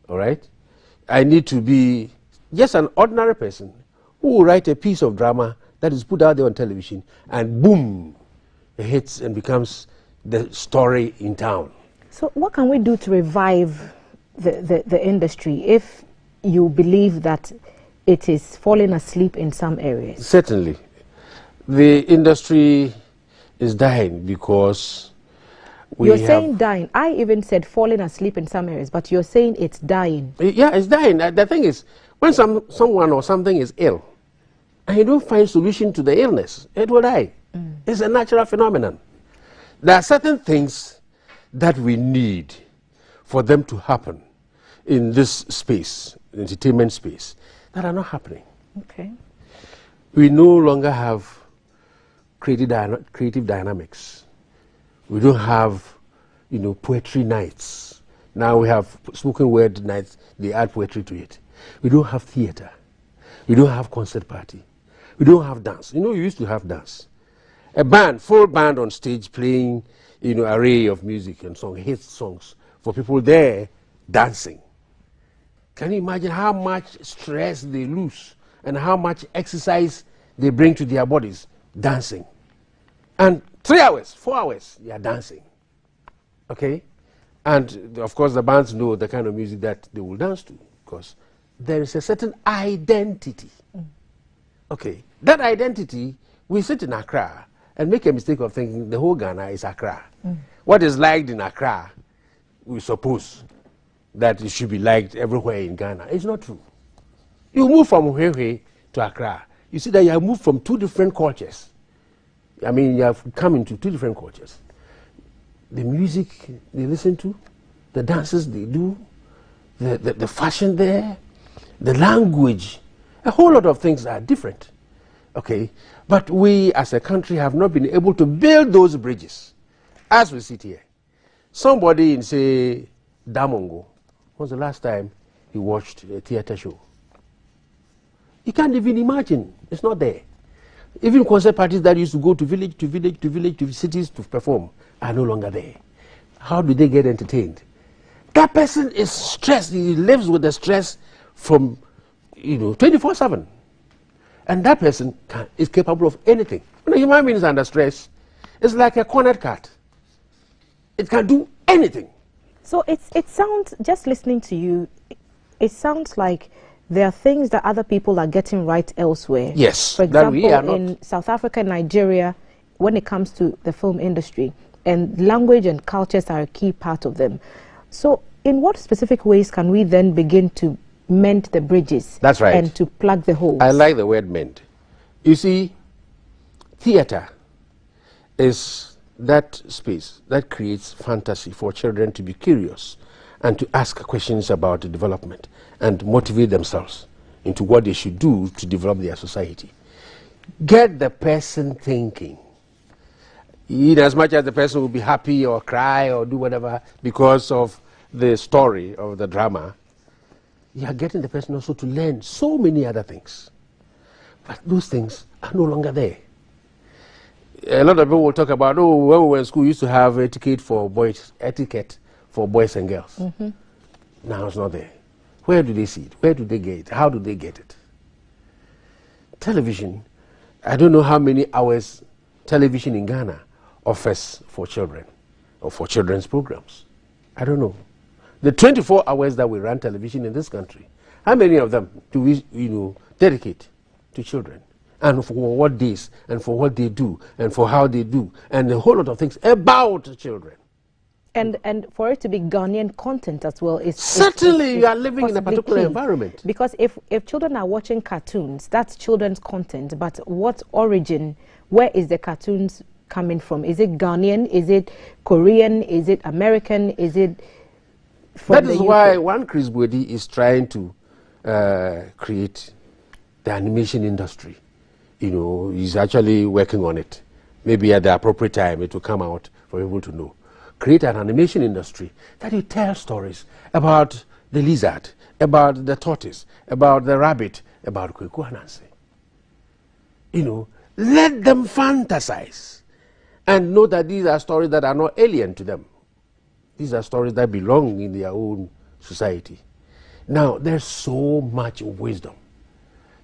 All right? I need to be just an ordinary person who will write a piece of drama that is put out there on television and boom, it hits and becomes the story in town. So what can we do to revive the industry if you believe that it is falling asleep in some areas? Certainly. The industry is dying because you're saying dying. I even said falling asleep in some areas, but you're saying it's dying. Yeah, it's dying. The thing is, when someone or something is ill, and you don't find solution to the illness, it will die. It's a natural phenomenon. There are certain things that we need for them to happen in this space, entertainment space, that are not happening. Okay. We no longer have creative dynamics. We don't have, poetry nights. Now we have spoken word nights, they add poetry to it. We don't have theater. We don't have concert party. We don't have dance. We used to have dance. A band, full band on stage playing, array of music and hit songs for people there dancing. Can you imagine how much stress they lose and how much exercise they bring to their bodies dancing? And 3 hours, 4 hours, they are dancing. Okay? And of course the bands know the kind of music that they will dance to because there is a certain identity. Okay? That identity, we sit in Accra and make a mistake of thinking the whole Ghana is Accra. What is liked in Accra, we suppose that it should be liked everywhere in Ghana. It's not true. You move from Huehue to Accra, you see that you have moved from two different cultures. I mean, you have come into two different cultures. The music they listen to, the dances they do, the fashion there, the language, a whole lot of things are different. Okay? But we as a country have not been able to build those bridges. As we sit here, somebody in, say, Damongo, when was the last time he watched a theater show? You can't even imagine. It's not there. Even concert parties that used to go to village to village to village to cities to perform are no longer there. How do they get entertained? That person is stressed. He lives with the stress from 24/7. And that person is capable of anything. When a human being is under stress, it's like a cornered cat. It can do anything. So it sounds, just listening to you, it sounds like there are things that other people are getting right elsewhere. Yes, for example, that we are not. in South Africa and Nigeria, when it comes to the film industry, and language and cultures are a key part of them. So in what specific ways can we then begin to mend the bridges? That's right. And to plug the holes? I like the word mend. You see, theater is that space that creates fantasy for children to be curious and to ask questions about the development and motivate themselves into what they should do to develop their society. Get the person thinking. In as much as the person will be happy or cry or do whatever because of the story of the drama, you are getting the person also to learn so many other things. But those things are no longer there. A lot of people will talk about, when we were in school, we used to have etiquette for boys and girls. Now it's not there. Where do they see it? Where do they get it? How do they get it? Television, I don't know how many hours television in Ghana offers for children or for children's programs. I don't know. The 24 hours that we run television in this country, how many of them do we dedicate to children? And for what days, and for what they do, and for how they do, and a whole lot of things about children. And for it to be Ghanaian content as well is certainly you are living in a particular environment. Because if children are watching cartoons, that's children's content. But what origin? Where is the cartoons coming from? Is it Ghanaian? Is it Korean? Is it American? Is it? That is why one Chris Bwedi is trying to create the animation industry. He's actually working on it. Maybe at the appropriate time it will come out for people to know. Create an animation industry that you tell stories about the lizard, about the tortoise, about the rabbit, about Kweku Anansi. Let them fantasize and know that these are stories that are not alien to them. These are stories that belong in their own society. Now, there's so much wisdom.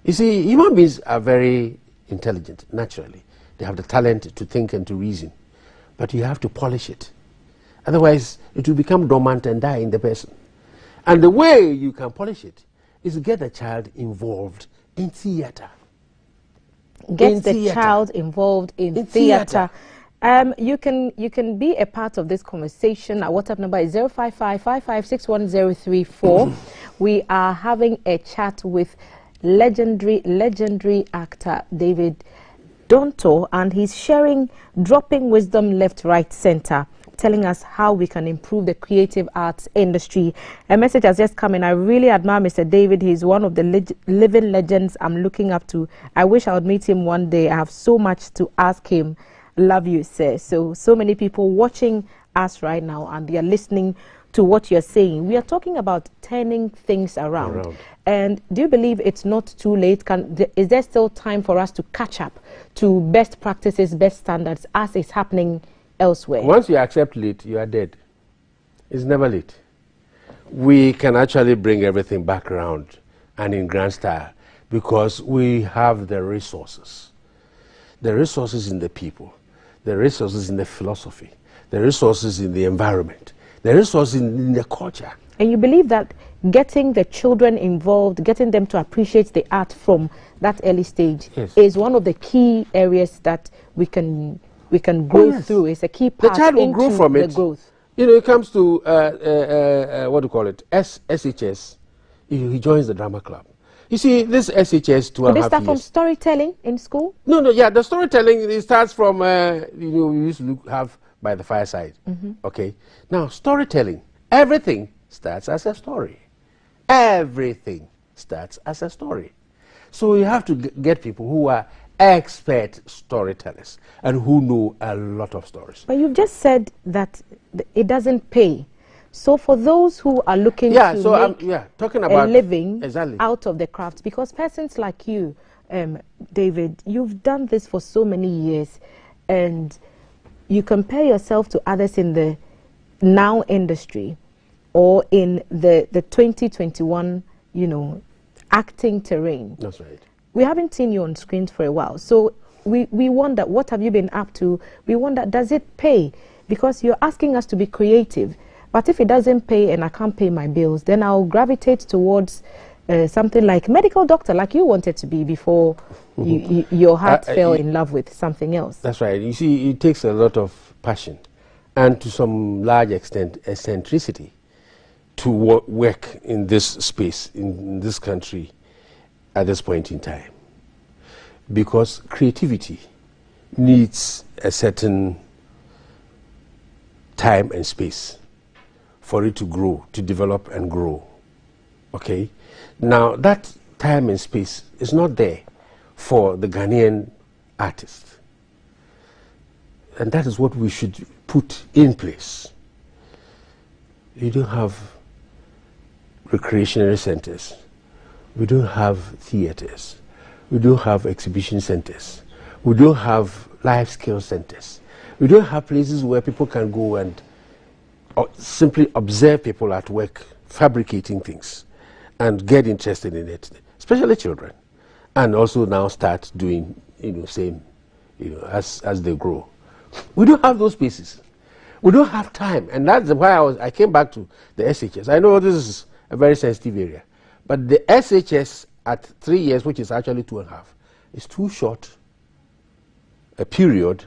You see, human beings are very intelligent, naturally. They have the talent to think and to reason. But you have to polish it. Otherwise, it will become dormant and die in the person. And the way you can polish it is to get the child involved in theater. Get the child involved in theater. You can be a part of this conversation. Our WhatsApp number is 055-5561-034. We are having a chat with legendary actor David Dontoh, and he's sharing, dropping wisdom left, right, center, telling us how we can improve the creative arts industry. A message has just come in. I really admire Mr. David. He's one of the living legends I'm looking up to. I wish I would meet him one day. I have so much to ask him. Love you, sir. So many people watching us right now, and they are listening to what you're saying. We are talking about turning things around. And do you believe it's not too late? Is there still time for us to catch up to best practices, best standards, as is happening elsewhere? Once you accept late, you are dead. It's never late. We can actually bring everything back around and in grand style because we have the resources. The resources in the people, the resources in the philosophy, the resources in the environment, the resources in the culture. And you believe that getting the children involved, getting them to appreciate the art from that early stage is one of the key areas that we can grow through. It's a key part. The child will grow from it. Growth. You know, it comes to what do you call it? SHS. He joins the drama club. You see, this SHS 2.5 years. Did they start from storytelling in school? No, yeah, the storytelling, it starts from, we used to have by the fireside. Okay. Now, storytelling, everything starts as a story. Everything starts as a story. So you have to get people who are expert storytellers and who know a lot of stories. But you've just said that it doesn't pay. So for those who are looking to make talking about a living exactly out of the craft, because persons like you, David, you've done this for so many years, and you compare yourself to others in the now industry or in the 2021, acting terrain. That's right. We haven't seen you on screens for a while. So we wonder, what have you been up to? We wonder, does it pay? Because you're asking us to be creative. But if it doesn't pay and I can't pay my bills, then I'll gravitate towards something like medical doctor, like you wanted to be before your heart fell in love with something else. That's right. You see, it takes a lot of passion and to some large extent eccentricity to work in this space, in this country at this point in time. Because creativity needs a certain time and space for it to grow, to develop and grow. Okay? Now, that time and space is not there for the Ghanaian artist. And that is what we should put in place. You don't have recreational centers. We don't have theaters. We don't have exhibition centers. We don't have life skill centers. We don't have places where people can go and simply observe people at work fabricating things and get interested in it, especially children, and also now start doing same as they grow. We don't have those spaces. We don't have time, and that's why I came back to the SHS. I know this is a very sensitive area, but the SHS at 3 years, which is actually 2.5, is too short a period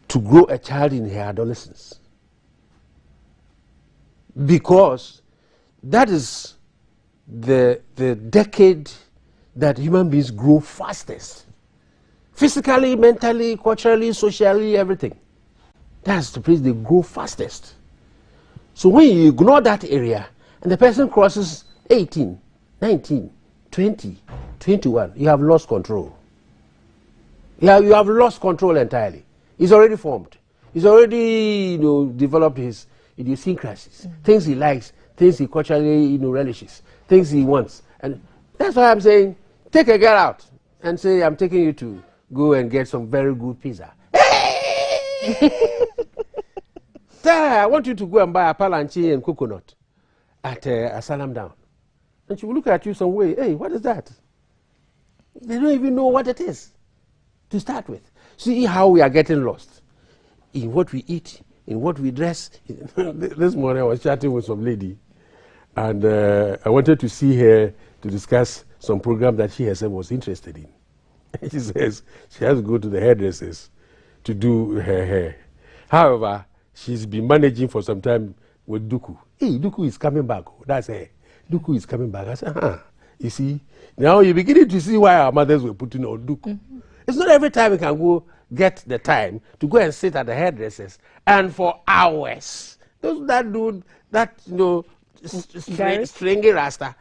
to grow a child in her adolescence. Because that is the decade that human beings grow fastest. Physically, mentally, culturally, socially, everything. That's the place they grow fastest. So when you ignore that area and the person crosses 18, 19, 20, 21, you have lost control. You have lost control entirely. He's already formed. He's already developed his idiosyncrasies, things he likes, things he culturally relishes, things he wants. And that's why I'm saying, take a girl out and say, I'm taking you to go and get some very good pizza. I want you to go and buy a palanchi and coconut at Asalam Down. And she will look at you some way. Hey, what is that? They don't even know what it is to start with. See how we are getting lost in what we eat, in what we dress. This morning I was chatting with some lady, and I wanted to see her to discuss some program that she herself was interested in. She says she has to go to the hairdressers to do her hair. However, she's been managing for some time with Duku. Hey, Duku is coming back. That's her. Duku is coming back. I said, you see, now you're beginning to see why our mothers were putting on Duku. Mm-hmm. It's not every time we can go get the time to go and sit at the hairdressers and for hours. Those that do that, stringy rasta,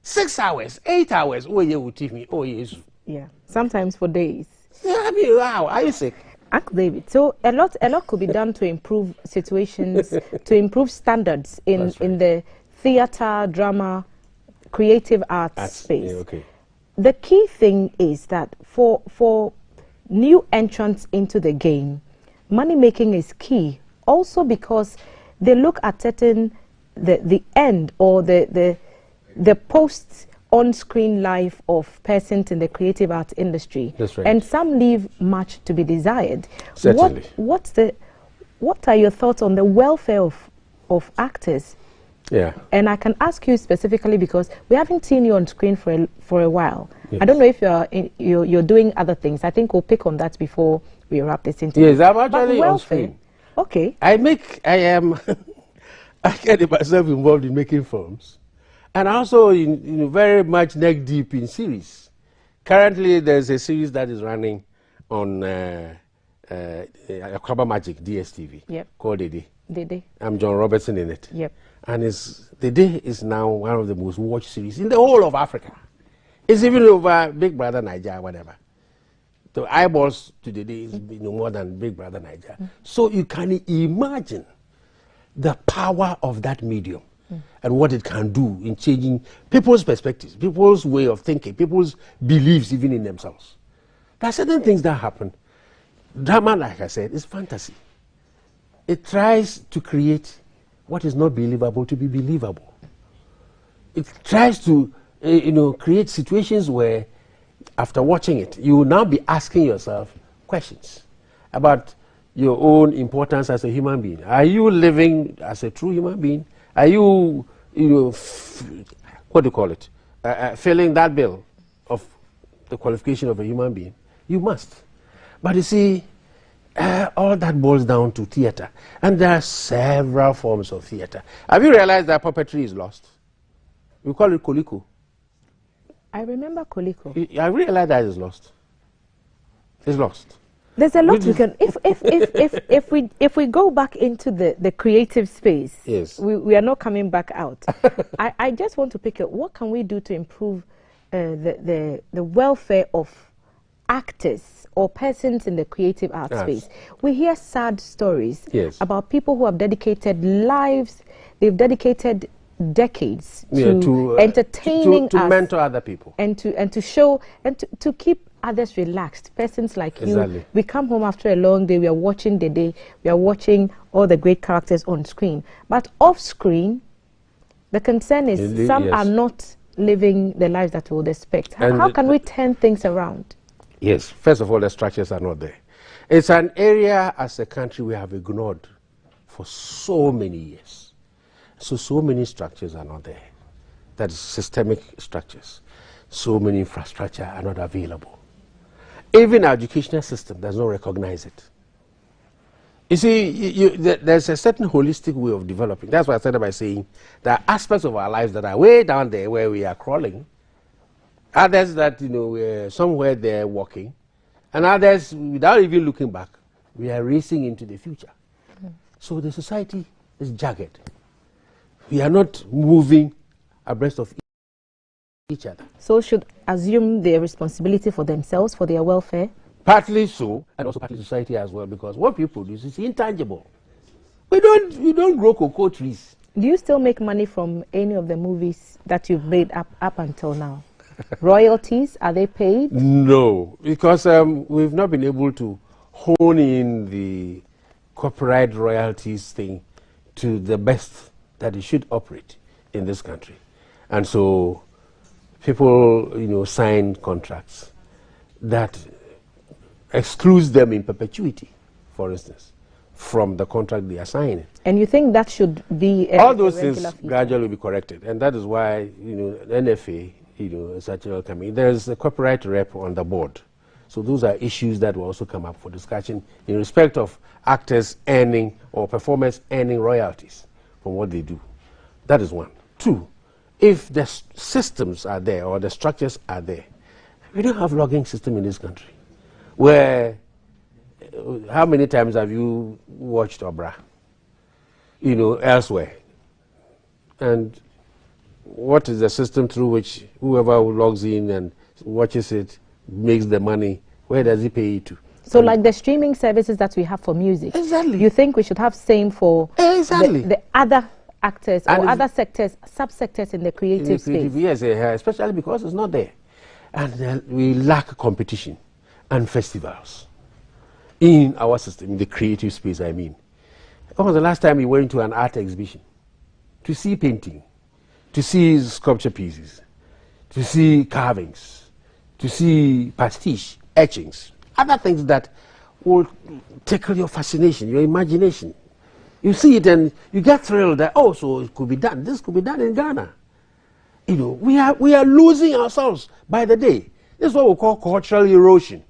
6 hours, 8 hours. Oh, yeah, with me. Oh, yes. Yeah, sometimes for days. Yeah, I mean, wow, are you sick? Uncle David, so a lot could be done to improve situations, to improve standards in the theater, drama, creative arts space. Yeah, okay. The key thing is that for new entrants into the game, money making is key. Also because they look at the end or the post on-screen life of persons in the creative arts industry. That's right. And some leave much to be desired. Certainly. What are your thoughts on the welfare of actors? Yeah. And I can ask you specifically because we haven't seen you on screen for a while. Yes. I don't know if you're doing other things. I think we'll pick on that before we wrap this interview. Yes, I'm actually on screen. Okay. I get myself involved in making films, and also very much neck deep in series. Currently, there's a series that is running on Akwaba Magic DSTV called Dede. I'm John Robertson in it. Yep. And Dede is now one of the most watched series in the whole of Africa. It's even over Big Brother Nigeria, whatever. The eyeballs to Dede is more than Big Brother Nigeria. So you can imagine the power of that medium and what it can do in changing people's perspectives, people's way of thinking, people's beliefs even in themselves. There are certain things that happen. Drama, like I said, is fantasy. It tries to create what is not believable to be believable. It tries to create situations where, after watching it, you will now be asking yourself questions about your own importance as a human being. Are you living as a true human being? Are you, what do you call it, filling that bill of the qualification of a human being? You must. But you see, all that boils down to theater. And there are several forms of theater. Have you realized that puppetry is lost? We call it Koliko. I remember Koliko. I realize that is lost. It's lost. There's a lot we can. If we go back into the creative space, yes, we are not coming back out. I just want to pick up what can we do to improve the welfare of actors or persons in the creative arts space. We hear sad stories about people who have dedicated lives. They've dedicated decades to entertaining to mentor other people and to show and to keep others relaxed. Persons like you, we come home after a long day, we are watching the day, we are watching all the great characters on screen, but off screen the concern is some are not living the lives that we would expect. How can we turn things around? Yes, first of all, the structures are not there. It's an area as a country we have ignored for so many years. So many structures are not there. That is systemic structures. So many infrastructure are not available. Even our educational system does not recognize it. You see, there's a certain holistic way of developing. That's why I started by saying there are aspects of our lives that are way down there where we are crawling. Others that, we're somewhere there walking. And others, without even looking back, we are racing into the future. So the society is jagged. We are not moving abreast of each other. So should assume their responsibility for themselves, for their welfare? Partly so, and also partly society as well, because what we produce is intangible. We don't grow cocoa trees. Do you still make money from any of the movies that you've made up until now? Royalties, are they paid? No, because we've not been able to hone in the copyright royalties thing to the best that it should operate in this country. And so people, sign contracts that excludes them in perpetuity, for instance, from the contract they are signing. And you think that should be all those things gradually will be corrected, and that is why NFA, is actually coming. There is a copyright rep on the board, so those are issues that will also come up for discussion in respect of actors earning or performers earning royalties from what they do. That is one. Two, if the systems are there or the structures are there, we don't have logging system in this country. Where, how many times have you watched Obra, elsewhere? And what is the system through which whoever logs in and watches it makes the money? Where does he pay it to? So like the streaming services that we have for music. Exactly. You think we should have same for exactly the other actors or other sectors, subsectors in the creative space? Yes, especially because it's not there. And we lack competition and festivals in our system, in the creative space, I mean. When was the last time you went to an art exhibition? To see painting, to see sculpture pieces, to see carvings, to see pastiche, etchings, other things that will tickle your fascination, your imagination. You see it and you get thrilled that, oh, so it could be done. This could be done in Ghana. We are losing ourselves by the day. This is what we call cultural erosion.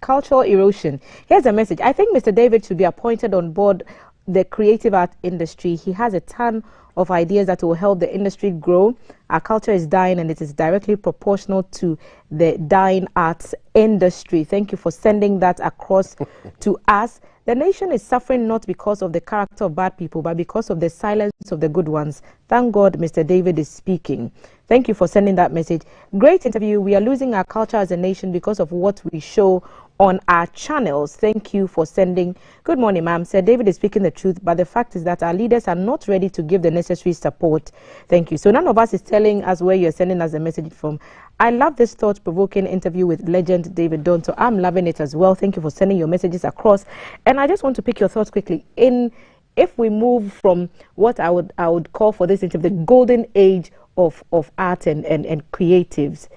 Cultural erosion. Here's a message. I think Mr. David should be appointed on board the creative art industry. He has a ton of ideas that will help the industry grow. Our culture is dying and it is directly proportional to the dying arts industry. Thank you for sending that across to us. The nation is suffering not because of the character of bad people, but because of the silence of the good ones. Thank God Mr. David is speaking. Thank you for sending that message. Great interview. We are losing our culture as a nation because of what we show on our channels. Thank you for sending. Good morning, ma'am. Sir David is speaking the truth, but the fact is that our leaders are not ready to give the necessary support. Thank you. So none of us is telling us where you're sending us a message from. I love this thought-provoking interview with legend David Dontoh. I'm loving it as well. Thank you for sending your messages across. And I just want to pick your thoughts quickly. If we move from what I would call for this interview, the golden age of art and creatives,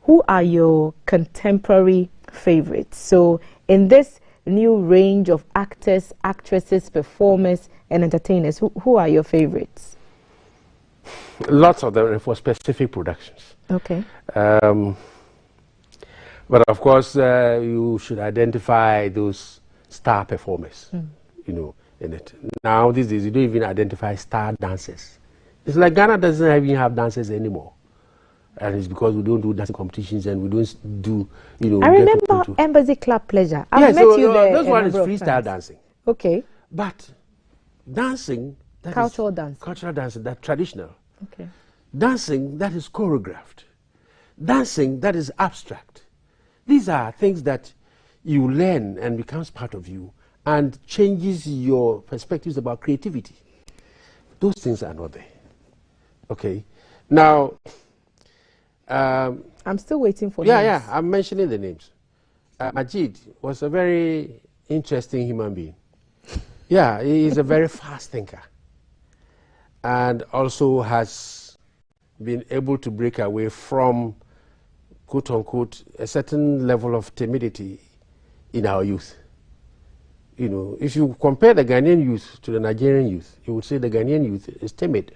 who are your contemporary favorites? So in this new range of actors, actresses, performers, and entertainers, who are your favorites? Lots of them for specific productions. Okay. But of course, you should identify those star performers, in it. Now, these days, you don't even identify star dancers. It's like Ghana doesn't even have dancers anymore. And it's because we don't do dancing competitions and we don't do, I remember Embassy Club Pleasure. I've met you there. This one is freestyle dancing. Okay. But dancing, cultural dancing. Cultural dancing, that traditional. Okay. Dancing that is choreographed. Dancing that is abstract. These are things that you learn and becomes part of you and changes your perspectives about creativity. Those things are not there. Okay. Now, I'm still waiting for names. Yeah, I'm mentioning the names. Majid was a very interesting human being. Yeah, he is a very fast thinker and also has been able to break away from, quote unquote, a certain level of timidity in our youth. If you compare the Ghanaian youth to the Nigerian youth, you would say the Ghanaian youth is timid.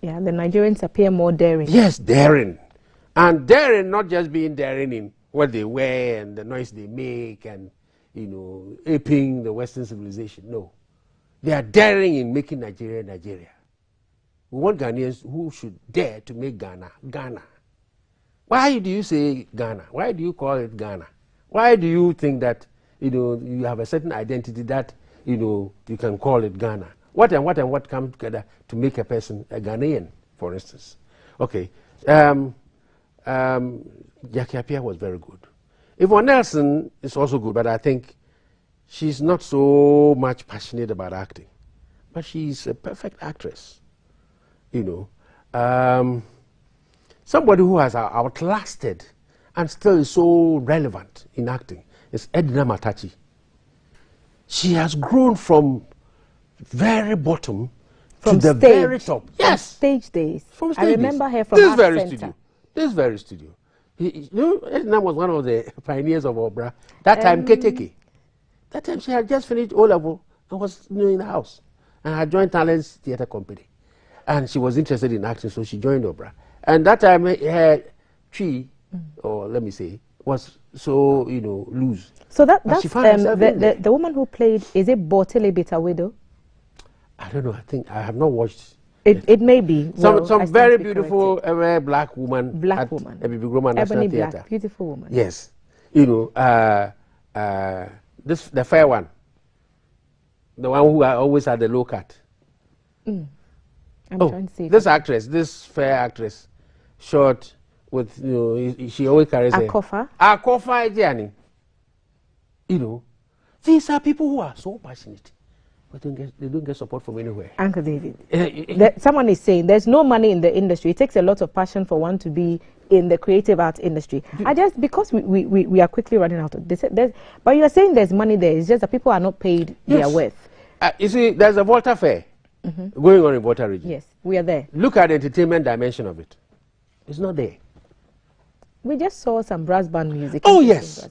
Yeah, the Nigerians appear more daring. Yes, daring. And daring, not just being daring in what they wear and the noise they make and, aping the Western civilization. No. They are daring in making Nigeria, Nigeria. We want Ghanaians who should dare to make Ghana, Ghana. Why do you say Ghana? Why do you call it Ghana? Why do you think that, you have a certain identity that, you can call it Ghana? What and what come together to make a person a Ghanaian, for instance? Okay. Jackie Appiah was very good. Yvonne Nelson is also good, but I think she's not so much passionate about acting. But she's a perfect actress. Somebody who has outlasted and still is so relevant in acting is Edna Matachi. she has grown from very bottom from to the stage, very top. Yes. Stage days. From stage I remember her from this Art very Center. studio. This very studio. You know, Edna was one of the pioneers of opera. That time, Keteke. That time she had just finished O-level and was in the house. And had joined Talents Theatre Company. And she was interested in acting, so she joined opera. And that time, her tree, or let me say, was so, you know, loose. So that's the woman who played, is it Bortele Beta Widow? I don't know, I think, I have not watched. It may be. Some very beautiful black woman. Black woman. National Theatre. Black, beautiful woman. Yes. You know, the fair one. The one who always had the low cut. I'm trying to see. This actress, this fair actress, short with, you know, she always carries Akofa. Akofa Ejani. You know, these are people who are so passionate, but they don't get support from anywhere. Uncle David, someone is saying there's no money in the industry. It takes a lot of passion for one to be in the creative arts industry. Because we are quickly running out of this. But you are saying there's money there. It's just that people are not paid their worth. You see, there's a Volta Fair going on in Volta region. Yes, we are there. Look at the entertainment dimension of it. It's not there. We just saw some brass band music. Oh, yes.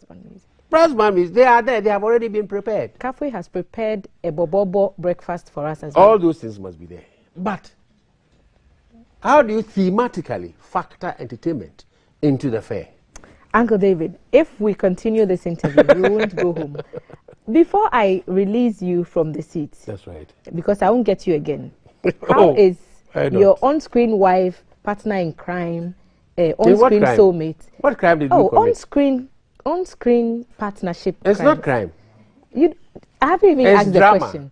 Brass band music, they are there. They have already been prepared. Cafe has prepared a bobobo breakfast for us as well. All those things must be there. But how do you thematically factor entertainment into the fair? Uncle David, if we continue this interview, we won't go home. Before I release you from the seat, that's right, because I won't get you again. How is your on-screen wife, partner in crime, on-screen soulmate? What crime did you commit? On-screen partnership. It's not crime. I haven't even asked the question.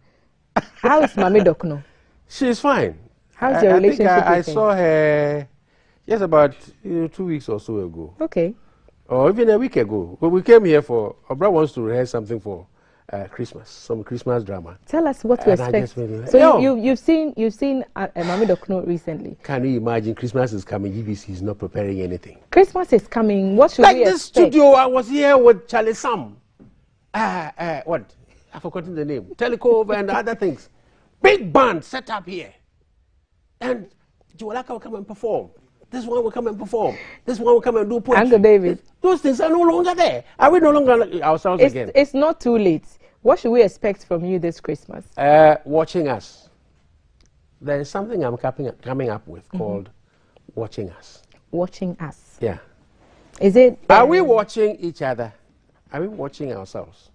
How is Mami Dokno? She's fine. How's your relationship with I saw her just about 2 weeks or so ago. Okay. Or even a week ago. But we came here for, Obra wants to rehearse something for Christmas, some Christmas drama. Tell us what to expect. So you've seen Mami Dokno recently. Can you imagine? Christmas is coming. GBC is not preparing anything. Christmas is coming. What should we expect? Like this studio, I was here with Charlie Sam. What? I've forgotten the name. Telecove and other things. Big band set up here. And Joalaka will come and perform. This one will come and perform. This one will come and do poetry. Uncle David. Those things are no longer there. Are we no longer ourselves again? It's not too late. What should we expect from you this Christmas? Watching us. There is something I'm coming up with called Watching Us. Watching us. Yeah. Is it? Are we watching each other? Are we watching ourselves?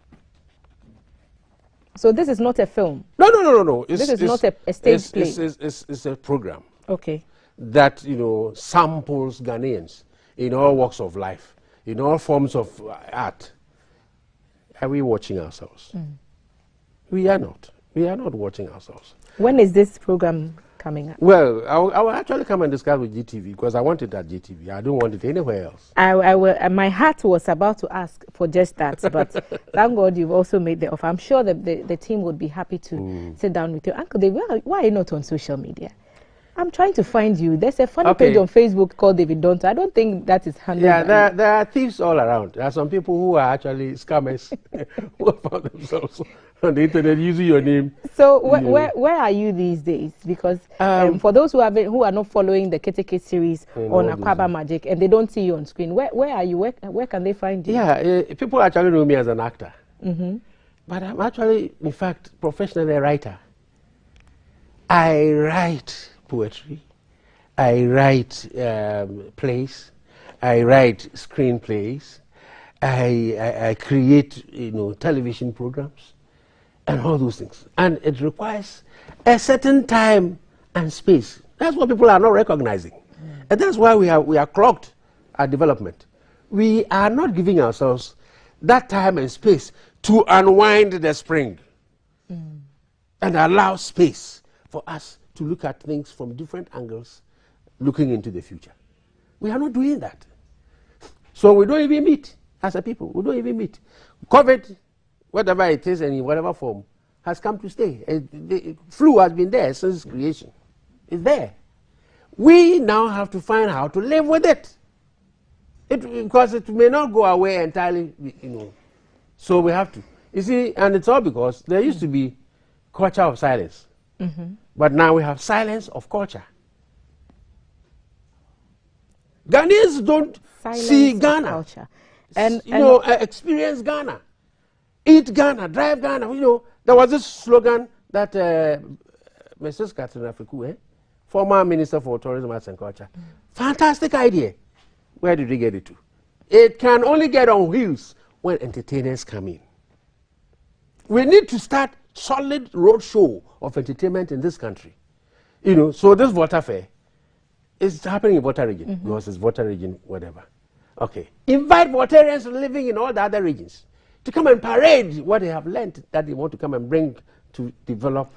So this is not a film? No. This is not a stage play? It's a program. Okay. That, you know, samples Ghanaians in all walks of life, in all forms of art. Are we watching ourselves? We are not. We are not watching ourselves. When is this program coming up? Well, I will actually come and discuss with GTV because I want it at GTV. I don't want it anywhere else. I will. My heart was about to ask for just that, but thank God you've also made the offer. I'm sure that the team would be happy to sit down with you. Uncle David, why are you not on social media? I'm trying to find you. There's a funny page on Facebook called David Dontoh. I don't think that is handled. Yeah, there are thieves all around. There are some people who are actually scammers who have found themselves on the internet using your name. So where are you these days? Because for those who are not following the Keteke series on Akwaba Magic and they don't see you on screen, where are you? Where can they find you? Yeah, people actually know me as an actor. But I'm actually, in fact, professionally a writer. I write poetry, I write plays, I write screenplays, I create television programs and all those things. And it requires a certain time and space. That's what people are not recognizing. And that's why we are clogged at development. We are not giving ourselves that time and space to unwind the spring and allow space for us to look at things from different angles, looking into the future. We are not doing that. So we don't even meet as a people. We don't even meet. COVID, whatever it is and in whatever form, has come to stay. The flu has been there since creation. It's there. We now have to find how to live with it. Because it may not go away entirely, So we have to. You see, and it's all because there used to be culture of silence. But now we have silence of culture. Ghanaians don't see Ghana. Culture. And experience Ghana. Eat Ghana, drive Ghana. You know, there was this slogan that Mrs. Katrina Fiku, former Minister for Tourism, Arts and Culture, fantastic idea. Where did we get it to? It can only get on wheels when entertainers come in. We need to start solid road show of entertainment in this country. You know, so this Volta Fair is happening in Volta region because it's Volta region, whatever. Okay. Invite Voltarians living in all the other regions to come and parade what they have learned that they want to come and bring to develop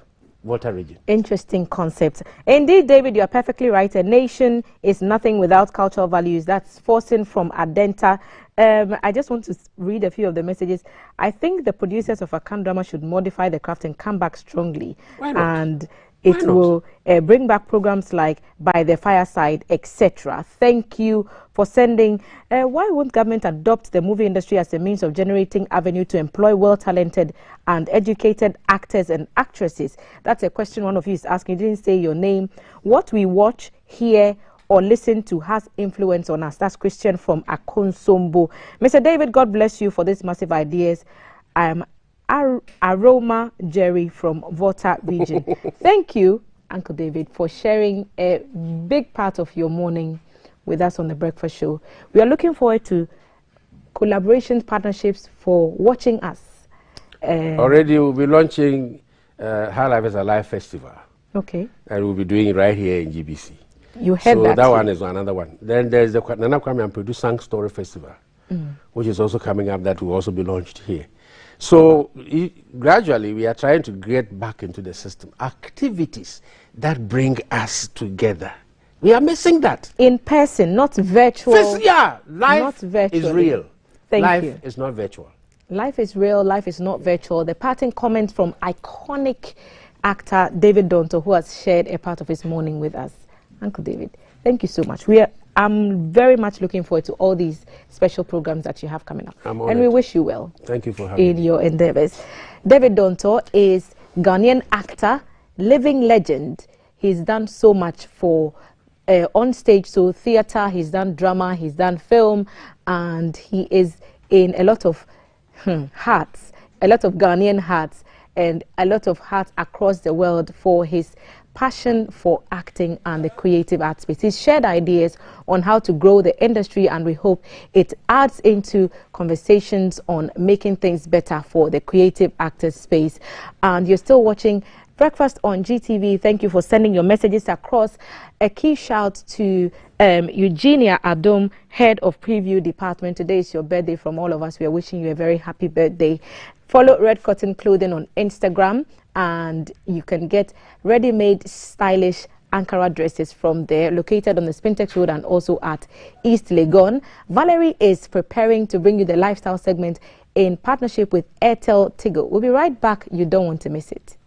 Volta region. Interesting concept. Indeed, David, you are perfectly right. A nation is nothing without cultural values. That's forcing from Adenta. I just want to read a few of the messages. I think the producers of Akan drama should modify the craft and come back strongly. Why not? And it will bring back programs like By the Fireside, etc. Thank you for sending. Why won't government adopt the movie industry as a means of generating avenue to employ well-talented and educated actors and actresses? That's a question one of you is asking. You didn't say your name. What we watch, hear, or listen to has influence on us. That's Christian from Akonsombo. Mr. David, God bless you for these massive ideas. I'm Aroma Jerry from Volta region. Thank you, Uncle David, for sharing a big part of your morning with us on the Breakfast Show. We are looking forward to collaborations, partnerships for watching us. Already we'll be launching High Life is Alive Festival. Okay. And we'll be doing it right here in GBC. You heard so that. That one is another one. Then there's the Nana Kwame and Produce Sang Story Festival, which is also coming up that will also be launched here. So gradually we are trying to get back into the system. Activities that bring us together. We are missing that. In person, not virtual. Yeah, life not is real. Thank you. Life is not virtual. Life is real, life is not virtual. The parting comment from iconic actor David Dontoh, who has shared a part of his morning with us. Uncle David, thank you so much. I'm very much looking forward to all these special programs that you have coming up. And we wish you well. Thank you for having me. Your endeavors. David Dontoh is Ghanaian actor, living legend. He's done so much for on stage, so theater, he's done drama, he's done film, and he is in a lot of hearts, a lot of Ghanaian hearts, and a lot of hearts across the world for his passion for acting and the creative art space. He's shared ideas on how to grow the industry, and we hope it adds into conversations on making things better for the creative actors space. And you're still watching Breakfast on GTV. Thank you for sending your messages across. A key shout to Eugenia Adom, head of preview department. Today is your birthday. From all of us, we are wishing you a very happy birthday. Follow Red Cotton Clothing on Instagram, and you can get ready-made, stylish Ankara dresses from there, located on the Spintex Road and also at East Legon. Valerie is preparing to bring you the lifestyle segment in partnership with Airtel Tigo. We'll be right back. You don't want to miss it.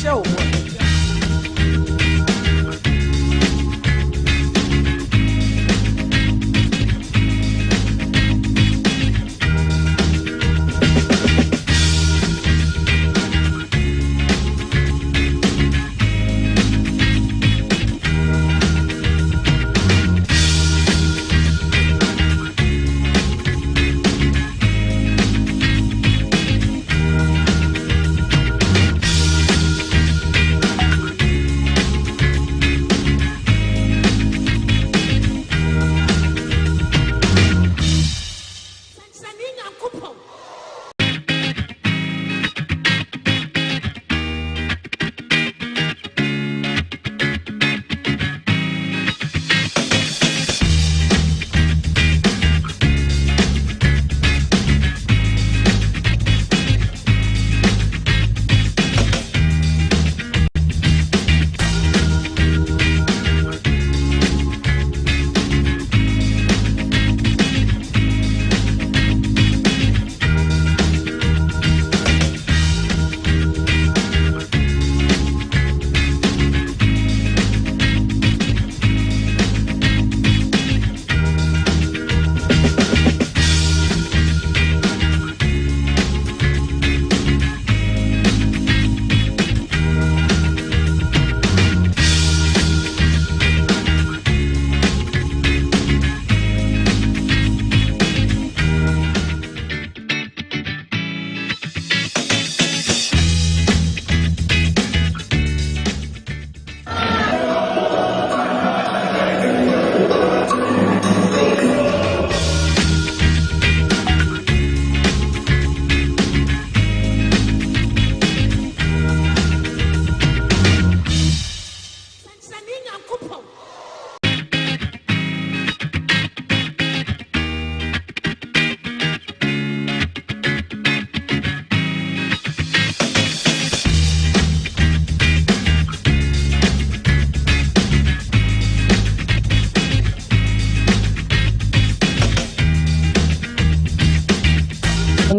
show.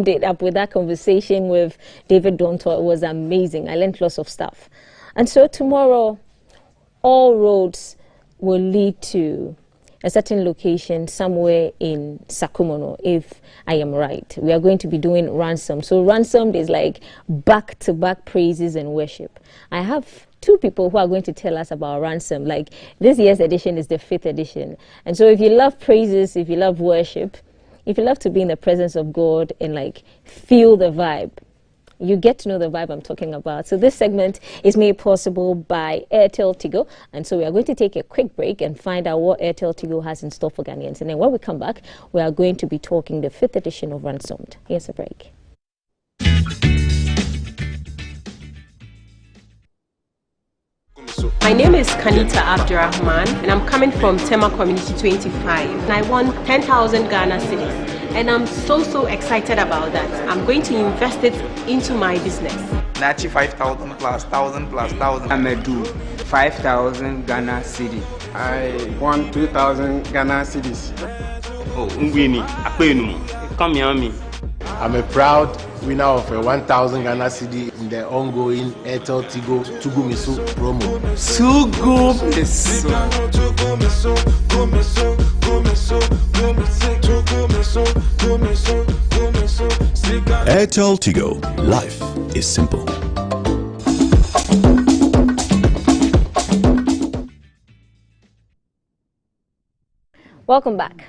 It up with that conversation with David Dontoh. It was amazing. I learned lots of stuff. And so tomorrow, all roads will lead to a certain location somewhere in Sakumono, if I am right. We are going to be doing Ransomed. So Ransomed is like back-to-back praises and worship. I have two people who are going to tell us about Ransomed. Like, this year's edition is the 5th edition. And so if you love praises, if you love worship, if you love to be in the presence of God and like feel the vibe, you get to know the vibe I'm talking about. So this segment is made possible by Airtel Tigo. And so we are going to take a quick break and find out what Airtel Tigo has in store for Ghanaians. And then when we come back, we are going to be talking the 5th edition of Ransomed. Here's a break. My name is Kanita Abdurrahman and I'm coming from Tema Community 25 and I won 10,000 Ghana cedis and I'm so excited about that. I'm going to invest it into my business. 95,000 plus 1,000 plus 1,000. I'm a do 5,000 Ghana cedis. I won 2,000 Ghana cedis. Oh, Ngwini, Akpenu, come here me. I'm a proud winner of a 1,000 Ghana cedi in the ongoing Airtel Tigo Tugumiso promo. Airtel Tigo. Life is simple. Welcome back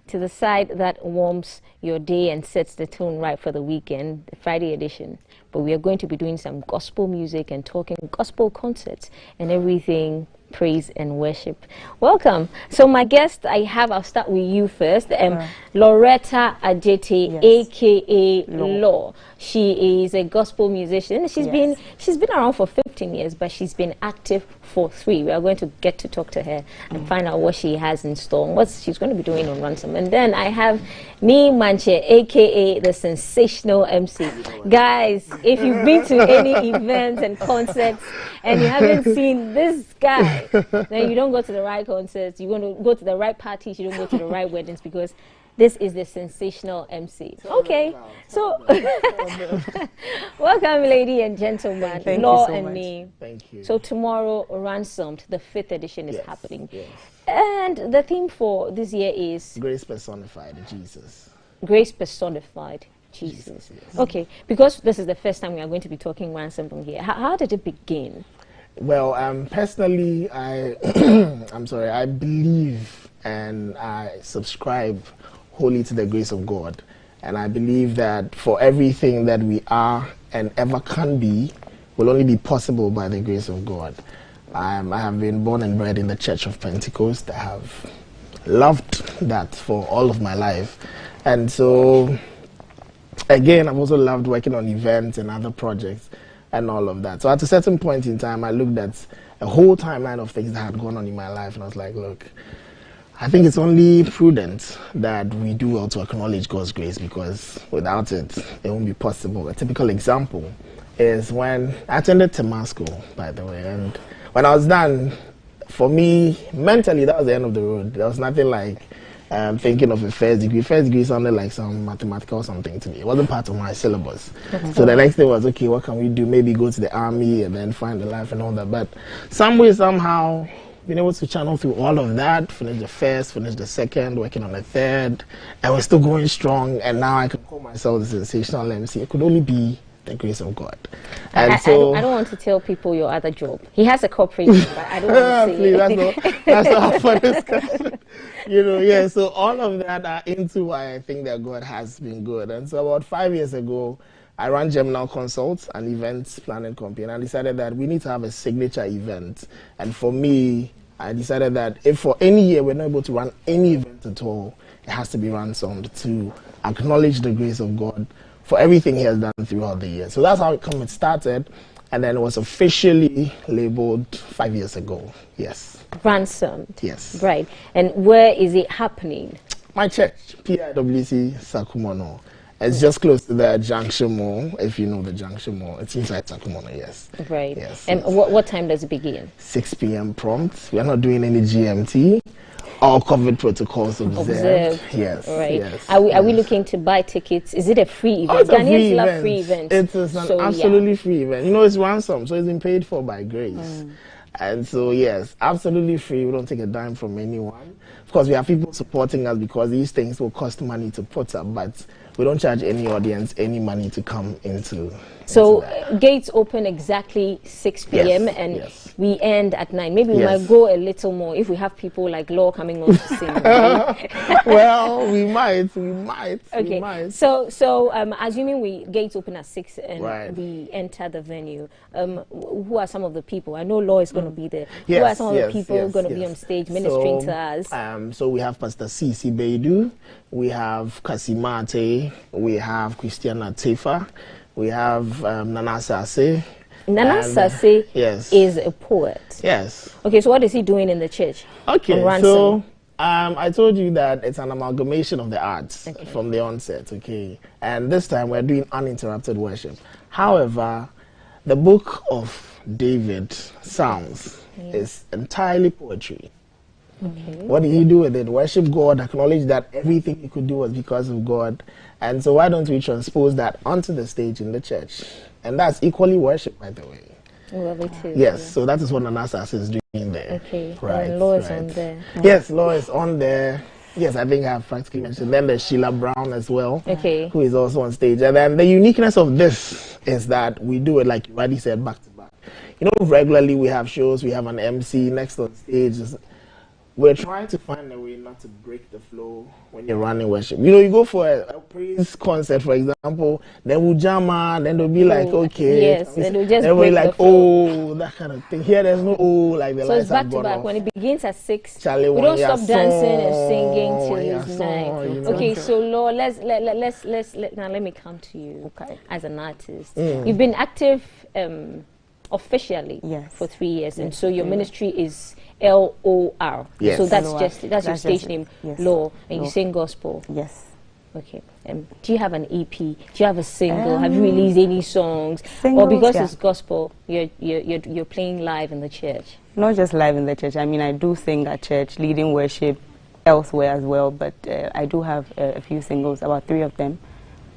to the side that warms your day and sets the tone right for the weekend, the Friday edition. But we are going to be doing some gospel music and talking gospel concerts and everything praise and worship. Welcome. So my guest I'll start with you first. Loretta Ajete, yes, aka Law. She is a gospel musician. She's been around for 15 years, but she's been active for 3. We are going to get to talk to her and find out what she has in store and what she's going to be doing on Ransomed. And then I have Ni Manche, aka the sensational MC. Guys, if you've been to any events and concerts and you haven't seen this guy, then you don't go to the right concerts. You're going to go to the right parties. You don't go to the right weddings, because This is the sensational MC. Okay, so welcome, lady and gentlemen. Thank Law you so and much. me. Thank you. So tomorrow, Ransomed, the 5th edition is happening. Yes. And the theme for this year is Grace personified, Jesus. Grace personified, Jesus. Yes. Okay, because this is the first time we are going to be talking Ransomed from here. How did it begin? Well, personally, I I believe and I subscribe wholly to the grace of God. And I believe that for everything that we are and ever can be will only be possible by the grace of God. I have been born and bred in the Church of Pentecost. I have loved that for all of my life. And so, again, I've also loved working on events and other projects and all of that. So at a certain point in time, I looked at a whole timeline of things that had gone on in my life, and I was like, look, I think it's only prudent that we do well to acknowledge God's grace, because without it, it won't be possible. A typical example is when I attended Tema School, by the way, and when I was done, for me, mentally, that was the end of the road. There was nothing like thinking of a first degree. First degree sounded like some mathematical something to me. It wasn't part of my syllabus. So the next thing was, okay, what can we do? Maybe go to the army and then find a life and all that. But some way, somehow, being able to channel through all of that, finish the first, finish the second, working on the third, and we're still going strong. And now I can call myself the sensational MC. It could only be the grace of God. And I don't want to tell people your other job. He has a corporate job, but I don't want to say Please, that's not for discussion. So all of that are into why I think that God has been good. And so about 5 years ago, I ran Gemini Consults, an events planning company, and I decided that we need to have a signature event. And for me, I decided that if for any year we're not able to run any event at all, it has to be Ransomed to acknowledge the grace of God for everything he has done throughout the year. So that's how it started, and then it was officially labeled 5 years ago. Yes. Ransomed. Yes. Right. And where is it happening? My church, PIWC Sakumono. It's just close to the Junction Mall, if you know the Junction Mall. It's inside Sakumono, yes. Right. Yes. And what time does it begin? 6 p.m. prompt. We are not doing any GMT. All COVID protocols observed. Yes. Right. Yes. Are we looking to buy tickets? Is it a free event? It's a free event. Free events. It is an absolutely free event. It's ransom, so it's been paid for by grace. And so, yes, absolutely free. We don't take a dime from anyone. Of course, we have people supporting us because these things will cost money to put up, but we don't charge any audience any money to come into. So gates open exactly 6 p.m. and we end at 9. Maybe we might go a little more if we have people like Law coming on to sing. Well, we might. Okay. We might. So assuming gates open at 6 and we enter the venue, who are some of the people? I know Law is going to be there. Yes, who are some of the people going to be on stage ministering to us? So we have Pastor C.C. Beidu, we have Kasimate, we have Christiana Tefa, we have Nana Sase. Nana Sase is a poet. Yes. Okay, so what is he doing in the church? Okay, so I told you that it's an amalgamation of the arts from the onset, okay? And this time we're doing uninterrupted worship. However, the book of David, Psalms, is entirely poetry. Okay. What did he do with it? Worship God, acknowledge that everything he could do was because of God. And so why don't we transpose that onto the stage in the church? And that's equally worship, by the way. Love it too. Yes, so that is what Nanasas is doing there. Okay, right. And Law is on there. Yes, Law is on there. Yes, I think I have practically mentioned. Then there's Sheila Brown as well, who is also on stage. And then the uniqueness of this is that we do it, like you already said, back to back. Regularly we have shows, we have an MC next on stage. We're trying to find a way not to break the flow when you're running worship. You go for a praise concert, for example, then we'll jam on, then they'll be like, okay. Yes, then they'll just break like, the flow. That kind of thing. Here there's no like the lights have gone off. So it's back to back. When it begins at 6, we don't stop dancing and singing till it's 9. Okay, so Law, let me come to you as an artist. You've been active officially for 3 years, and so your ministry is LOR. Yes. So that's your stage name, Law, and you sing gospel. Yes. Okay. Do you have an EP? Do you have a single? Have you released any songs? Singles, or because it's gospel, you're playing live in the church? Not just live in the church. I mean, I do sing at church, leading worship, elsewhere as well, but I do have a few singles, about 3 of them.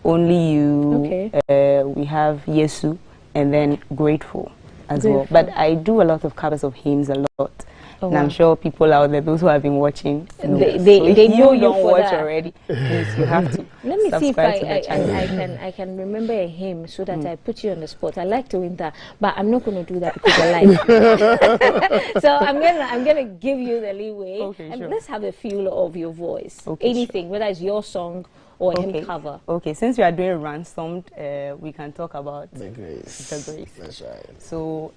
Only You, we have Yesu, and then Grateful as well. But I do a lot of covers of hymns a lot. Oh, and I'm sure people out there, those who have been watching, they know you you don't for watch that. already. Please, you have to. Let me see if I can remember a hymn so that I put you on the spot. I like doing that, but I'm not going to do that because I like you. So I'm gonna give you the leeway, and sure. let's have a feel of your voice. Okay, anything, whether it's your song or a hymn cover. Okay, since we are doing Ransomed, we can talk about the grace. The grace. That's right. So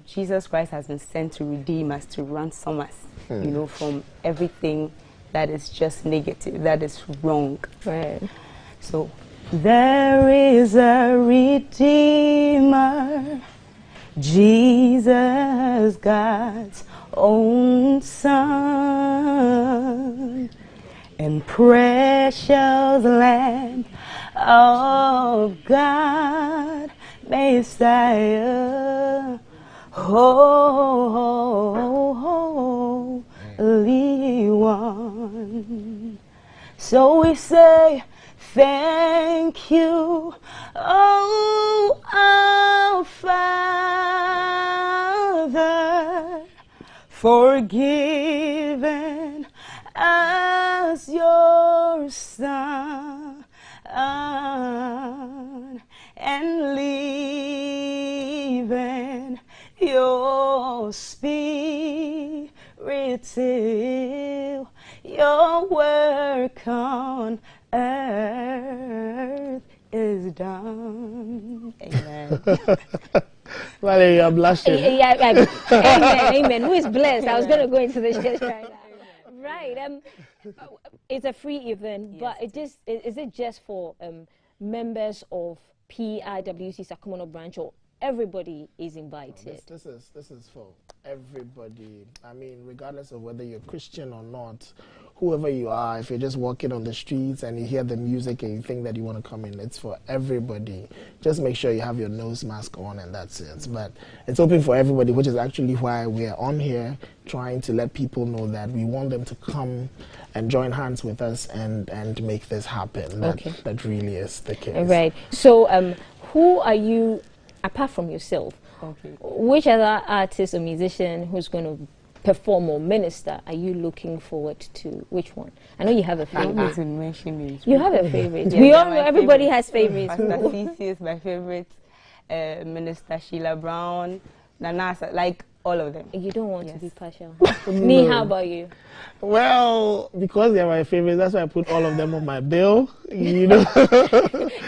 Jesus Christ has been sent to redeem us, to ransom us, you know, from everything that is just negative, that is wrong. Right. So there is a Redeemer, Jesus, God's own Son, and precious Lamb of God, Messiah, Holy One. So we say thank you, oh our Father, for giving us your Son and leaving your Spirit till your work on earth is done. Amen. Valerie, I'm blushing. Amen, amen. Who is blessed? I was going to go into the church right now. Right. It's a free event, but is it just for members of PIWC Sakumono branch, or everybody is invited? This is for everybody. I mean, regardless of whether you're Christian or not, whoever you are, if you're just walking on the streets and you hear the music and you think that you want to come in, it's for everybody. Just make sure you have your nose mask on and that's it. But it's open for everybody, which is actually why we are on here, trying to let people know that we want them to come and join hands with us and make this happen. That really is the case. Right. So who are you, apart from yourself, which other artist or musician who's going to perform or minister are you looking forward to? Which one? I know you have a favorite. You have a favorite. Yeah, we all know everybody has favorites. Pastor Thesis is my favorite. Minister Sheila Brown, Nanasa, like all of them. You don't want to be partial. Me, how about you? Well, because they're my favorites, that's why I put all of them on my bill. You know.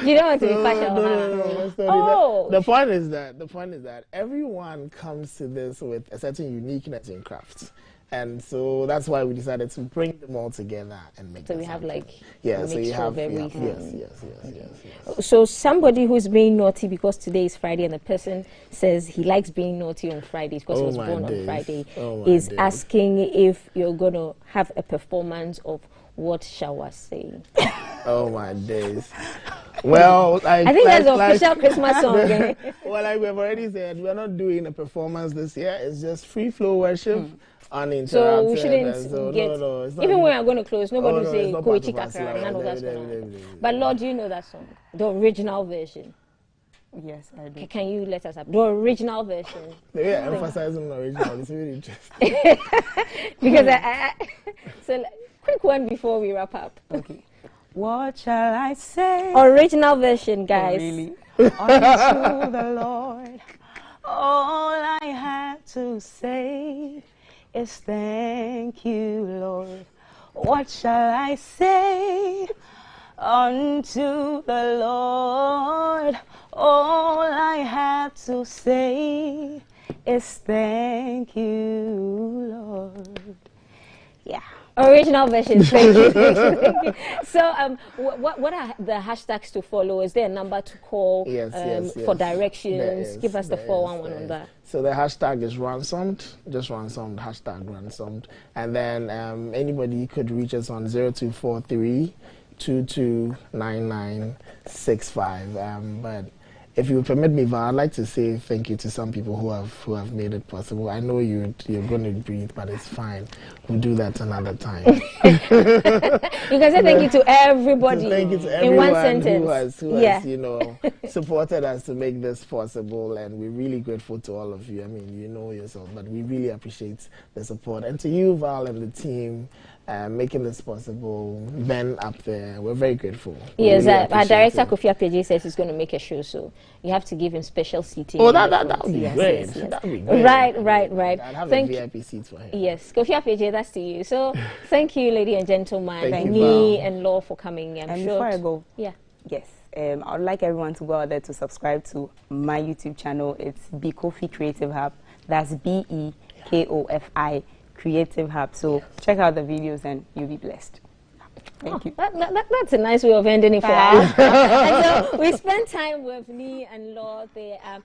You don't want to be partial. No. The point is that everyone comes to this with a certain uniqueness in crafts. And so that's why we decided to bring them all together and make. So we have like so you have everything. Yes. So somebody who's being naughty because today is Friday and the person says he likes being naughty on Fridays because he was born on Friday is asking if you're going to have a performance of What Shall I Say? Oh my days. Well, I think that's the official Christmas song. Well, like we've already said, we're not doing a performance this year. It's just free flow worship. Uninterrupted. So we shouldn't get. No, even when we're going to close, nobody will say Koichi Kakra. None of that's going on. But Lord, do you know that song, the original version? Yes, I do. Can you let us have the original version? The way I emphasize on the original is really interesting. Because so quick one before we wrap up. Okay. What shall I say? Original version, guys. Oh, really? Unto the Lord, all I have to say is thank you, Lord. What shall I say unto the Lord? All I have to say is thank you, Lord. Yeah. Original version. Thank you. So, what are the hashtags to follow? Is there a number to call for directions? Give us the 411 on that. So the hashtag is ransomed, just ransomed, hashtag ransomed. And then anybody could reach us on 0243 229965. But if you permit me, Val, I'd like to say thank you to some people who have made it possible. I know you're going to breathe, but it's fine. We'll do that another time. You can say thank you to everybody. Thank you to everyone in one sentence. who has you know, supported us to make this possible, and we're really grateful to all of you. I mean, you know yourself, but we really appreciate the support. And to you, Val, and the team, making this possible, Ben up there, we're very grateful. Yes, really our director Kofi Appiagyei says he's going to make a show, so you have to give him special seating. Oh, that would be great. Yes. That would be great. Right. I'd have a VIP seat for him. Yes, Kofi Appiagyei, that's to you. So thank you, ladies and gentlemen, thank me and Law for coming. And before I go, yes, I would like everyone to go out there to subscribe to my YouTube channel. It's Bekofi Creative Hub. That's BEKOFI Creative Hub. So check out the videos and you'll be blessed. Thank you. That's a nice way of ending it for us. And so we spent time with Lee and Law. They are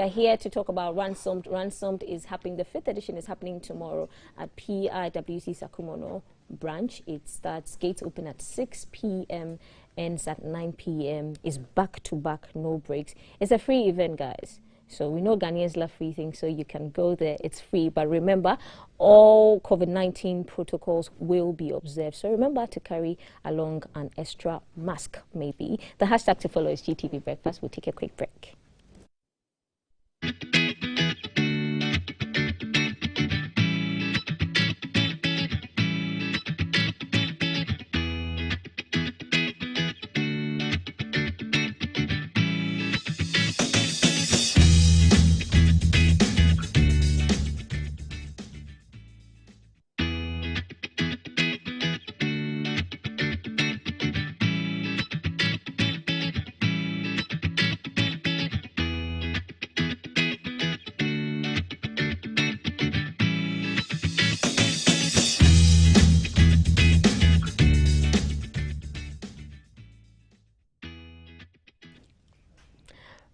here to talk about Ransomed. Ransomed is happening. The 5th edition is happening tomorrow at PIWC Sakumono branch. It starts, gates open at 6 p.m. ends at 9 p.m. It's back to back, no breaks. It's a free event, guys. So we know Ghanaians love free things, so you can go there. It's free. But remember, all COVID-19 protocols will be observed. So remember to carry along an extra mask, maybe. The hashtag to follow is GTV Breakfast. We'll take a quick break.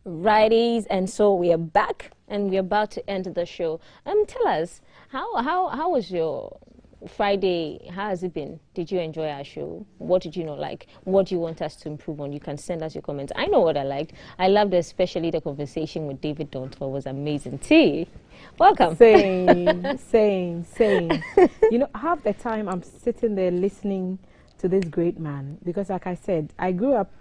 Righties, and so we are back and we're about to end the show. Tell us, how was your Friday? How has it been? Did you enjoy our show? What did you not like? What do you want us to improve on? You can send us your comments. I know what I liked. I loved especially the conversation with David Dontoh. Was amazing. T, welcome. Same. You know, half the time I'm sitting there listening to this great man because, like I said, I grew up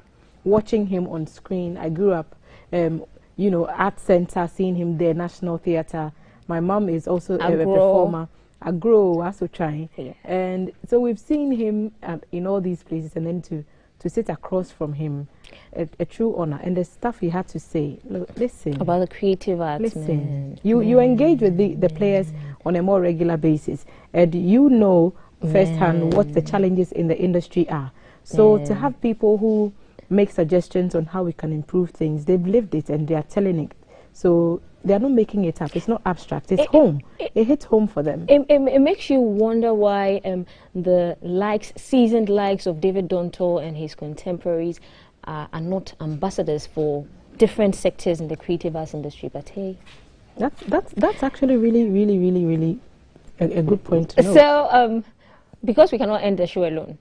watching him on screen. I grew up you know, Art Center, seeing him there, National Theatre. My mom is also a performer. I grow, also trying. Yeah. And so we've seen him in all these places, and then to sit across from him, a true honor. And the stuff he had to say, look, listen. About the creative arts, listen. You engage with the players on a more regular basis, and you know firsthand what the challenges in the industry are. So to have people who make suggestions on how we can improve things. They've lived it and they are telling it. So they're not making it up. It's not abstract. It's home. It hits home for them. It makes you wonder why the seasoned likes of David Dontoh and his contemporaries are not ambassadors for different sectors in the creative arts industry. But hey, that's actually really a good point to know. So because we cannot end the show alone,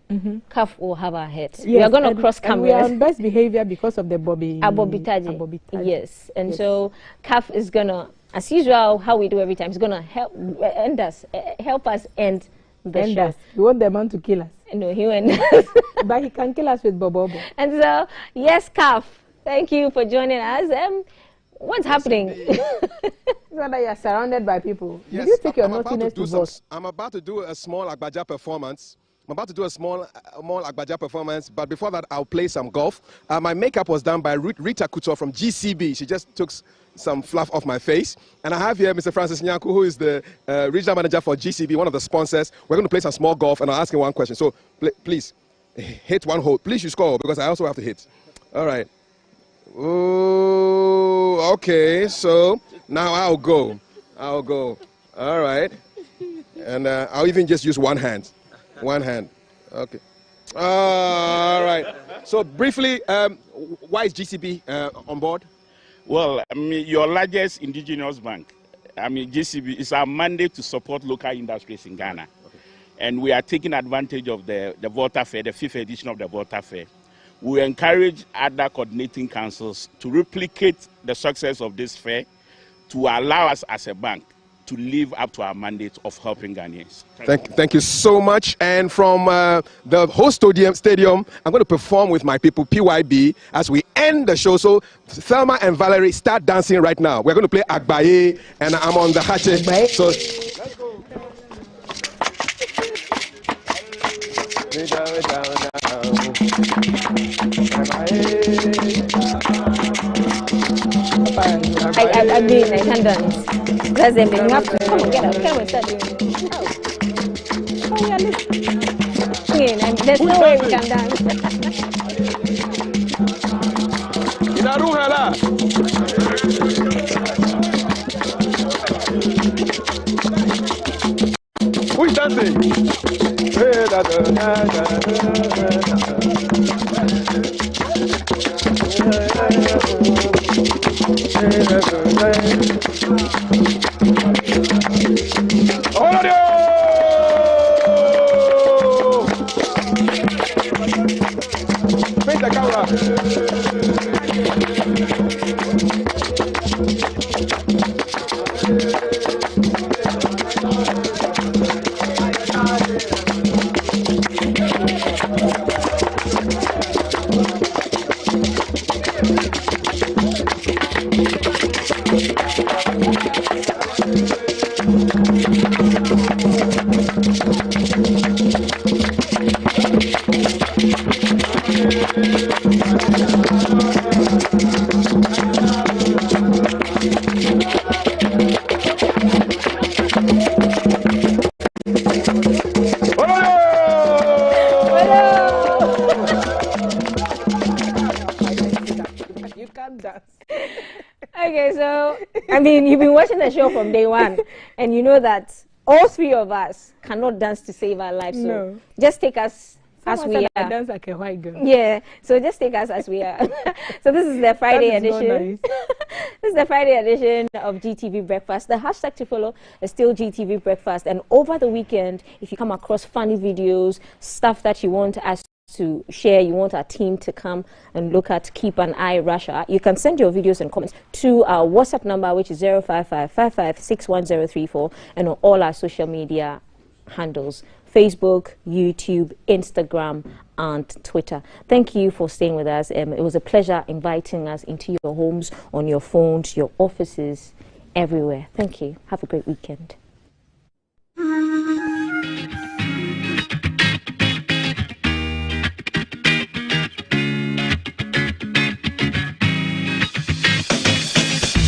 CAF will have our heads. Yes, we are going to cross cameras. We are on best behavior because of the Abobitaji. Yes, and so CAF is going to, as usual, how we do every time, is going to help us end the show. You want the man to kill us? No, he won't. But he can kill us with Bobobo. And so, yes, CAF, thank you for joining us. What's happening? That you are surrounded by people. Yes, Did you take your naughtiness to vote? I'm about to do a small Agbaja performance. But before that, I'll play some golf. My makeup was done by Rita Couture from GCB. She just took some fluff off my face. And I have here Mr. Francis Nyanku, who is the regional manager for GCB, one of the sponsors. We're going to play some small golf, and I'll ask him one question. So please, hit one hole. Please, you score, because I also have to hit. All right. Oh, okay. So now I'll go. All right. And I'll even just use one hand. Okay. All right. So briefly, why is GCB on board? Well, I mean, your largest indigenous bank. I mean, GCB is our mandate to support local industries in Ghana. Okay. And we are taking advantage of the Volta Fair, the 5th edition of the Volta Fair, We encourage other coordinating councils to replicate the success of this fair to allow us as a bank to live up to our mandate of helping Ghanaians. Thank you so much. And from the host stadium, I'm going to perform with my people, PYB, as we end the show. So Thelma and Valerie, start dancing right now. We're going to play Agbaye, and I'm on the hatchet. So let's go. I mean, I can't dance. That's the thing. You have to come and get up. Come and start doing it. Oh, we are listening. And there's no way we can dance. Who is dancing? Face the camera. Okay, so I mean, you've been watching the show from day one, and you know that all three of us cannot dance to save our lives. So No. just take us as we I are. dance like a white girl. Yeah, so just take us as we are. So this is the Friday That is not edition. This is the Friday edition of GTV Breakfast. The hashtag to follow is still GTV Breakfast. And over the weekend, if you come across funny videos, stuff that you want us to share, you want our team to come and look at, keep an eye Russia, you can send your videos and comments to our WhatsApp number, which is 05555611034, and on all our social media handles: Facebook, YouTube, Instagram, and Twitter. Thank you for staying with us. It was a pleasure inviting us into your homes, on your phones, your offices, everywhere. Thank you. Have a great weekend.